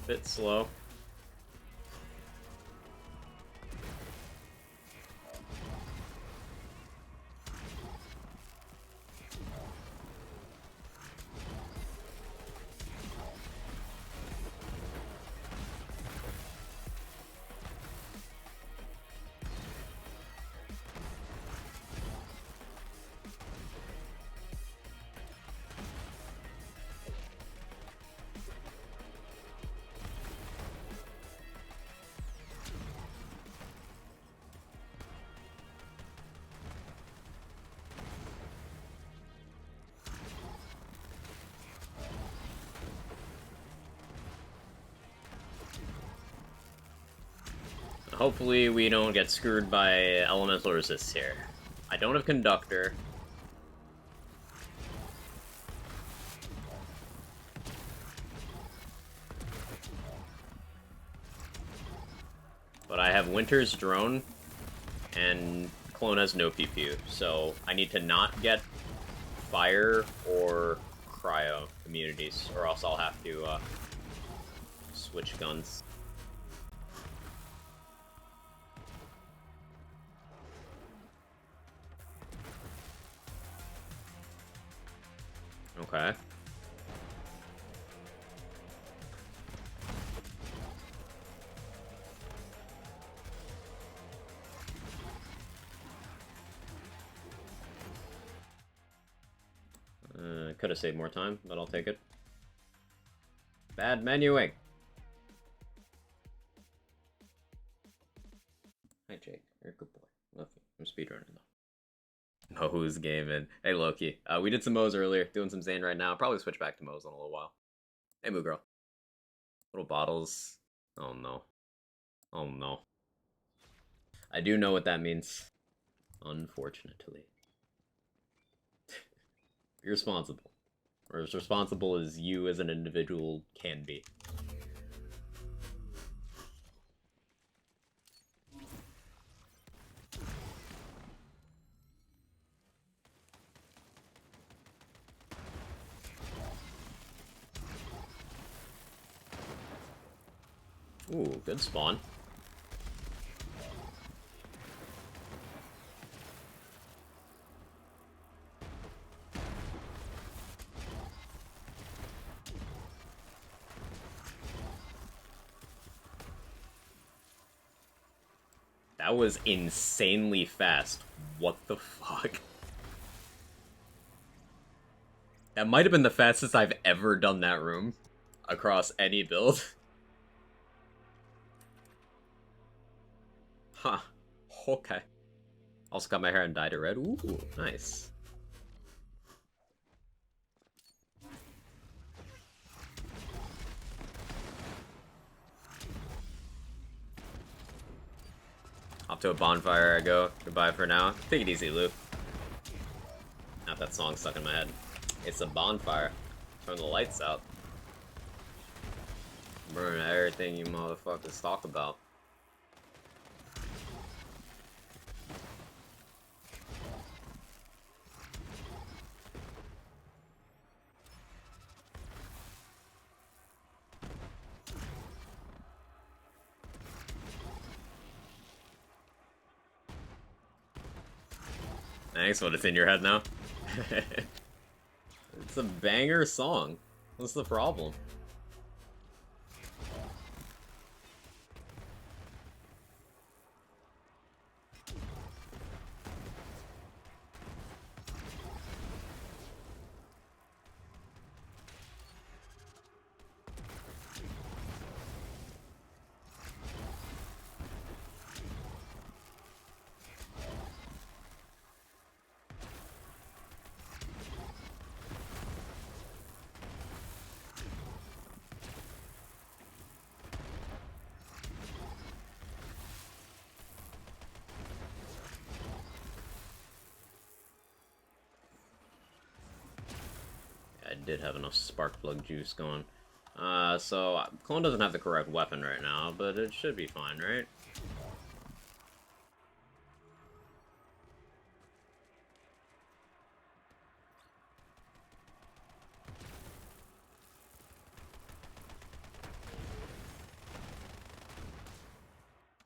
Bit slow. Hopefully we don't get screwed by elemental resists here. I don't have conductor. But I have Winter's drone, and Clone has no PPU, so I need to not get fire or cryo immunities, or else I'll have to switch guns. Okay. Could have saved more time, but I'll take it. Bad menuing. Hi, Jake. You're a good boy. Love you. I'm speedrunning though. Moze gaming. Hey, Loki. We did some Moze earlier. Doing some Zane right now. Probably switch back to Moze in a little while. Hey, Moo Girl. Little bottles. Oh no. Oh no. I do know what that means. Unfortunately. Be responsible. Or as responsible as you as an individual can be. Ooh, good spawn. That was insanely fast. What the fuck? That might have been the fastest I've ever done that room across any build. Huh. Okay. Also got my hair and dyed it red. Ooh, nice. Off to a bonfire I go. Goodbye for now. Take it easy, Lou. Not that song stuck in my head. It's a bonfire. Turn the lights out. Burn everything you motherfuckers talk about. Thanks, what it's in your head now? It's a banger song. What's the problem? I did have enough spark plug juice going. So Clone doesn't have the correct weapon right now, but it should be fine, right?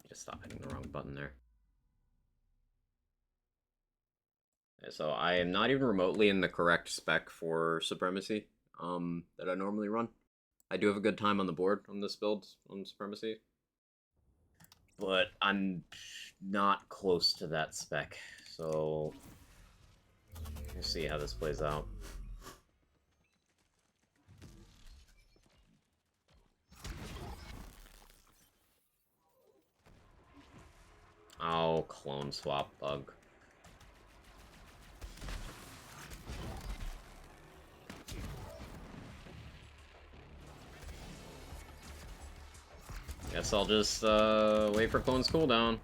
Just stop hitting the wrong button there. Okay, so I am not even remotely in the correct spec for Supremacy that I normally run. I do have a good time on the board on this build on Supremacy, but I'm not close to that spec, so we'll see how this plays out. Oh, clone swap bug. Guess I'll just wait for clone's cooldown.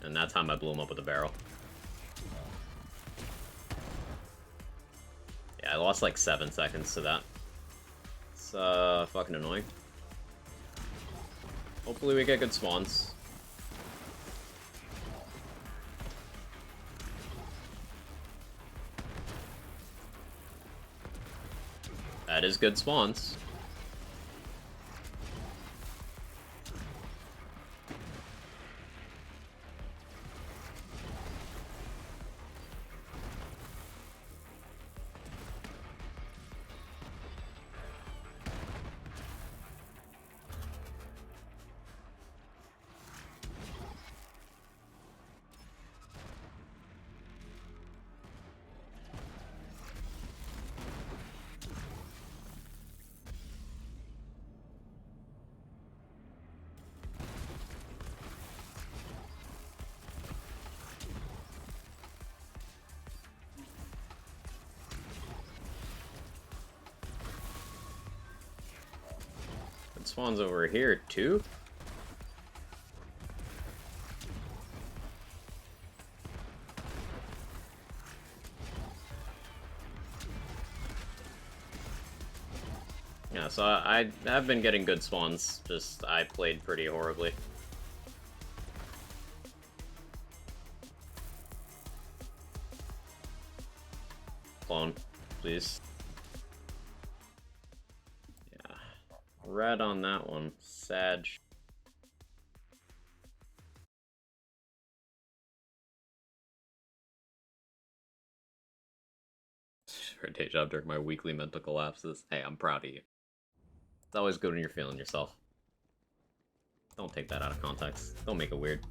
And that time I blew him up with a barrel. Yeah, I lost like 7 seconds to that. It's fucking annoying. Hopefully we get good spawns. That is good spawns. It spawns over here too. Yeah, so I have been getting good spawns, just I played pretty horribly. Clone, please. Yeah. Red on that one. Sag. For a day job during my weekly mental collapses. Hey, I'm proud of you. It's always good when you're feeling yourself. Don't take that out of context. Don't make it weird.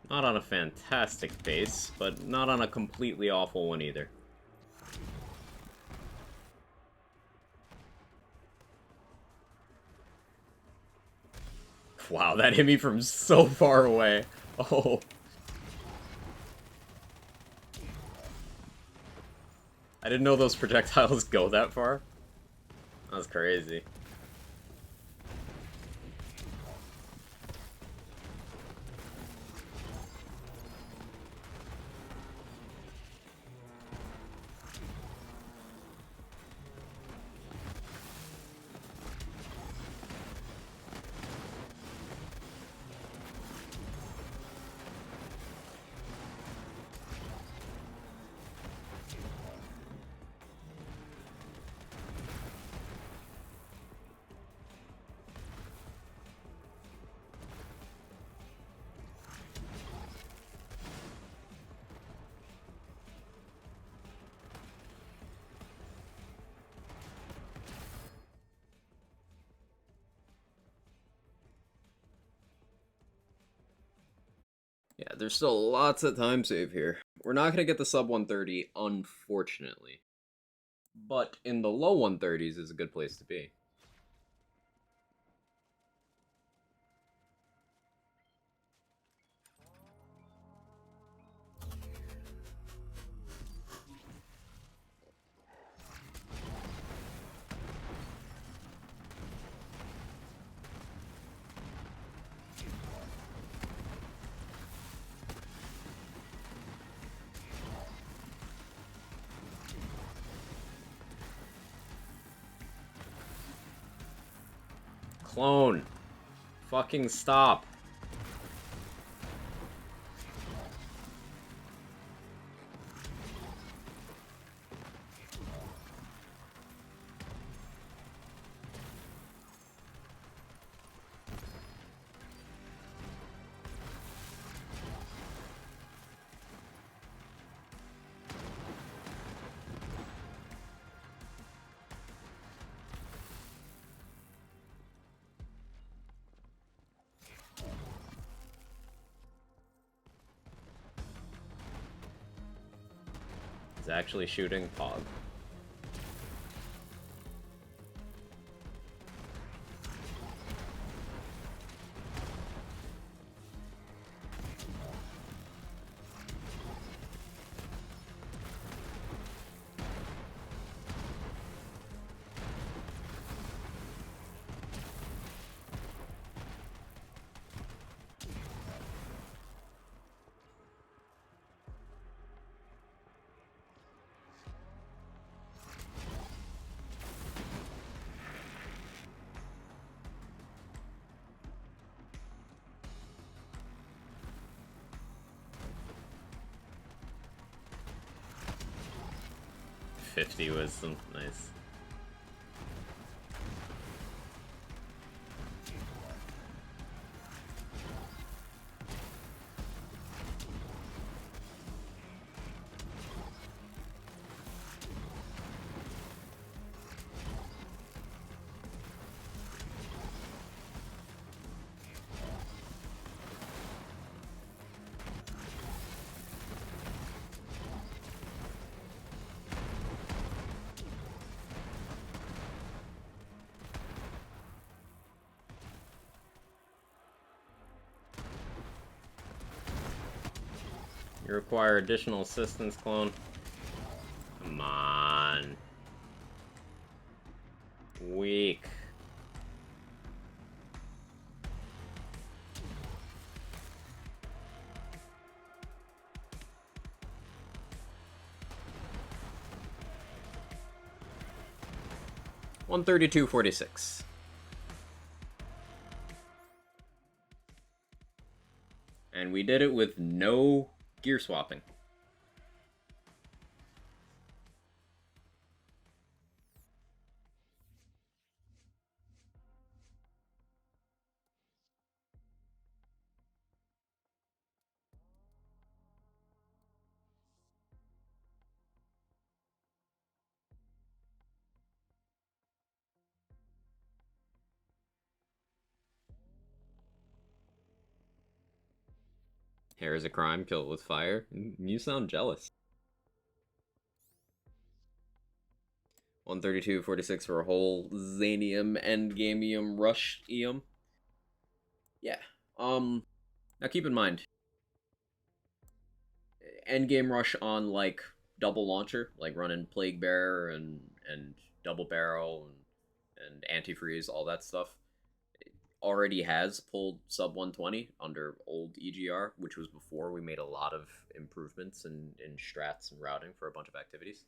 Not on a fantastic pace, but not on a completely awful one either. Wow, that hit me from so far away. Oh. I didn't know those projectiles go that far. That was crazy. Yeah, there's still lots of time save here. We're not going to get the sub 130, unfortunately. But in the low 130s is a good place to be. Clone. Fucking stop. He's actually shooting Pog. Wisdom, nice. You require additional assistance, clone. Come on. Weak. $132.46. And we did it with no gear swapping. Hair is a crime, kill it with fire. You sound jealous. 132.46 for a whole Zanium Endgamium Rush Eum. Yeah. Now keep in mind, Endgame Rush on like double launcher, like running Plague Bearer and double barrel and antifreeze, all that stuff, already has pulled sub 120 under old EGR, which was before we made a lot of improvements in strats and routing for a bunch of activities.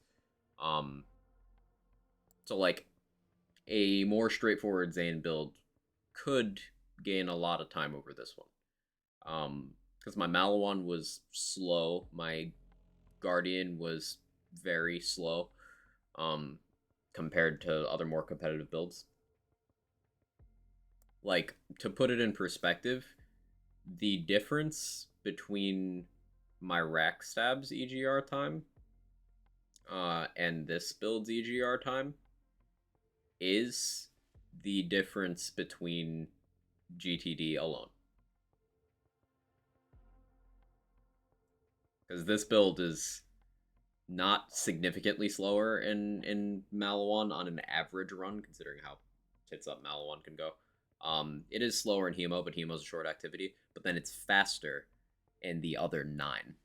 So like a more straightforward Zane build could gain a lot of time over this one. Because my Malawan was slow, my Guardian was very slow, compared to other more competitive builds. Like, to put it in perspective, the difference between my Rack Stab's EGR time and this build's EGR time is the difference between GTD alone. Because this build is not significantly slower in Malawan on an average run, considering how tits up Malawan can go. It is slower in Hemo, but Hemo's a short activity. But then it's faster in the other 9.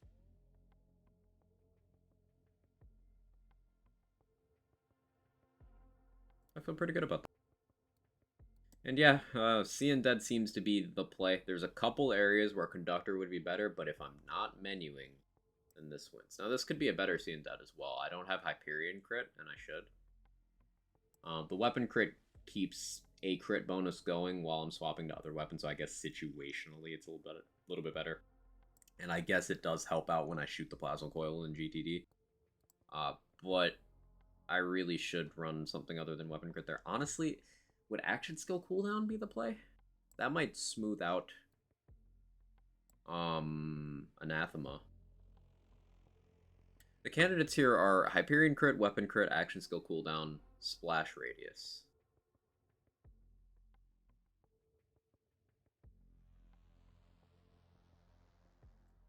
I feel pretty good about that. And yeah, Seeing Dead seems to be the play. There's a couple areas where Conductor would be better, but if I'm not menuing, then this wins. Now, this could be a better Seeing Dead as well. I don't have Hyperion crit, and I should. The weapon crit keeps a crit bonus going while I'm swapping to other weapons, so I guess situationally it's a little bit better. And I guess it does help out when I shoot the Plasma Coil in GTD. But I really should run something other than weapon crit there. Honestly, would action skill cooldown be the play? That might smooth out Anathema. The candidates here are Hyperion crit, weapon crit, action skill cooldown, splash radius.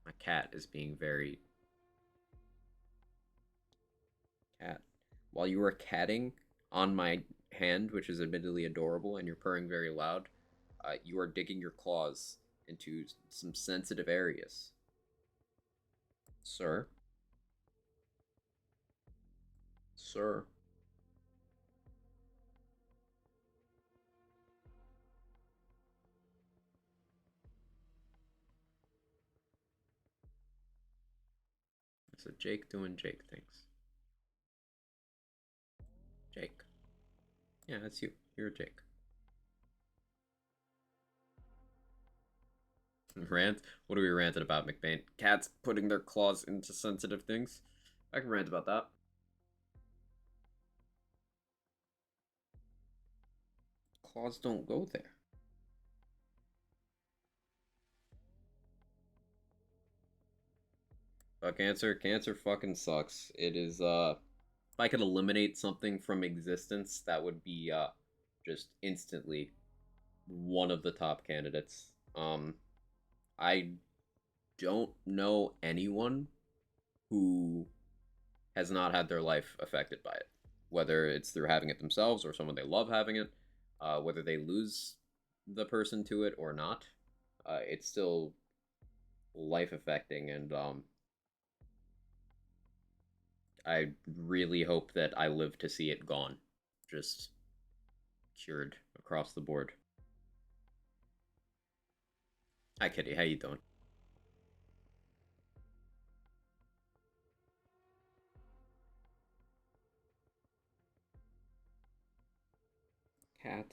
My cat is being very... Cat. While you are catting on my hand, which is admittedly adorable, and you're purring very loud, you are digging your claws into some sensitive areas. Sir. Sir. So Jake doing Jake things. Jake. Yeah, that's you. You're Jake. Rant? What are we ranting about, McBain? Cats putting their claws into sensitive things? I can rant about that. Claws don't go there. Cancer fucking sucks. It is, if I could eliminate something from existence, that would be, just instantly one of the top candidates. I don't know anyone who has not had their life affected by it. Whether it's through having it themselves or someone they love having it, whether they lose the person to it or not, it's still life affecting, and I really hope that I live to see it gone. Just cured across the board. Hi, Kitty. How you doing? Cat.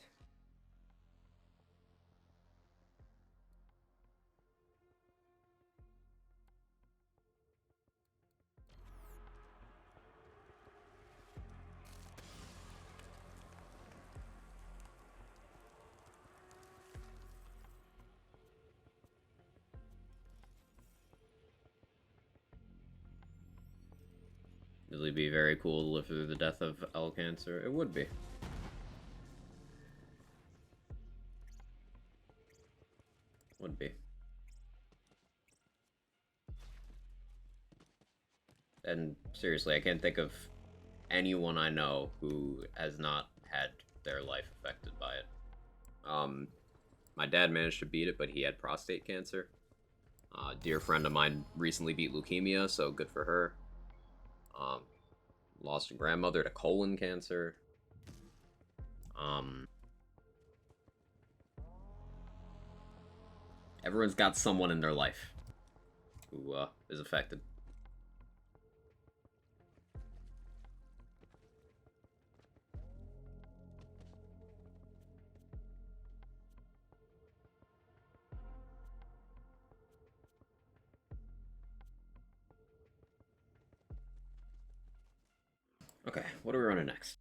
It would be very cool to live through the death of L Cancer. It would be. Would be. And seriously, I can't think of anyone I know who has not had their life affected by it. My dad managed to beat it, but he had prostate cancer. A dear friend of mine recently beat leukemia, so good for her. Um, Lost a grandmother to colon cancer. Um, Everyone's got someone in their life who is affected. Okay, what are we running next?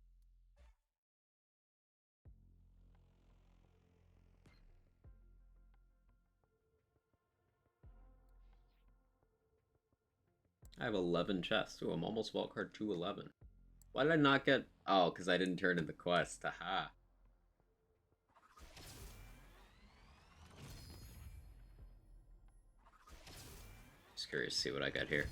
I have 11 chests. Ooh, I'm almost vault card 211. Why did I not get... Oh, because I didn't turn in the quest. Haha. Just curious to see what I got here.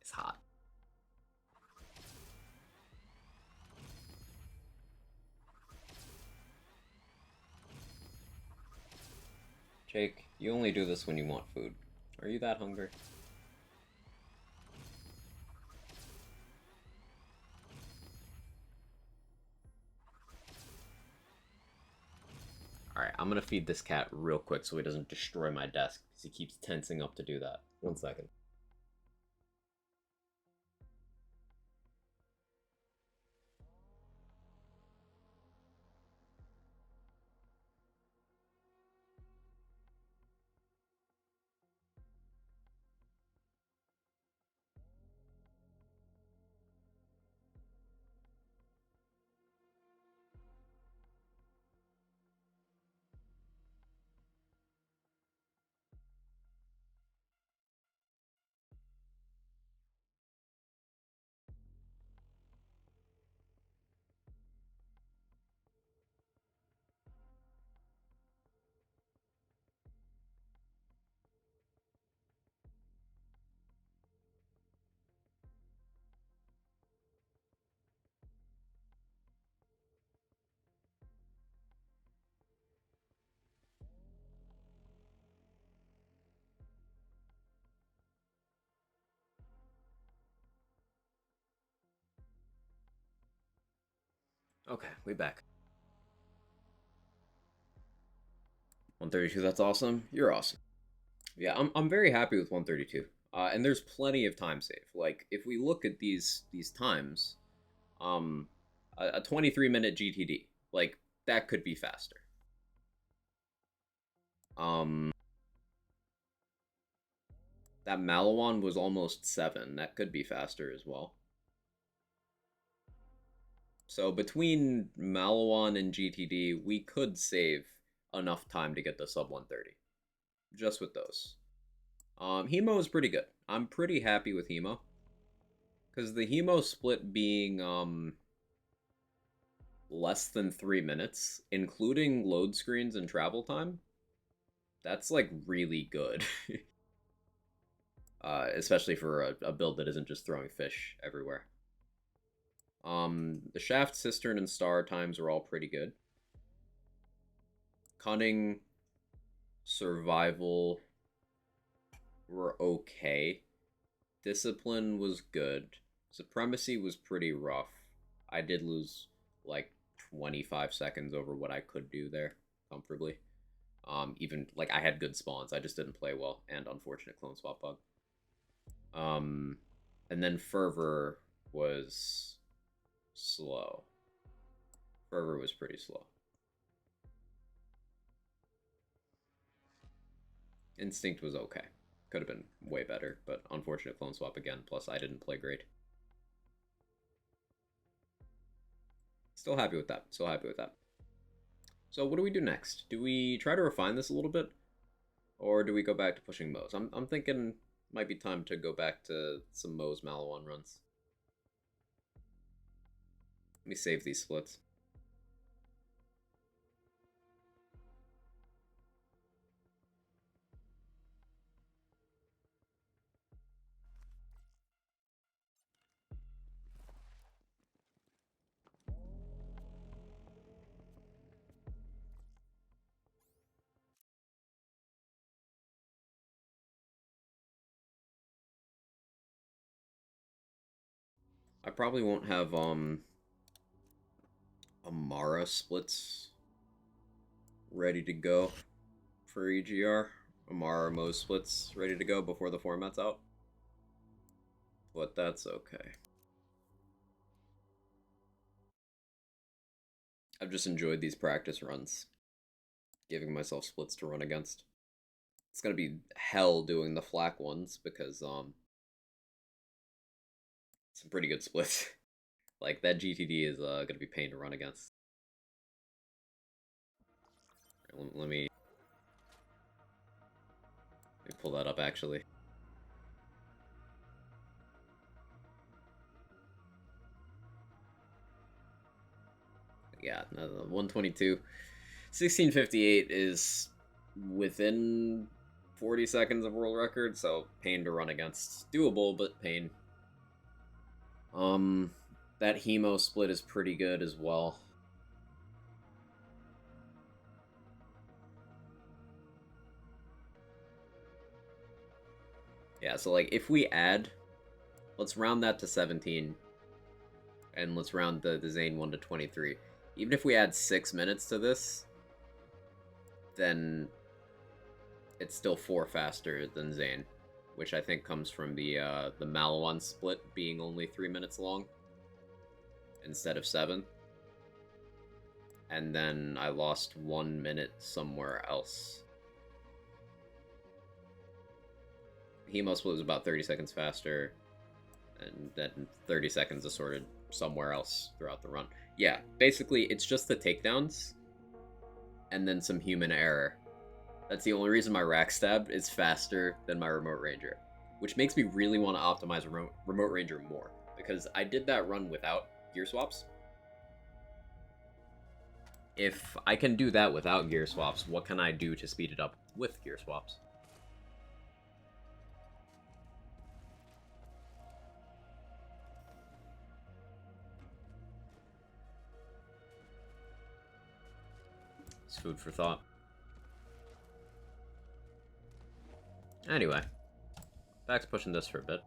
It's hot. Jake, you only do this when you want food. Are you that hungry? Alright, I'm gonna feed this cat real quick so he doesn't destroy my desk, because he keeps tensing up to do that. 1 second. Okay, we back. 132, that's awesome. You're awesome. Yeah, I'm very happy with 132. And there's plenty of time save. Like, if we look at these times, um, a 23-minute GTD, like, that could be faster. Um, that Malawan was almost 7. That could be faster as well. So between Malawan and GTD, we could save enough time to get the sub 130. Just with those. Hemo is pretty good. I'm pretty happy with Hemo. Because the Hemo split being less than 3 minutes, including load screens and travel time, that's like really good. Especially for a build that isn't just throwing fish everywhere. The Shaft, Cistern, and Star times are all pretty good. Cunning, Survival were okay. Discipline was good. Supremacy was pretty rough. I did lose like 25 seconds over what I could do there comfortably. Even like I had good spawns, I just didn't play well, and unfortunate clone swap bug. And then Fervor was slow. Fervor was pretty slow. Instinct was okay. Could have been way better, but unfortunate clone swap again, plus I didn't play great. Still happy with that. Still happy with that. So what do we do next? Do we try to refine this a little bit? Or do we go back to pushing Moze? I'm thinking might be time to go back to some Moze Malawan runs. Let me save these splits. I probably won't have Amara splits ready to go for EGR. Amara Moze splits ready to go before the format's out. But that's okay. I've just enjoyed these practice runs, giving myself splits to run against. It's gonna be hell doing the flak ones because some pretty good splits. Like that GTD is gonna be pain to run against. Let me pull that up actually. Yeah, no, 122. 1658 is within 40 seconds of world record, so pain to run against. Doable, but pain. That Hemo split is pretty good as well. Yeah, so like if we add, let's round that to 17, and let's round the Zane one to 23. Even if we add 6 minutes to this, then it's still 4 faster than Zane, which I think comes from the Malawan split being only 3 minutes long instead of 7. And then I lost 1 minute somewhere else. Hemo split was about 30 seconds faster, and then 30 seconds assorted somewhere else throughout the run. Yeah, basically it's just the takedowns and then some human error. That's the only reason my rack stab is faster than my remote ranger, which makes me really want to optimize remote ranger more, because I did that run without gear swaps. If I can do that without gear swaps, what can I do to speed it up with gear swaps? It's food for thought. Anyway, back to pushing this for a bit.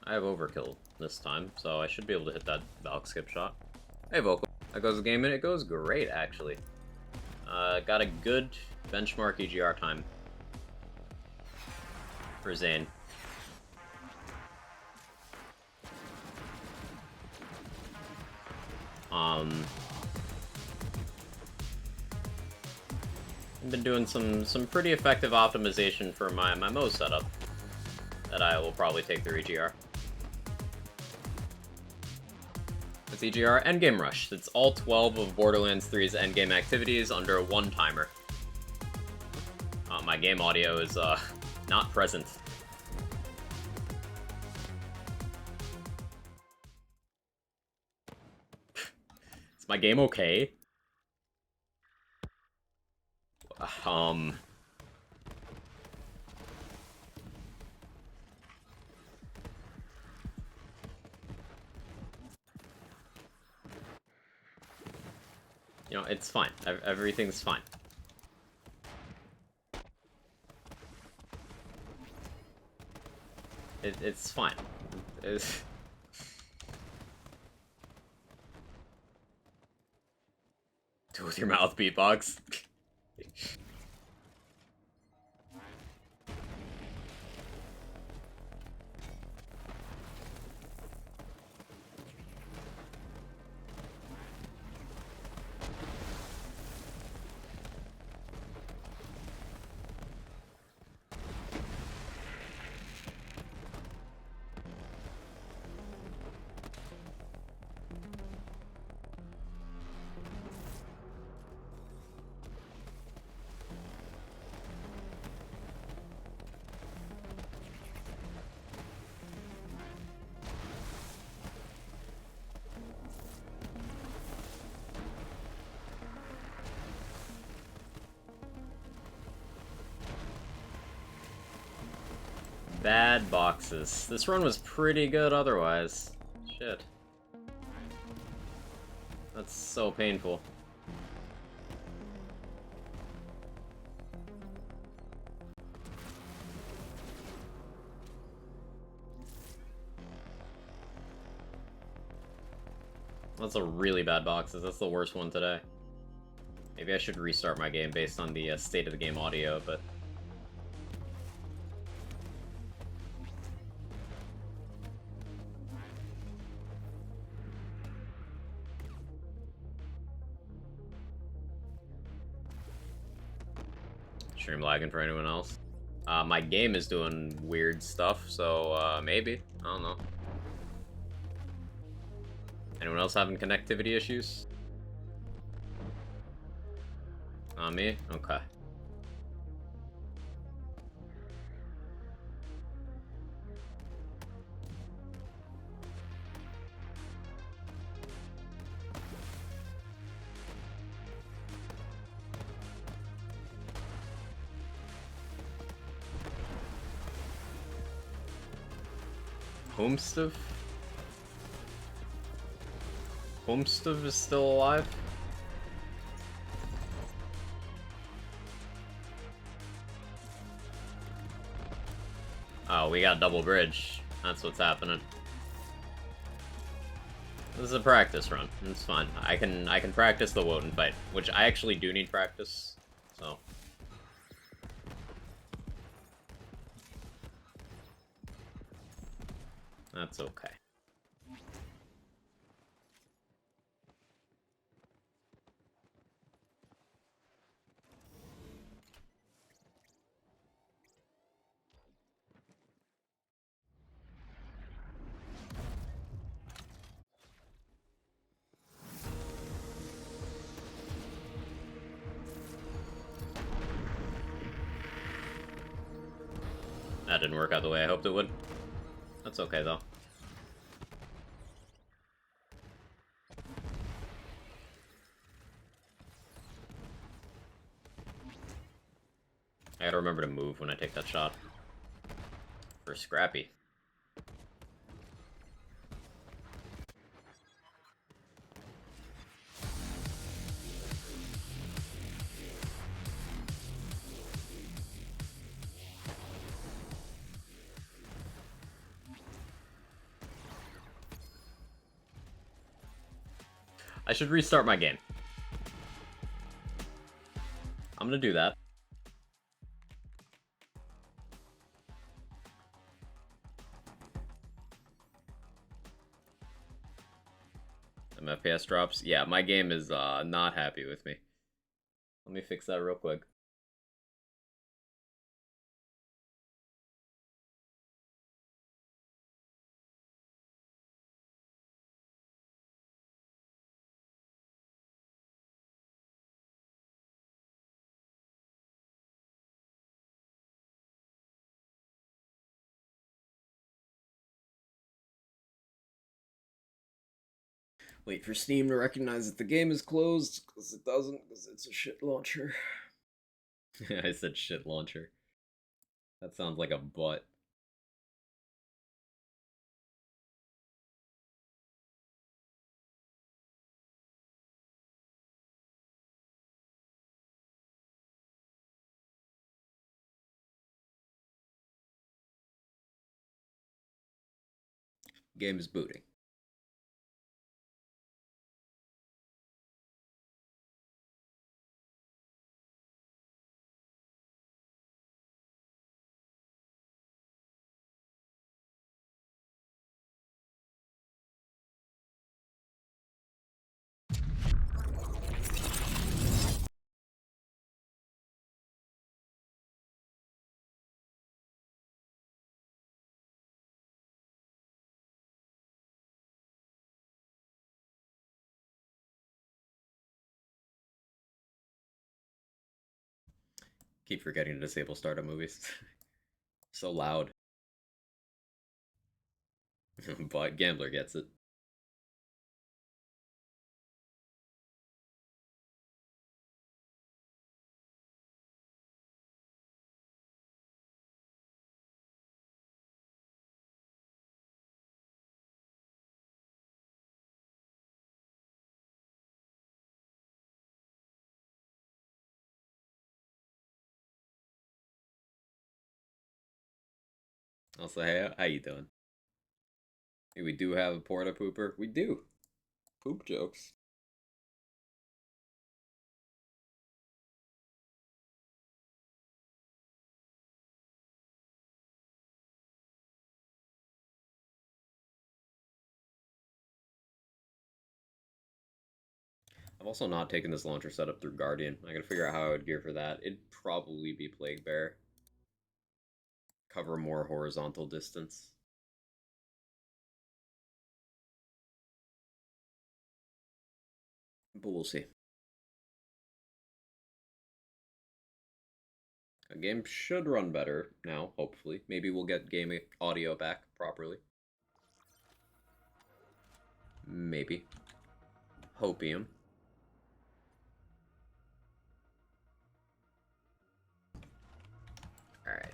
I have overkill this time, so I should be able to hit that Valk skip shot. Hey, Vocal. That goes the game, and it goes great, actually. Got a good benchmark EGR time for Zane. I've been doing some pretty effective optimization for my Moze setup that I will probably take through EGR. It's EGR Endgame Rush. It's all 12 of Borderlands 3's endgame activities under one timer. My game audio is not present. Is my game okay? You know, it's fine. Everything's fine. It's fine. It's... Do it with your mouth, beatbox. Bad boxes. This run was pretty good otherwise. Shit. That's so painful. That's a really bad boxes. That's the worst one today. Maybe I should restart my game based on the state of the game audio, but... Stream lagging for anyone else? My game is doing weird stuff, so maybe. I don't know. Anyone else having connectivity issues? Not me? Okay. Homestove? Homestove is still alive? Oh, we got double bridge. That's what's happening. This is a practice run. It's fine. I can practice the Woden fight, which I actually do need practice. So that's okay. That didn't work out the way I hoped it would. That's okay, though. I gotta remember to move when I take that shot. For Scrappy. I should restart my game. I'm gonna do that. Some FPS drops. Yeah, my game is not happy with me. Let me fix that real quick. Wait for Steam to recognize that the game is closed, because it doesn't, because it's a shit launcher. I said shit launcher. That sounds like a butt. Game is booting. Keep forgetting to disable startup movies. So loud. But Gambler gets it. I'll say, hey, how you doing? Hey, we do have a porta pooper. We do. Poop jokes. I've also not taken this launcher setup through Guardian. I gotta figure out how I would gear for that. It'd probably be Plague Bear. Cover more horizontal distance. But we'll see. A game should run better now, hopefully. Maybe we'll get game audio back properly. Maybe. Hopium. Alright.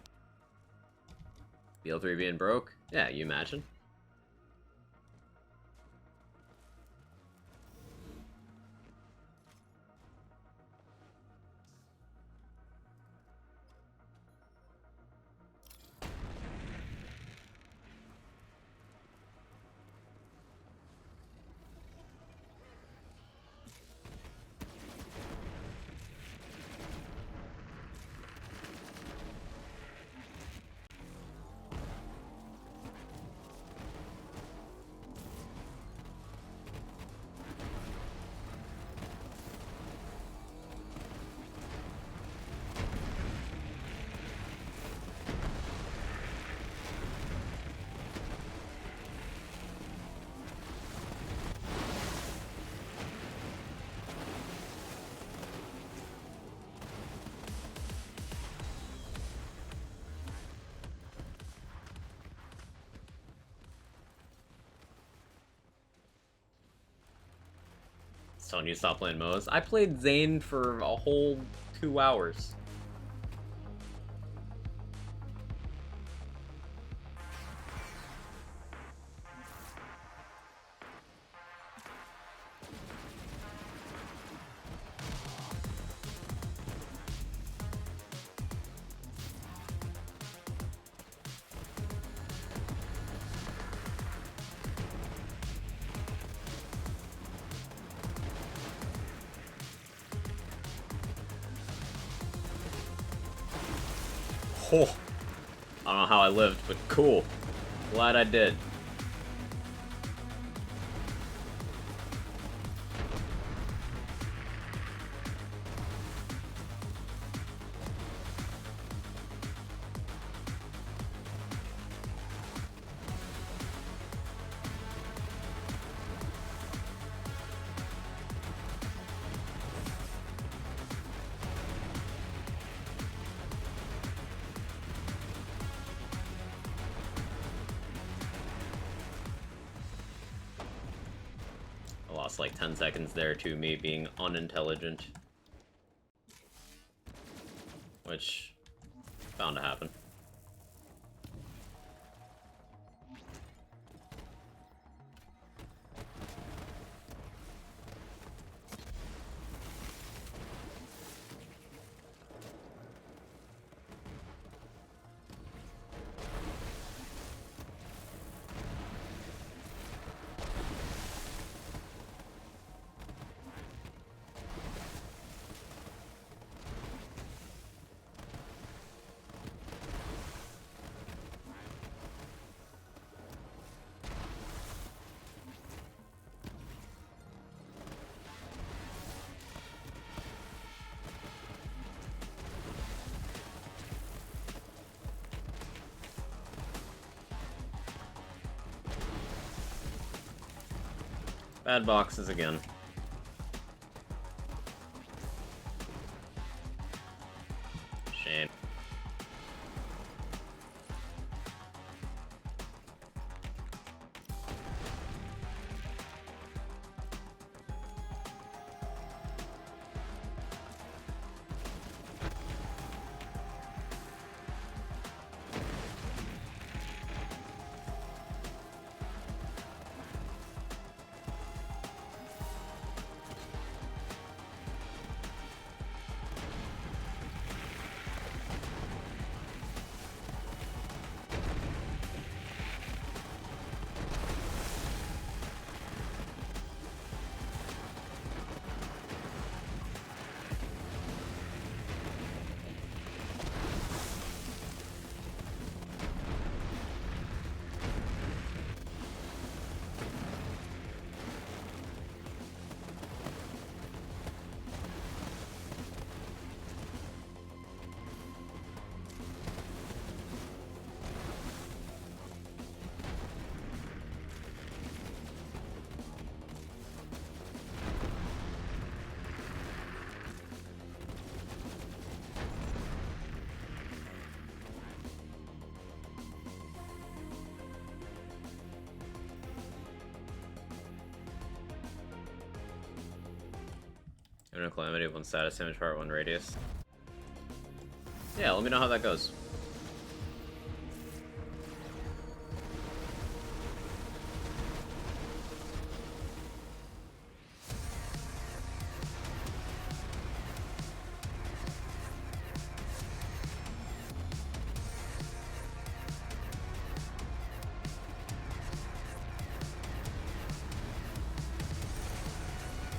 BL3 being broke? Yeah, you imagine. Telling you to stop playing Moze. I played Zane for a whole 2 hours. Oh, I don't know how I lived, but cool. Glad I did. I lost like 10 seconds there to me being unintelligent. Which, bound to happen. Bad boxes again. Shame. No calamity of 1 status, damage part 1 radius. Yeah, let me know how that goes.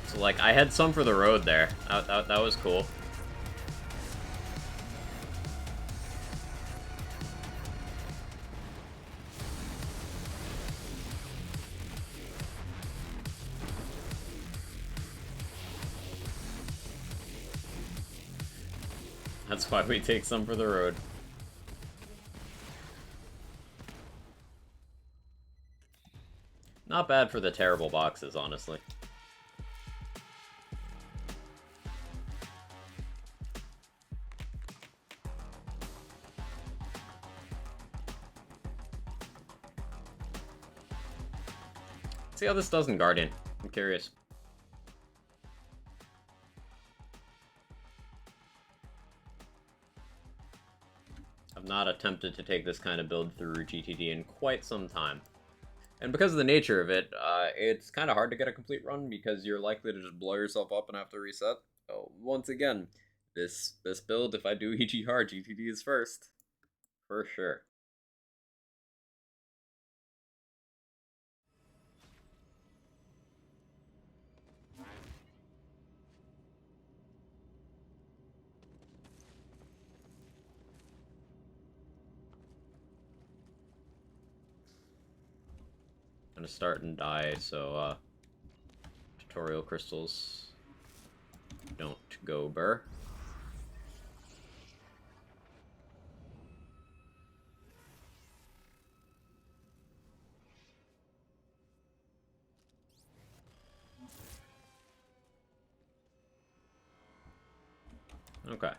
So, like, I had some for the road there. That was cool. That's why we take some for the road. Not bad for the terrible boxes, honestly. See how this does in Guardian. I'm curious. I've not attempted to take this kind of build through GTD in quite some time. And because of the nature of it, it's kind of hard to get a complete run because you're likely to just blow yourself up and have to reset. So once again, this build, if I do EG hard, GTD is first. For sure. I'm gonna start and die, so tutorial crystals don't go burr. Okay.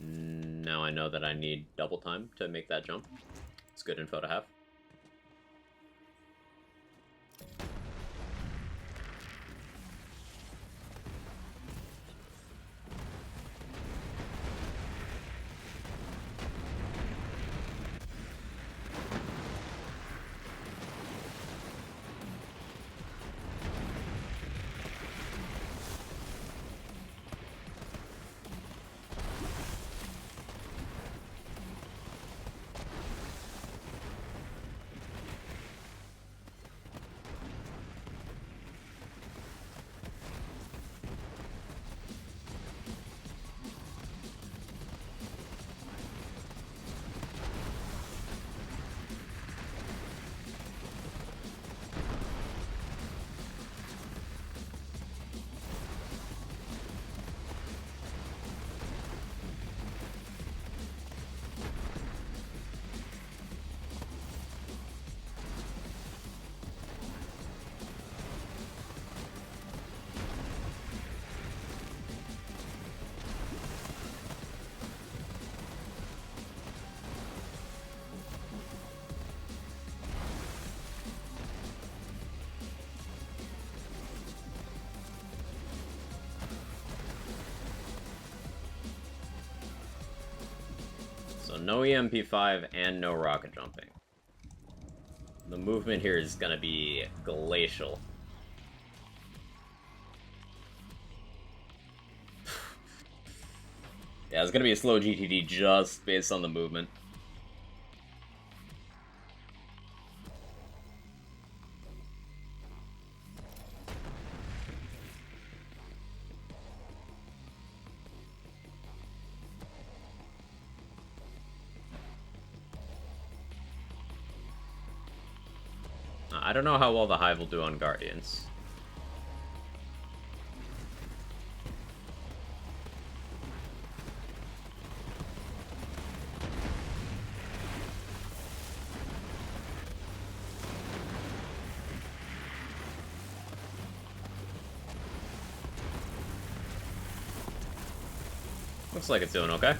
Now I know that I need double time to make that jump. It's good info to have. no EMP5 and no rocket jumping. The movement here is gonna be glacial. Yeah, it's gonna be a slow GTD just based on the movement. I don't know how well the Hive will do on Guardians. Looks like it's doing okay.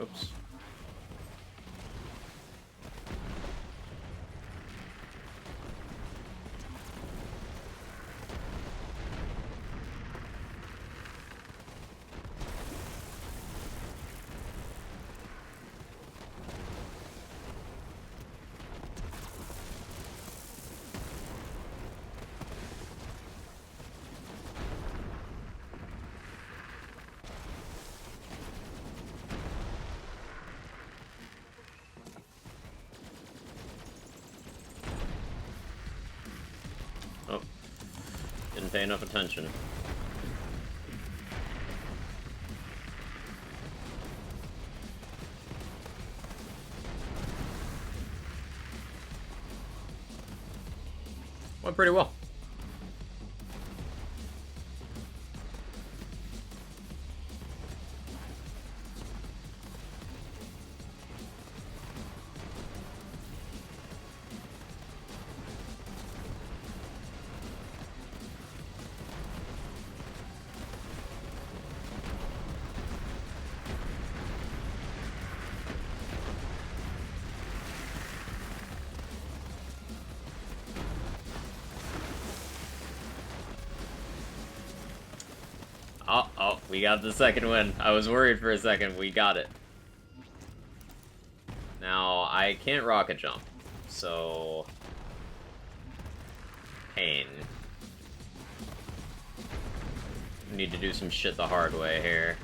Oops. Oh, didn't pay enough attention. Went pretty well. Oh, we got the second win. I was worried for a second. We got it. Now, I can't rocket jump, so... pain. Need to do some shit the hard way here.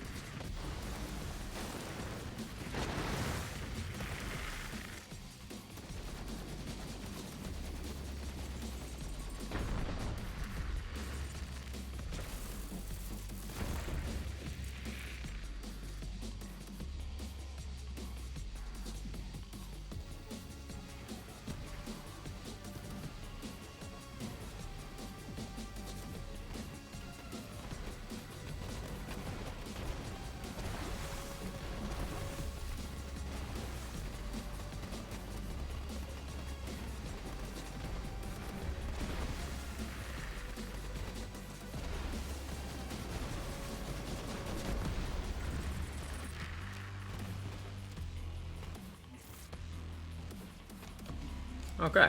Okay.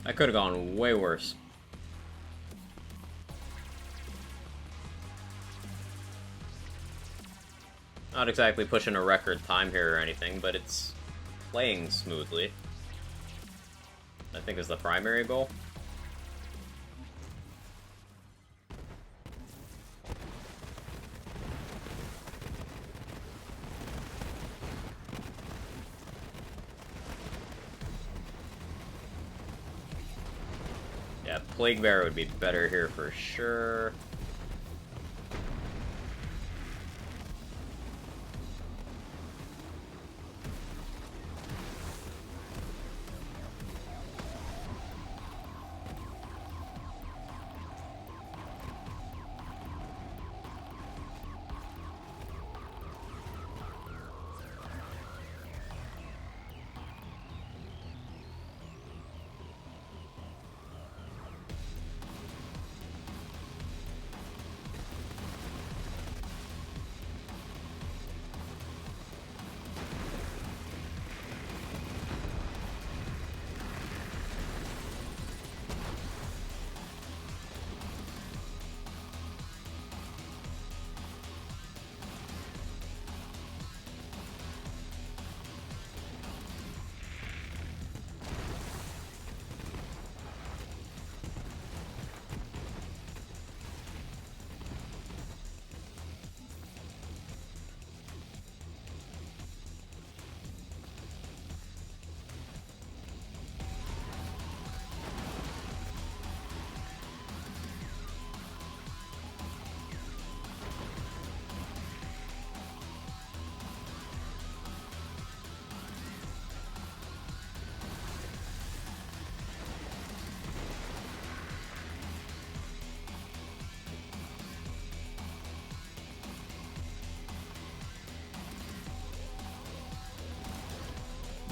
That could have gone way worse. Not exactly pushing a record time here or anything, but it's playing smoothly. I think is the primary goal. Yeah, Plague Bear would be better here for sure.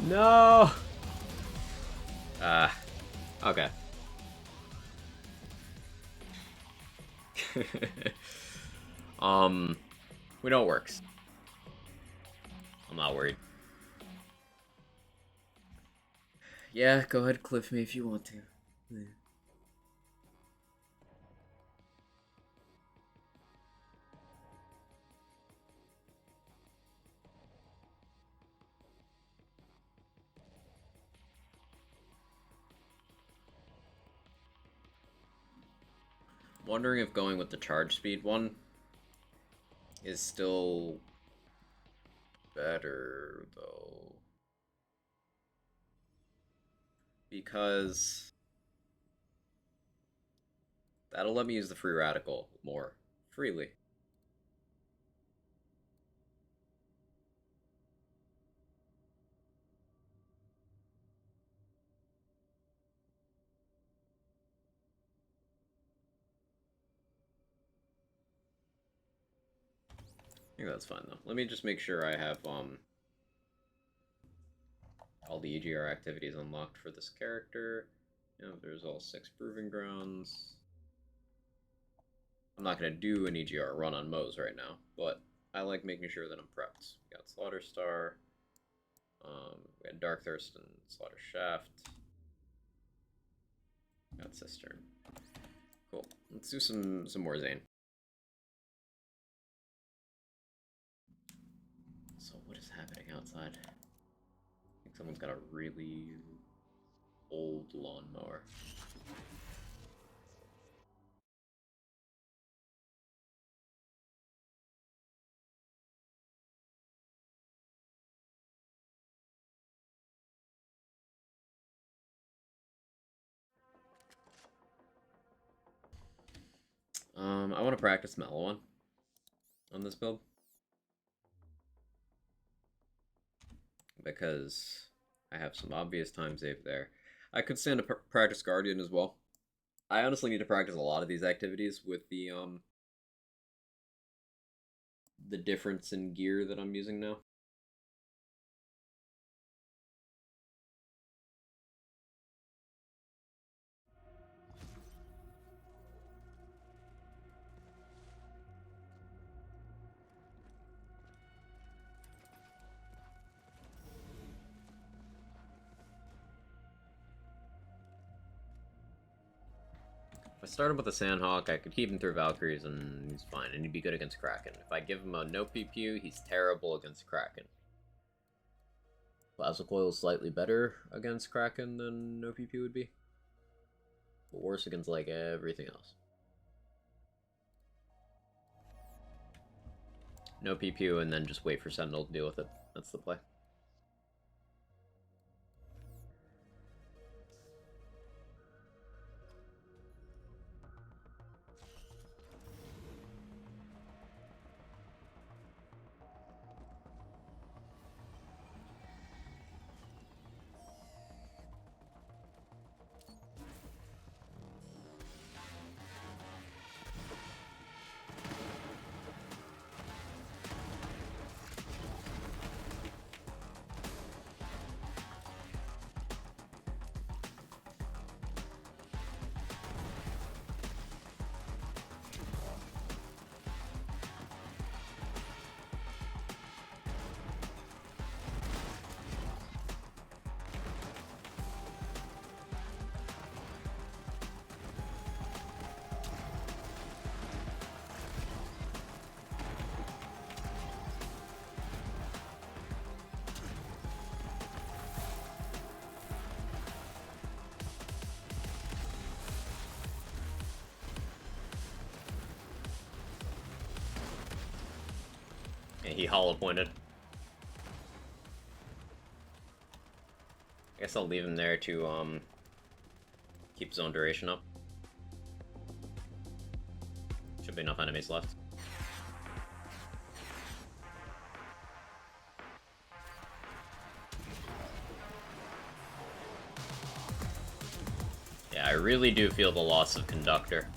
No! Okay. We know it works. I'm not worried. Yeah, go ahead, cliff me if you want to. Yeah. Wondering if going with the charge speed one is still better, though. Because that'll let me use the free radical more freely. I think that's fine, though. Let me just make sure I have, all the EGR activities unlocked for this character. You know, there's all 6 proving grounds. I'm not going to do an EGR run on Moze right now, but I like making sure that I'm prepped. We got Slaughter Star, we had Dark Thirst and Slaughter Shaft. Got Cistern. Cool. Let's do some more Zane. So what is happening outside? I think someone's got a really old lawnmower. I want to practice Mellow One on this build. Because I have some obvious time save there. I could stand to practice Guardian as well. I honestly need to practice a lot of these activities with the difference in gear that I'm using now. If I start him with a Sandhawk, I could keep him through Valkyries and he's fine, and he'd be good against Kraken. If I give him a no PPU, he's terrible against Kraken. Plasma Coil is slightly better against Kraken than no PPU would be, but worse against like everything else. No PPU and then just wait for Sentinel to deal with it. That's the play. And he hollow pointed. I guess I'll leave him there to keep his own duration up. Should be enough enemies left. Yeah, I really do feel the loss of Conductor.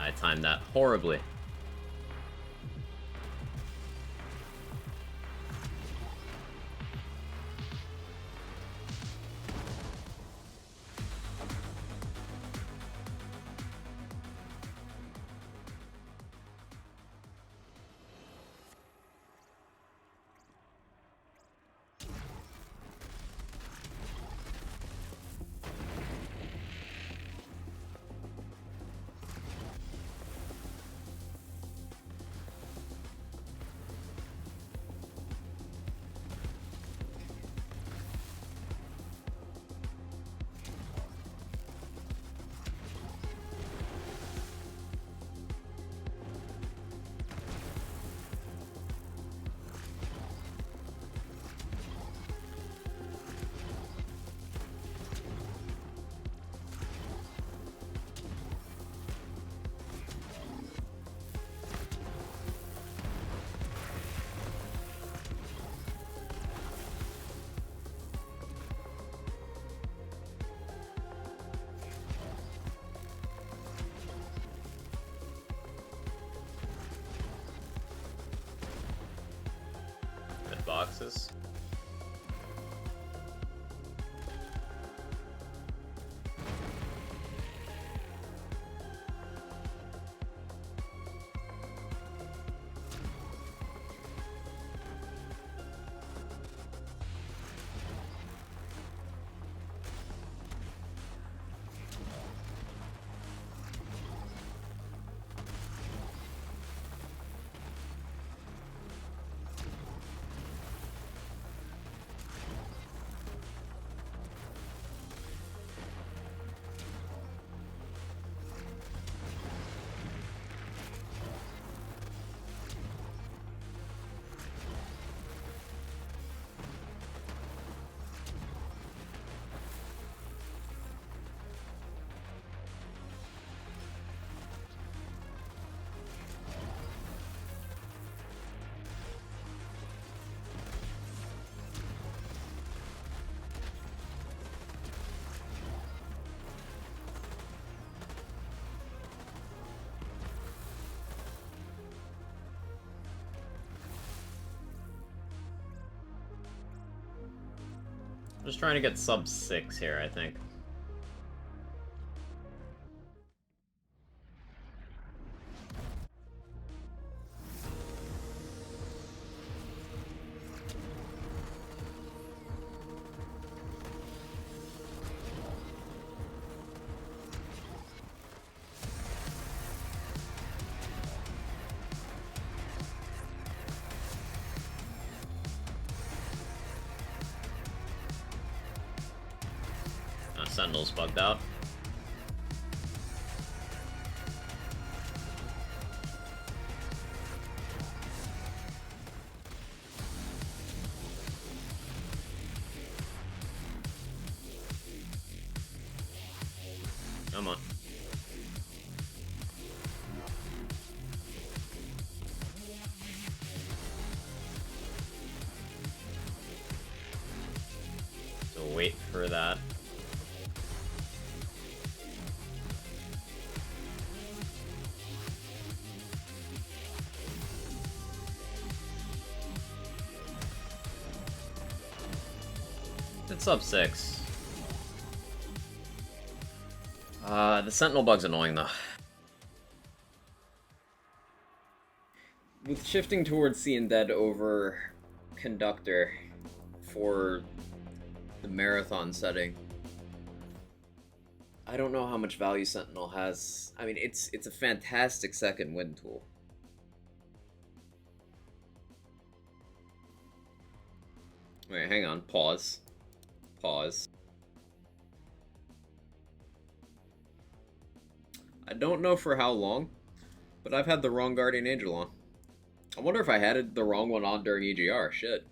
I timed that horribly. Boxes. I'm just trying to get sub 6 here, I think. Sentinel's bugged out. Come on. So wait for that. It's sub 6. The Sentinel bug's annoying, though. With shifting towards Seeing Dead over Conductor for the Marathon setting, I don't know how much value Sentinel has. I mean, it's a fantastic second win tool. Wait, hang on. Pause. Pause. I don't know for how long, but I've had the wrong Guardian Angel on. I wonder if I had the wrong one on during EGR. Shit.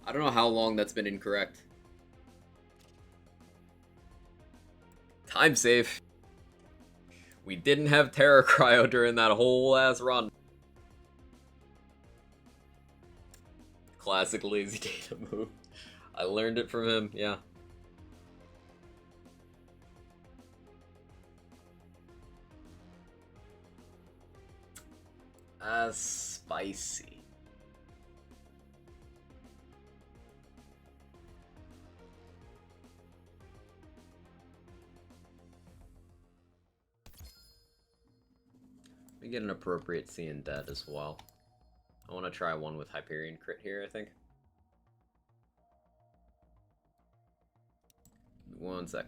I don't know how long that's been incorrect. Time save. We didn't have Terror Cryo during that whole ass run. Classic lazy data move. I learned it from him, yeah. Spicy. We get an appropriate Seeing Dead as well. I want to try one with Hyperion crit here, I think. 1 sec.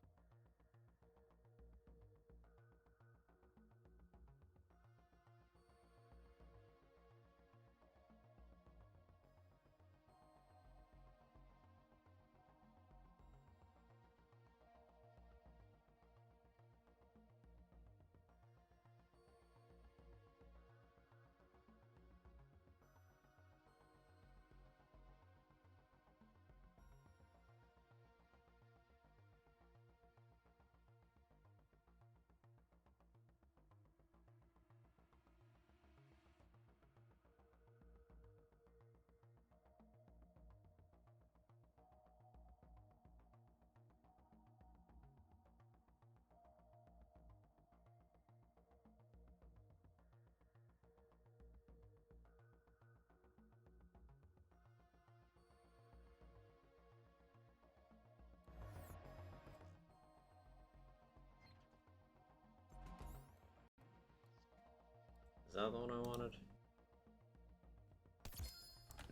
Is that the one I wanted?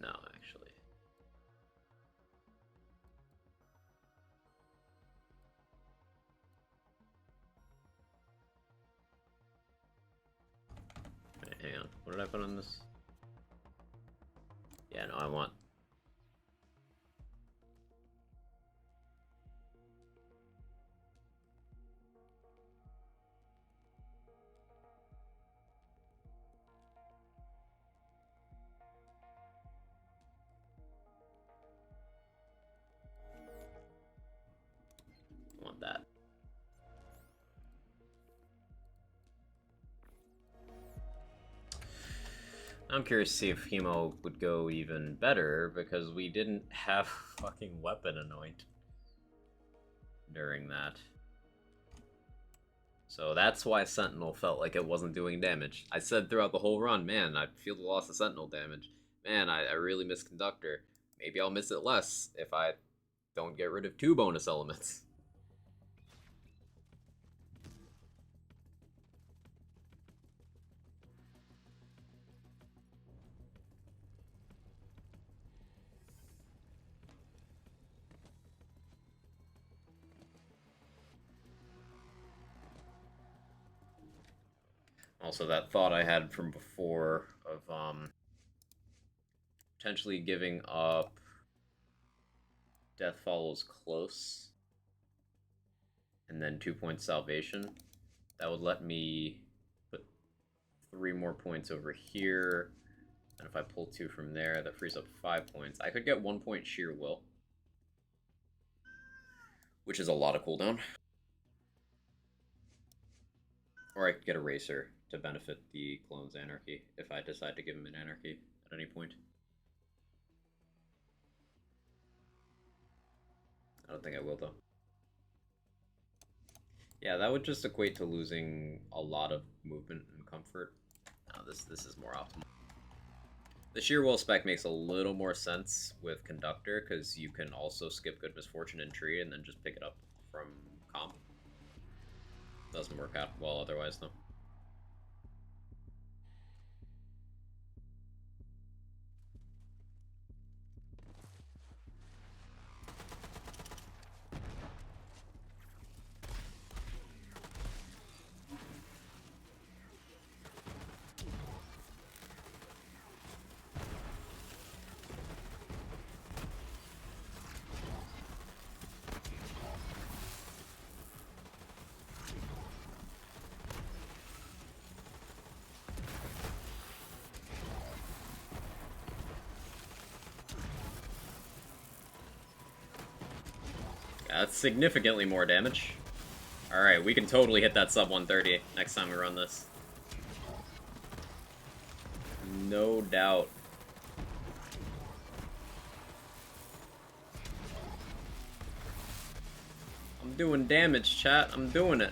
No, actually. Wait, hang on. What did I put on this? Yeah, no, I want... want that. I'm curious to see if Hemo would go even better, because we didn't have fucking Weapon Anoint during that. So that's why Sentinel felt like it wasn't doing damage. I said throughout the whole run, man, I feel the loss of Sentinel damage. Man, I really miss Conductor. Maybe I'll miss it less if I don't get rid of 2 bonus elements. Also, that thought I had from before of potentially giving up Death Follows Close and then 2 points Salvation. That would let me put 3 more points over here. And if I pull 2 from there, that frees up 5 points. I could get 1 point Sheer Will, which is a lot of cooldown. Or I could get a Racer to benefit the Clone's Anarchy if I decide to give him an Anarchy at any point. I don't think I will, though. Yeah, that would just equate to losing a lot of movement and comfort. No, this is more optimal. The Sheer Will spec makes a little more sense with Conductor, because you can also skip Good Misfortune and Tree and then just pick it up from comp. Doesn't work out well otherwise, though. That's significantly more damage. Alright, we can totally hit that sub 130 next time we run this. No doubt. I'm doing damage, chat. I'm doing it.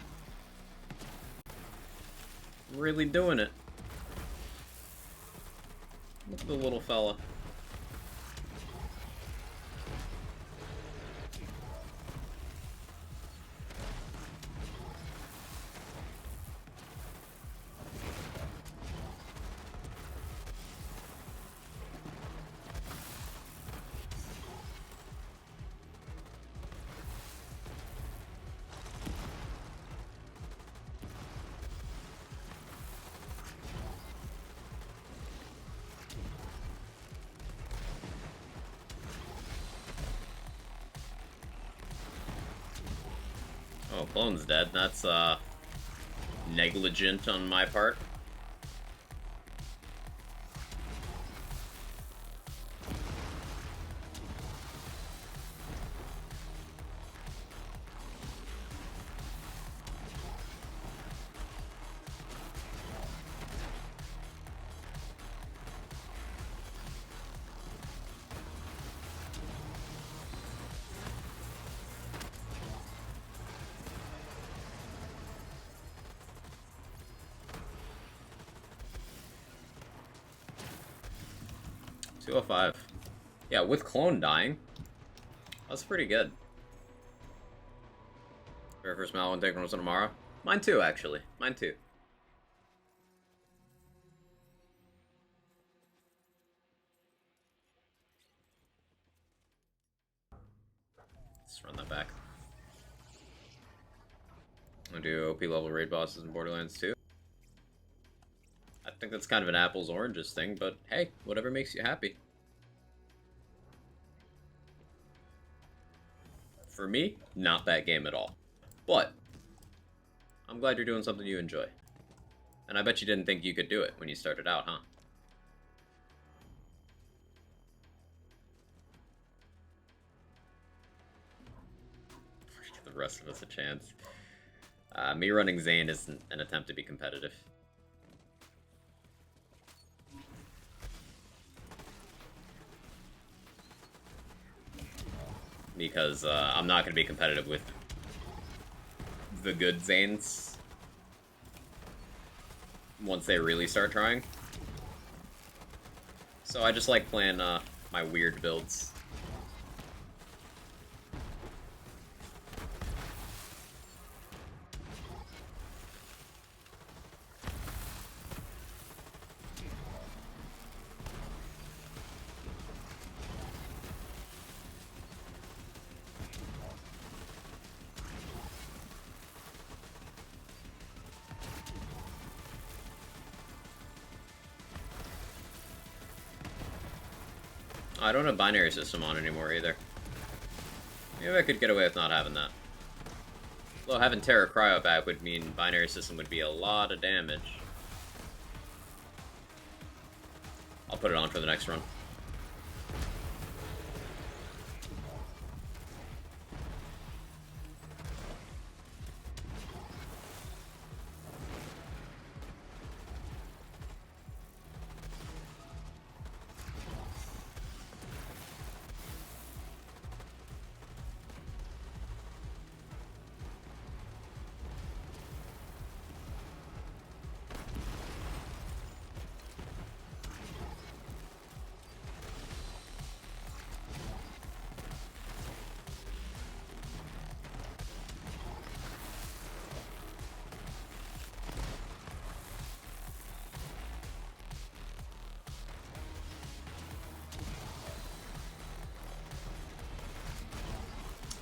I'm really doing it. Look at the little fella. Oh, Clone's dead. That's, negligent on my part. .205. Yeah, with Clone dying, that's pretty good. Very first Malwin take runs on tomorrow. Mine too, actually. Mine too. Let's run that back. I'm gonna do OP level raid bosses in Borderlands 2. I think that's kind of an apples oranges thing, but hey, whatever makes you happy. For me, not that game at all. But I'm glad you're doing something you enjoy. And I bet you didn't think you could do it when you started out, huh? Give the rest of us a chance. Me running Zane isn't an attempt to be competitive. Because I'm not going to be competitive with the good Zanes once they really start trying. So I just like playing my weird builds. I don't have binary system on anymore either. Maybe I could get away with not having that. Although having Terra Cryo back would mean binary system would be a lot of damage. I'll put it on for the next run.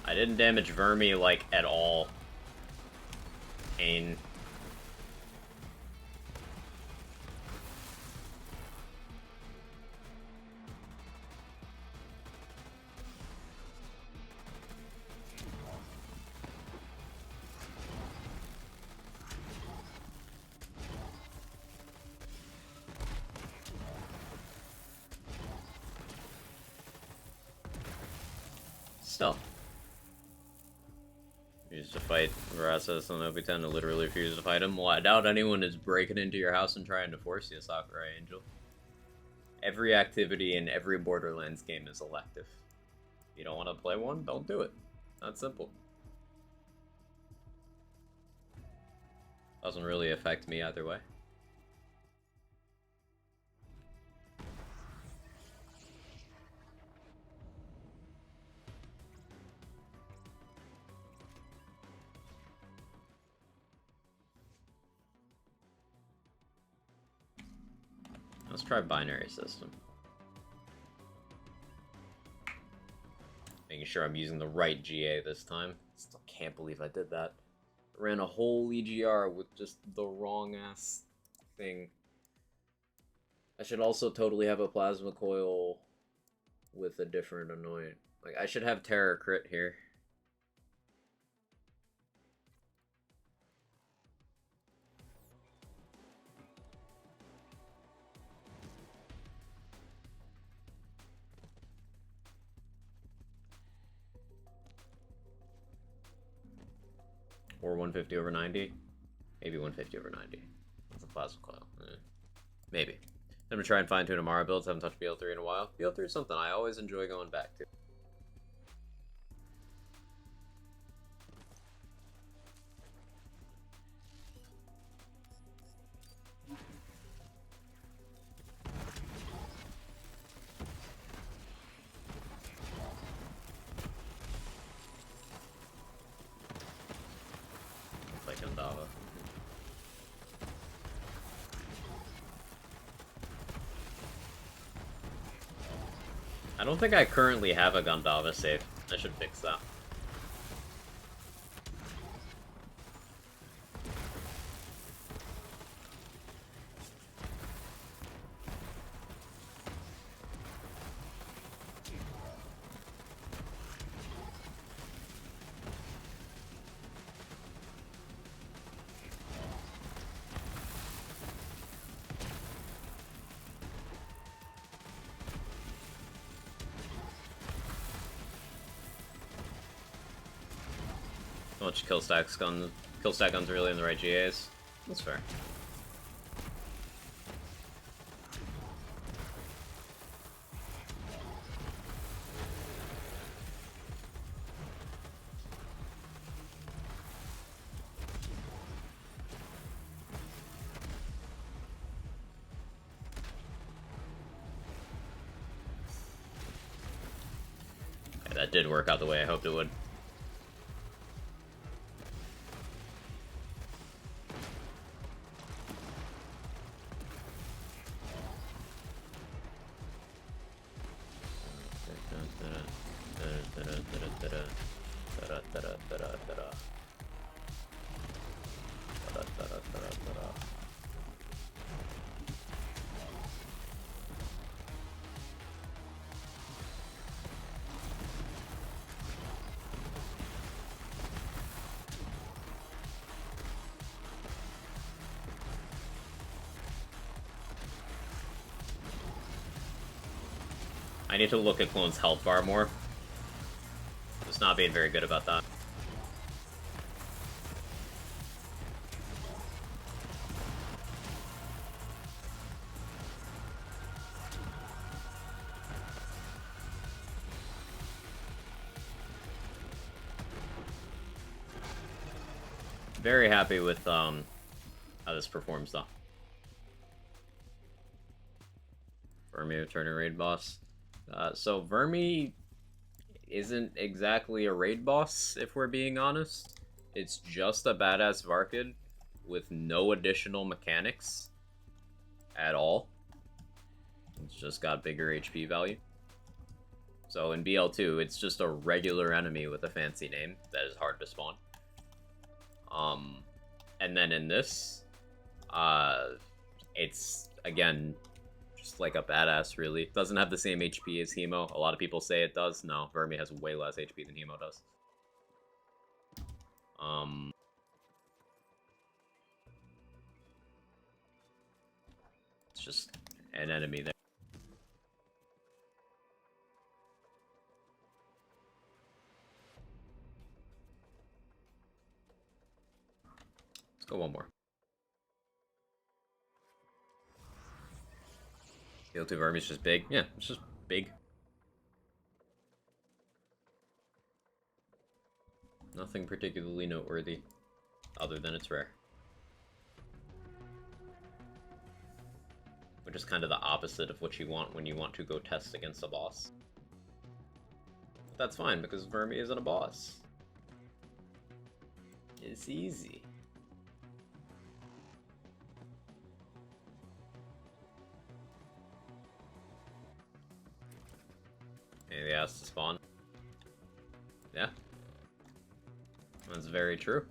I didn't damage Vermi, like, at all. Pain. Still. Refuse to fight Verasas and we tend to literally refuse to fight him. Well, I doubt anyone is breaking into your house and trying to force you, Sakurai Angel. Every activity in every Borderlands game is elective. If you don't want to play one, don't do it. That's simple. Doesn't really affect me either way. Let's try binary system. Making sure I'm using the right GA this time. Still can't believe I did that. I ran a whole EGR with just the wrong ass thing. I should also totally have a plasma coil with a different annoyance. Like, I should have Terror Crit here. Or 150 over 90. Maybe 150 over 90. That's a plasma coil. Maybe. I'm gonna try and fine tune Amara builds. I haven't touched BL3 in a while. BL3 is something I always enjoy going back to. Like Gandava. I don't think I currently have a Gandava save. I should fix that. How much kill stack guns are really in the right GAs? That's fair. That did work out the way I hoped it would. I need to look at Clone's health bar more. Just not being very good about that. Very happy with how this performs though. Vermi returning raid boss. So Vermi isn't exactly a raid boss, if we're being honest. It's just a badass Varkid with no additional mechanics at all. It's just got bigger HP value. So in BL2, it's just a regular enemy with a fancy name that is hard to spawn. And then in this, it's, again, just like a badass, really. Doesn't have the same HP as Hemo. A lot of people say it does. No, Vermi has way less HP than Hemo does. It's just an enemy there. Let's go one more. BL2 Vermi's just big. Yeah, it's just big. Nothing particularly noteworthy, other than it's rare. Which is kind of the opposite of what you want when you want to go test against a boss. But that's fine, because Vermi isn't a boss. It's easy. Maybe has to spawn. Yeah. That's very true.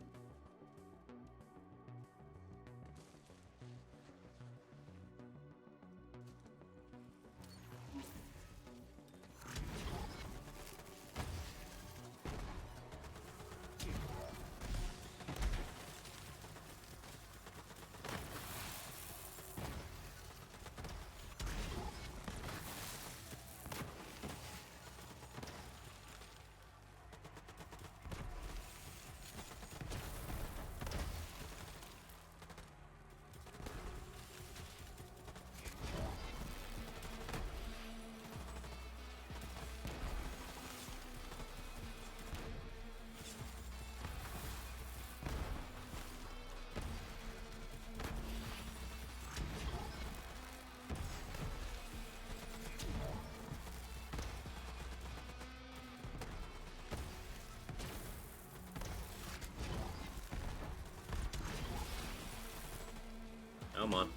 Come on.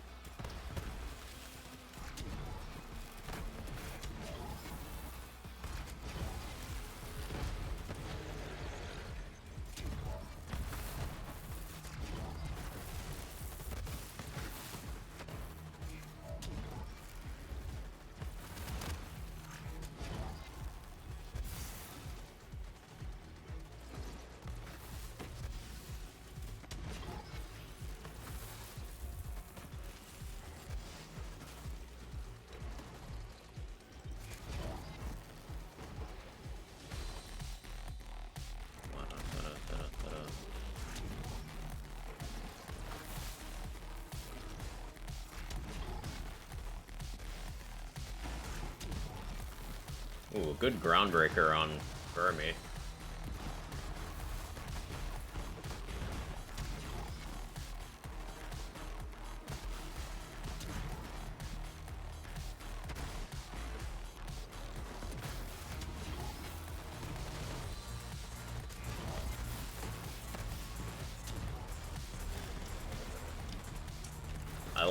Ooh, a good groundbreaker on Vermi.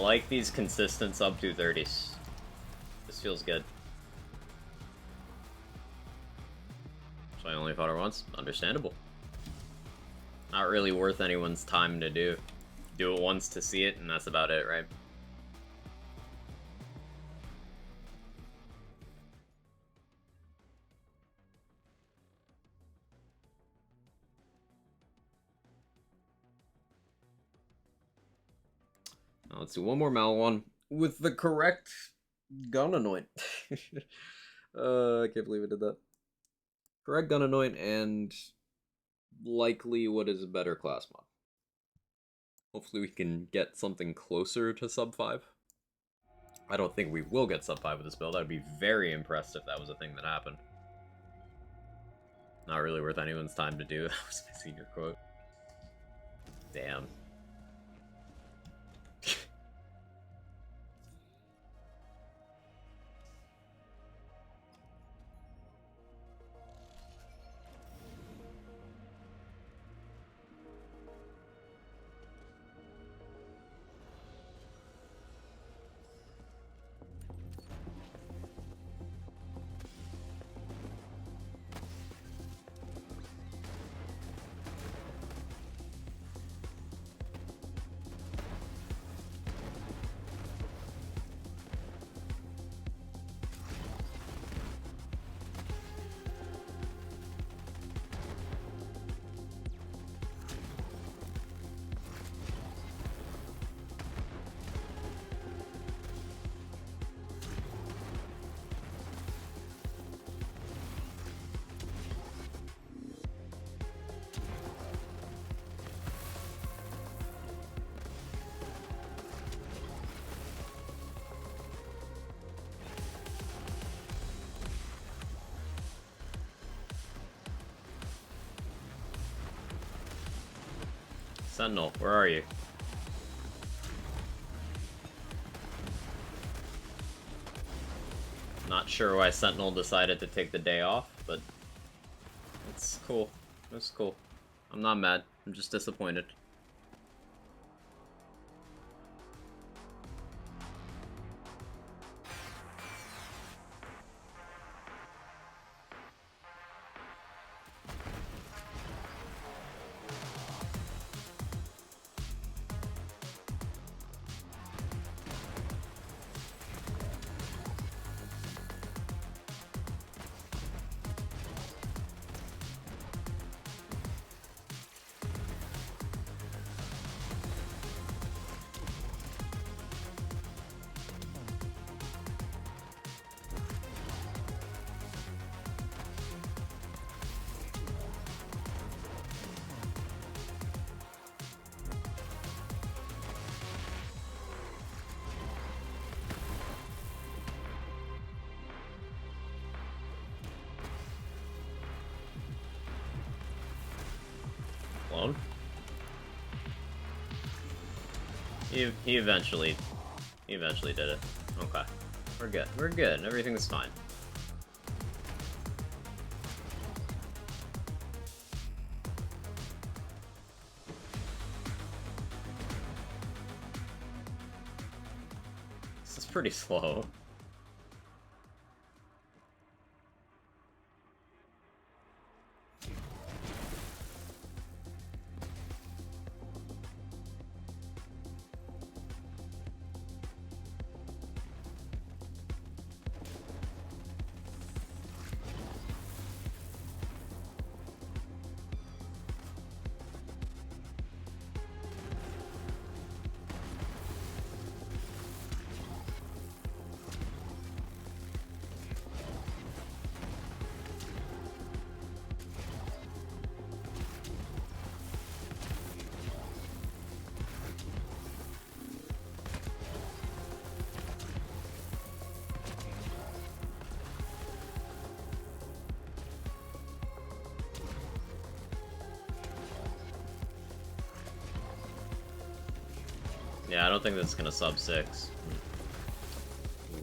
like these consistent sub 230s. This feels good. So I only fought her once. Understandable. Not really worth anyone's time to do. Do it once to see it, and that's about it, right? Now let's do one more Mal one with the correct gun anoint. I can't believe I did that. Correct gun anoint and likely what is a better class mod. Hopefully we can get something closer to sub 5. I don't think we will get sub 5 with this build. I'd be very impressed if that was a thing that happened. Not really worth anyone's time to do. That was my senior quote. Damn. Sentinel, where are you? Not sure why Sentinel decided to take the day off, but it's cool. It's cool. I'm not mad. I'm just disappointed. Clone? He eventually did it. Okay. We're good. We're good. Everything's fine. This is pretty slow. Yeah, I don't think that's gonna sub 6.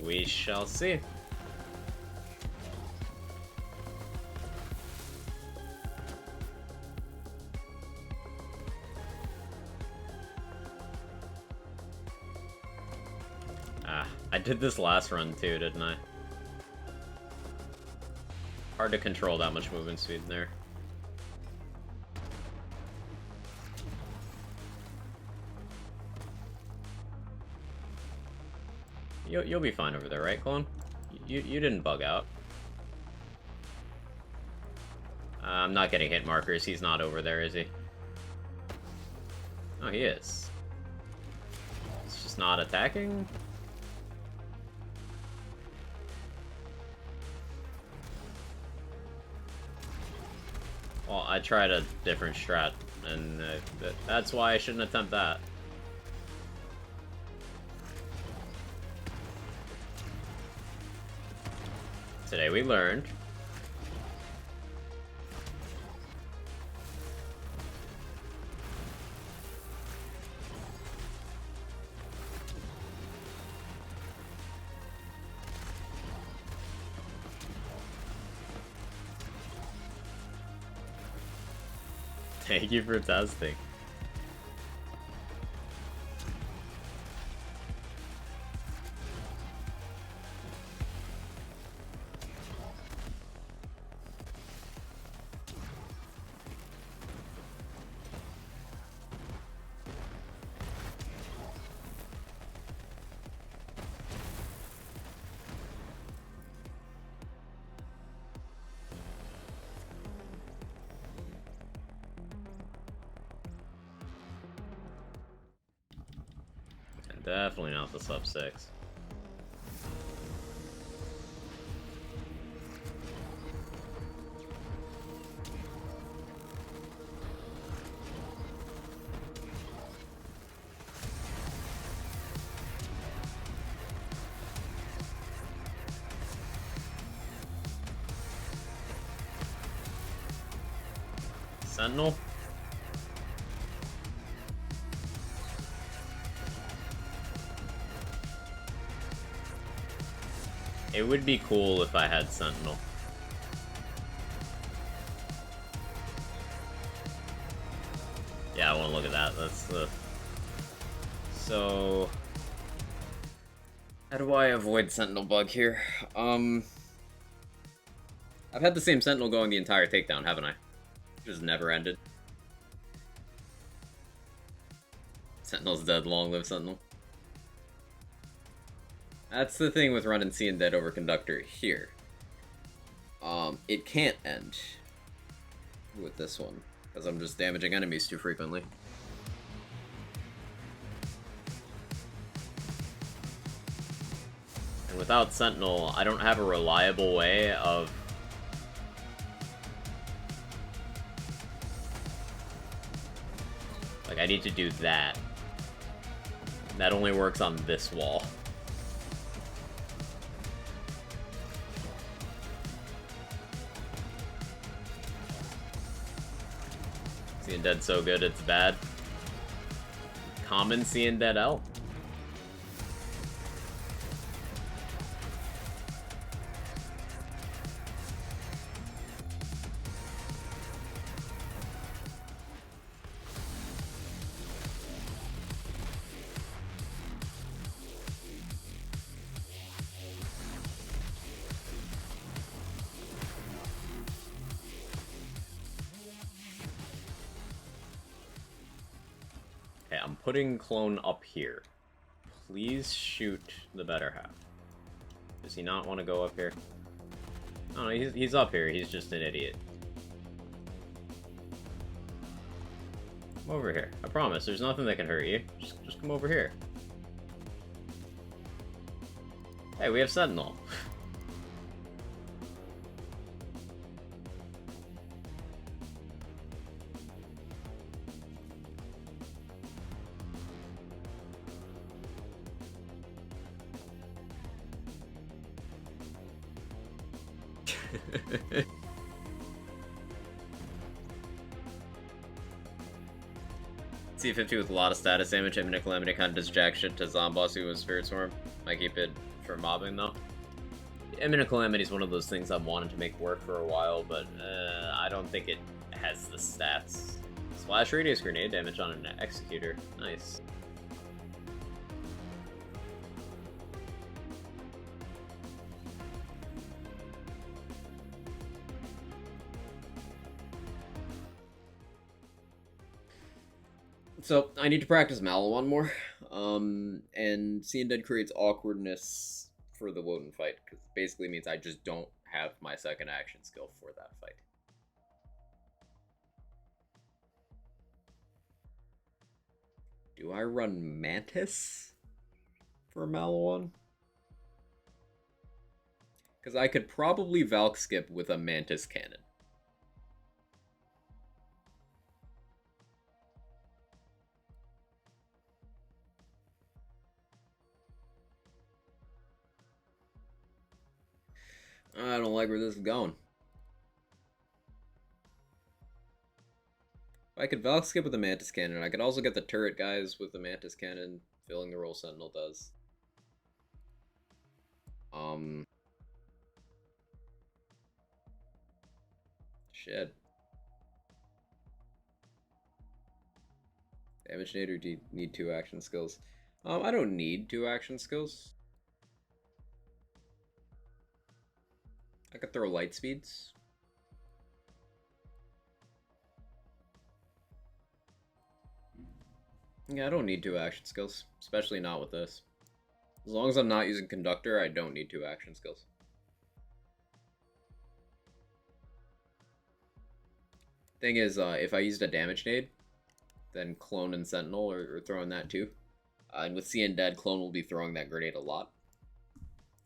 We shall see. Ah, I did this last run too, didn't I? Hard to control that much movement speed in there. You'll be fine over there, right, Clone? You didn't bug out. I'm not getting hit markers. He's not over there, is he? Oh, he is. He's just not attacking? Well, I tried a different strat, and that's why I shouldn't attempt that. Today we learned. Thank you for testing. Definitely not the sub 6. Sentinel? It would be cool if I had Sentinel. Yeah, I want to look at that. That's the... So... How do I avoid Sentinel bug here? I've had the same Sentinel going the entire takedown, haven't I? Just never ended. Sentinel's dead, long live Sentinel. That's the thing with running C and Dead over Conductor here. It can't end with this one, because I'm just damaging enemies too frequently. And without Sentinel, I don't have a reliable way of... Like, I need to do that. That only works on this wall. Seeing Dead so good, it's bad. Common Seeing Dead L. Okay, I'm putting Clone up here. Please shoot the better half. Does he not want to go up here? Oh, no, he's up here. He's just an idiot. Come over here. I promise, there's nothing that can hurt you. Just come over here. Hey, we have Sentinel. C50 with a lot of status damage. Imminent Calamity kind of does jack shit to Zombossy with Spirit Swarm. Might keep it for mobbing though. Imminent Calamity is one of those things I've wanted to make work for a while, but I don't think it has the stats. Splash Radius Grenade damage on an Executor. Nice. So I need to practice Malawon more. And Seeing Dead creates awkwardness for the Woden fight, because it basically means I just don't have my second action skill for that fight. Do I run Mantis for Malawon? Because I could probably Valk skip with a Mantis cannon. I don't like where this is going. I could Valk skip with the Mantis Cannon. I could also get the turret guys with the Mantis Cannon, filling the role Sentinel does. Shit. Damage Nade, or do you need 2 action skills? I don't need 2 action skills. I could throw light speeds. Yeah, I don't need 2 action skills, especially not with this. As long as I'm not using Conductor, I don't need 2 action skills. Thing is, if I used a damage nade, then Clone and Sentinel are throwing that too. And with Seeing Dead, Clone will be throwing that grenade a lot.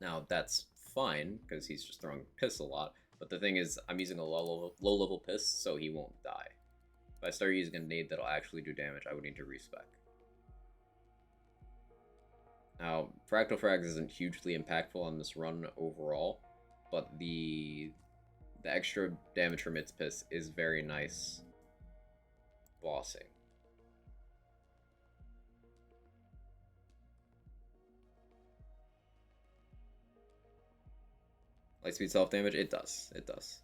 Now, that's fine, because he's just throwing Piss a lot. But the thing is, I'm using a low-level Piss, so he won't die. If I start using a nade that'll actually do damage, I would need to respec. Now, Fractal Frags isn't hugely impactful on this run overall, but the extra damage from its Piss is very nice bossing. Lightspeed self-damage? It does. It does.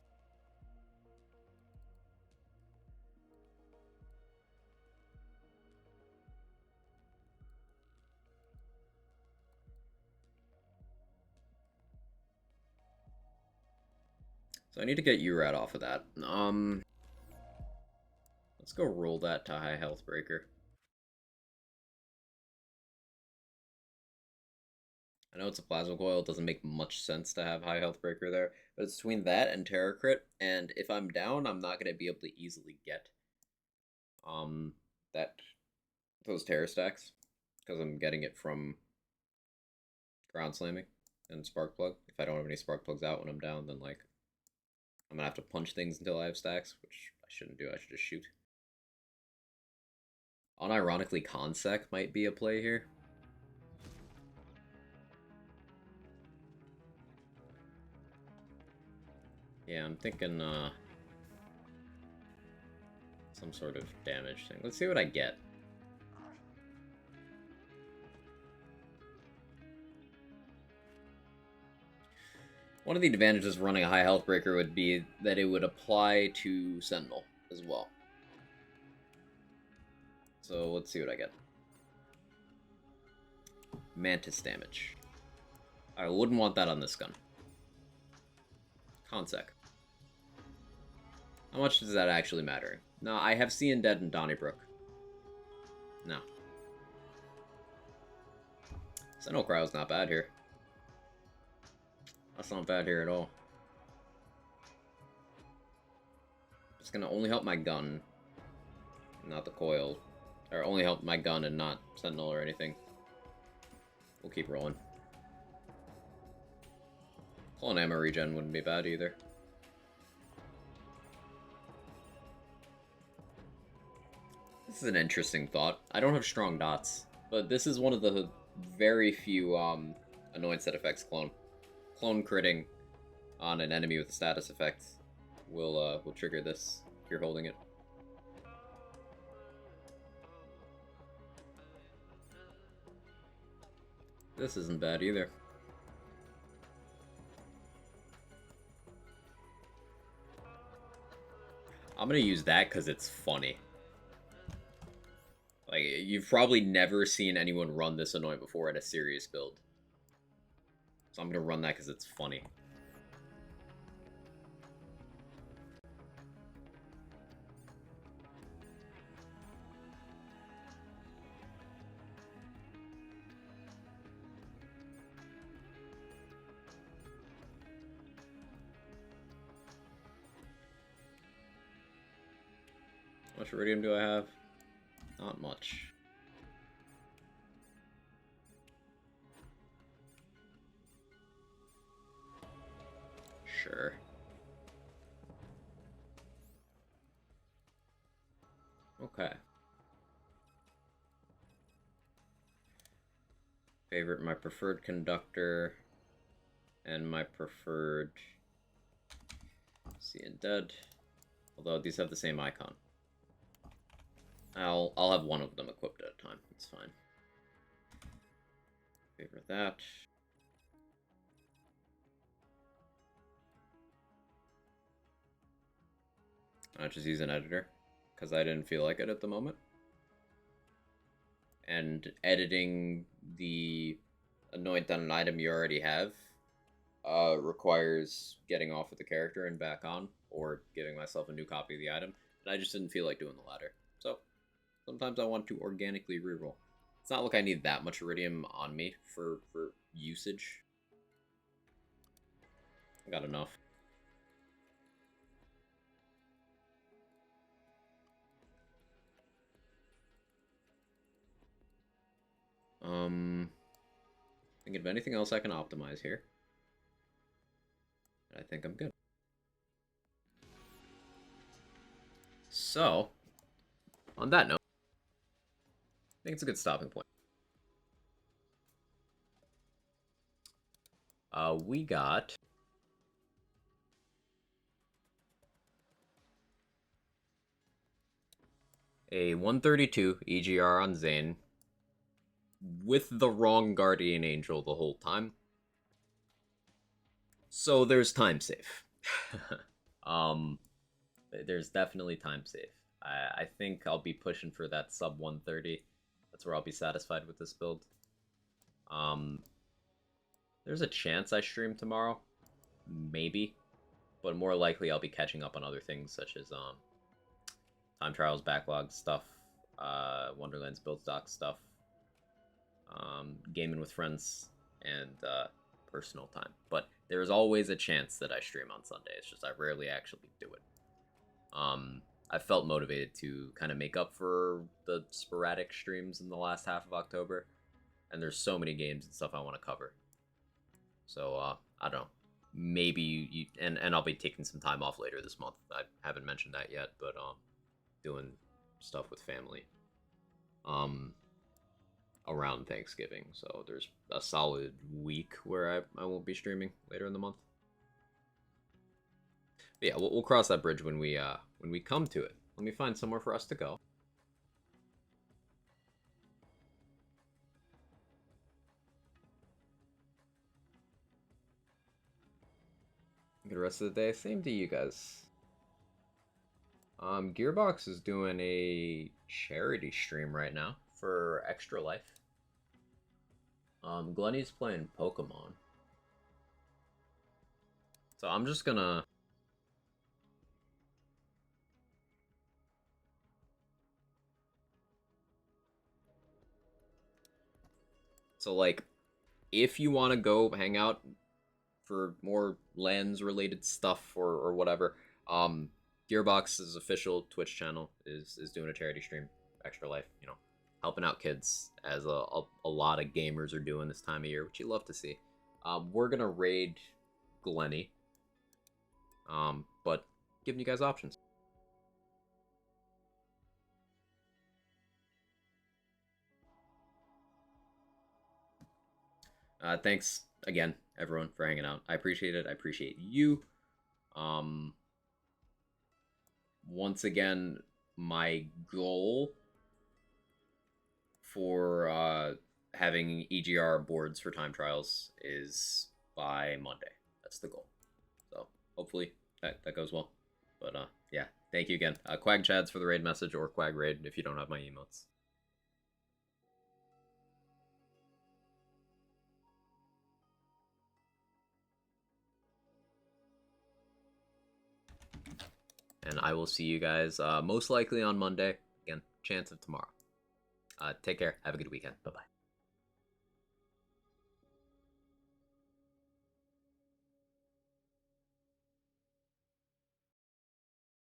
So I need to get URAT off of that. Let's go roll that to High Health Breaker. I know it's a Plasma Coil, it doesn't make much sense to have High Health Breaker there, but it's between that and Terra Crit, and if I'm down, I'm not going to be able to easily get those Terra stacks, because I'm getting it from Ground Slamming and Spark Plug. If I don't have any Spark Plugs out when I'm down, then like I'm going to have to punch things until I have stacks, which I shouldn't do, I should just shoot. Unironically, Consec might be a play here. Yeah, I'm thinking some sort of damage thing. Let's see what I get. One of the advantages of running a High Health Breaker would be that it would apply to Sentinel as well. So let's see what I get. Mantis damage. I wouldn't want that on this gun. Consec. How much does that actually matter? No, I have Seeing Dead and Donnybrook. No. Sentinel Cryo's not bad here. That's not bad here at all. It's gonna only help my gun, not the coil. Or only help my gun and not Sentinel or anything. We'll keep rolling. Clone ammo regen wouldn't be bad either. This is an interesting thought. I don't have strong dots, but this is one of the very few annoyance that affects clone. Clone critting on an enemy with a status effect will trigger this if you're holding it. This isn't bad either. I'm gonna use that because it's funny. Like, you've probably never seen anyone run this annoying before at a serious build. So I'm gonna run that because it's funny. How much iridium do I have? Not much. Sure. Okay. Favorite, my preferred conductor, and my preferred Seeing Dead. Although these have the same icon. I'll have one of them equipped at a time. It's fine. Favorite that. I'll just use an editor because I didn't feel like it at the moment. And editing the anoint on an item you already have requires getting off of the character and back on, or giving myself a new copy of the item. And I just didn't feel like doing the latter. So sometimes I want to organically reroll. It's not like I need that much iridium on me for usage. I got enough. Thinking of anything else I can optimize here. I think I'm good. So, on that note, I think it's a good stopping point. We got a 132 EGR on Zane with the wrong Guardian Angel the whole time. So there's time save. There's definitely time save. I think I'll be pushing for that sub 130. That's where I'll be satisfied with this build. There's a chance I stream tomorrow. Maybe. But more likely I'll be catching up on other things such as Time Trials backlog stuff, Wonderlands build stock stuff, gaming with friends, and personal time. But there's always a chance that I stream on Sunday. It's just I rarely actually do it. I felt motivated to kind of make up for the sporadic streams in the last half of October, and there's so many games and stuff I want to cover. So I don't know. Maybe and I'll be taking some time off later this month. I haven't mentioned that yet, but doing stuff with family around Thanksgiving. So there's a solid week where I won't be streaming later in the month. But yeah, we'll cross that bridge when we come to it. Let me find somewhere for us to go. Good rest of the day. Same to you guys. Gearbox is doing a charity stream right now for Extra Life. Glenny's playing Pokemon. So I'm just gonna... So, like, if you want to go hang out for more lands-related stuff or whatever, Gearbox's official Twitch channel is doing a charity stream, Extra Life, you know, helping out kids, as a lot of gamers are doing this time of year, which you love to see. We're gonna raid Glenny, but giving you guys options. Thanks again, everyone, for hanging out. I appreciate it. I appreciate you. Once again, my goal for having EGR boards for time trials is by Monday. That's the goal. So hopefully that goes well. But yeah, thank you again. Quag Chads for the raid message, or Quag Raid if you don't have my emotes. And I will see you guys most likely on Monday. Again, chance of tomorrow. Take care. Have a good weekend. Bye-bye.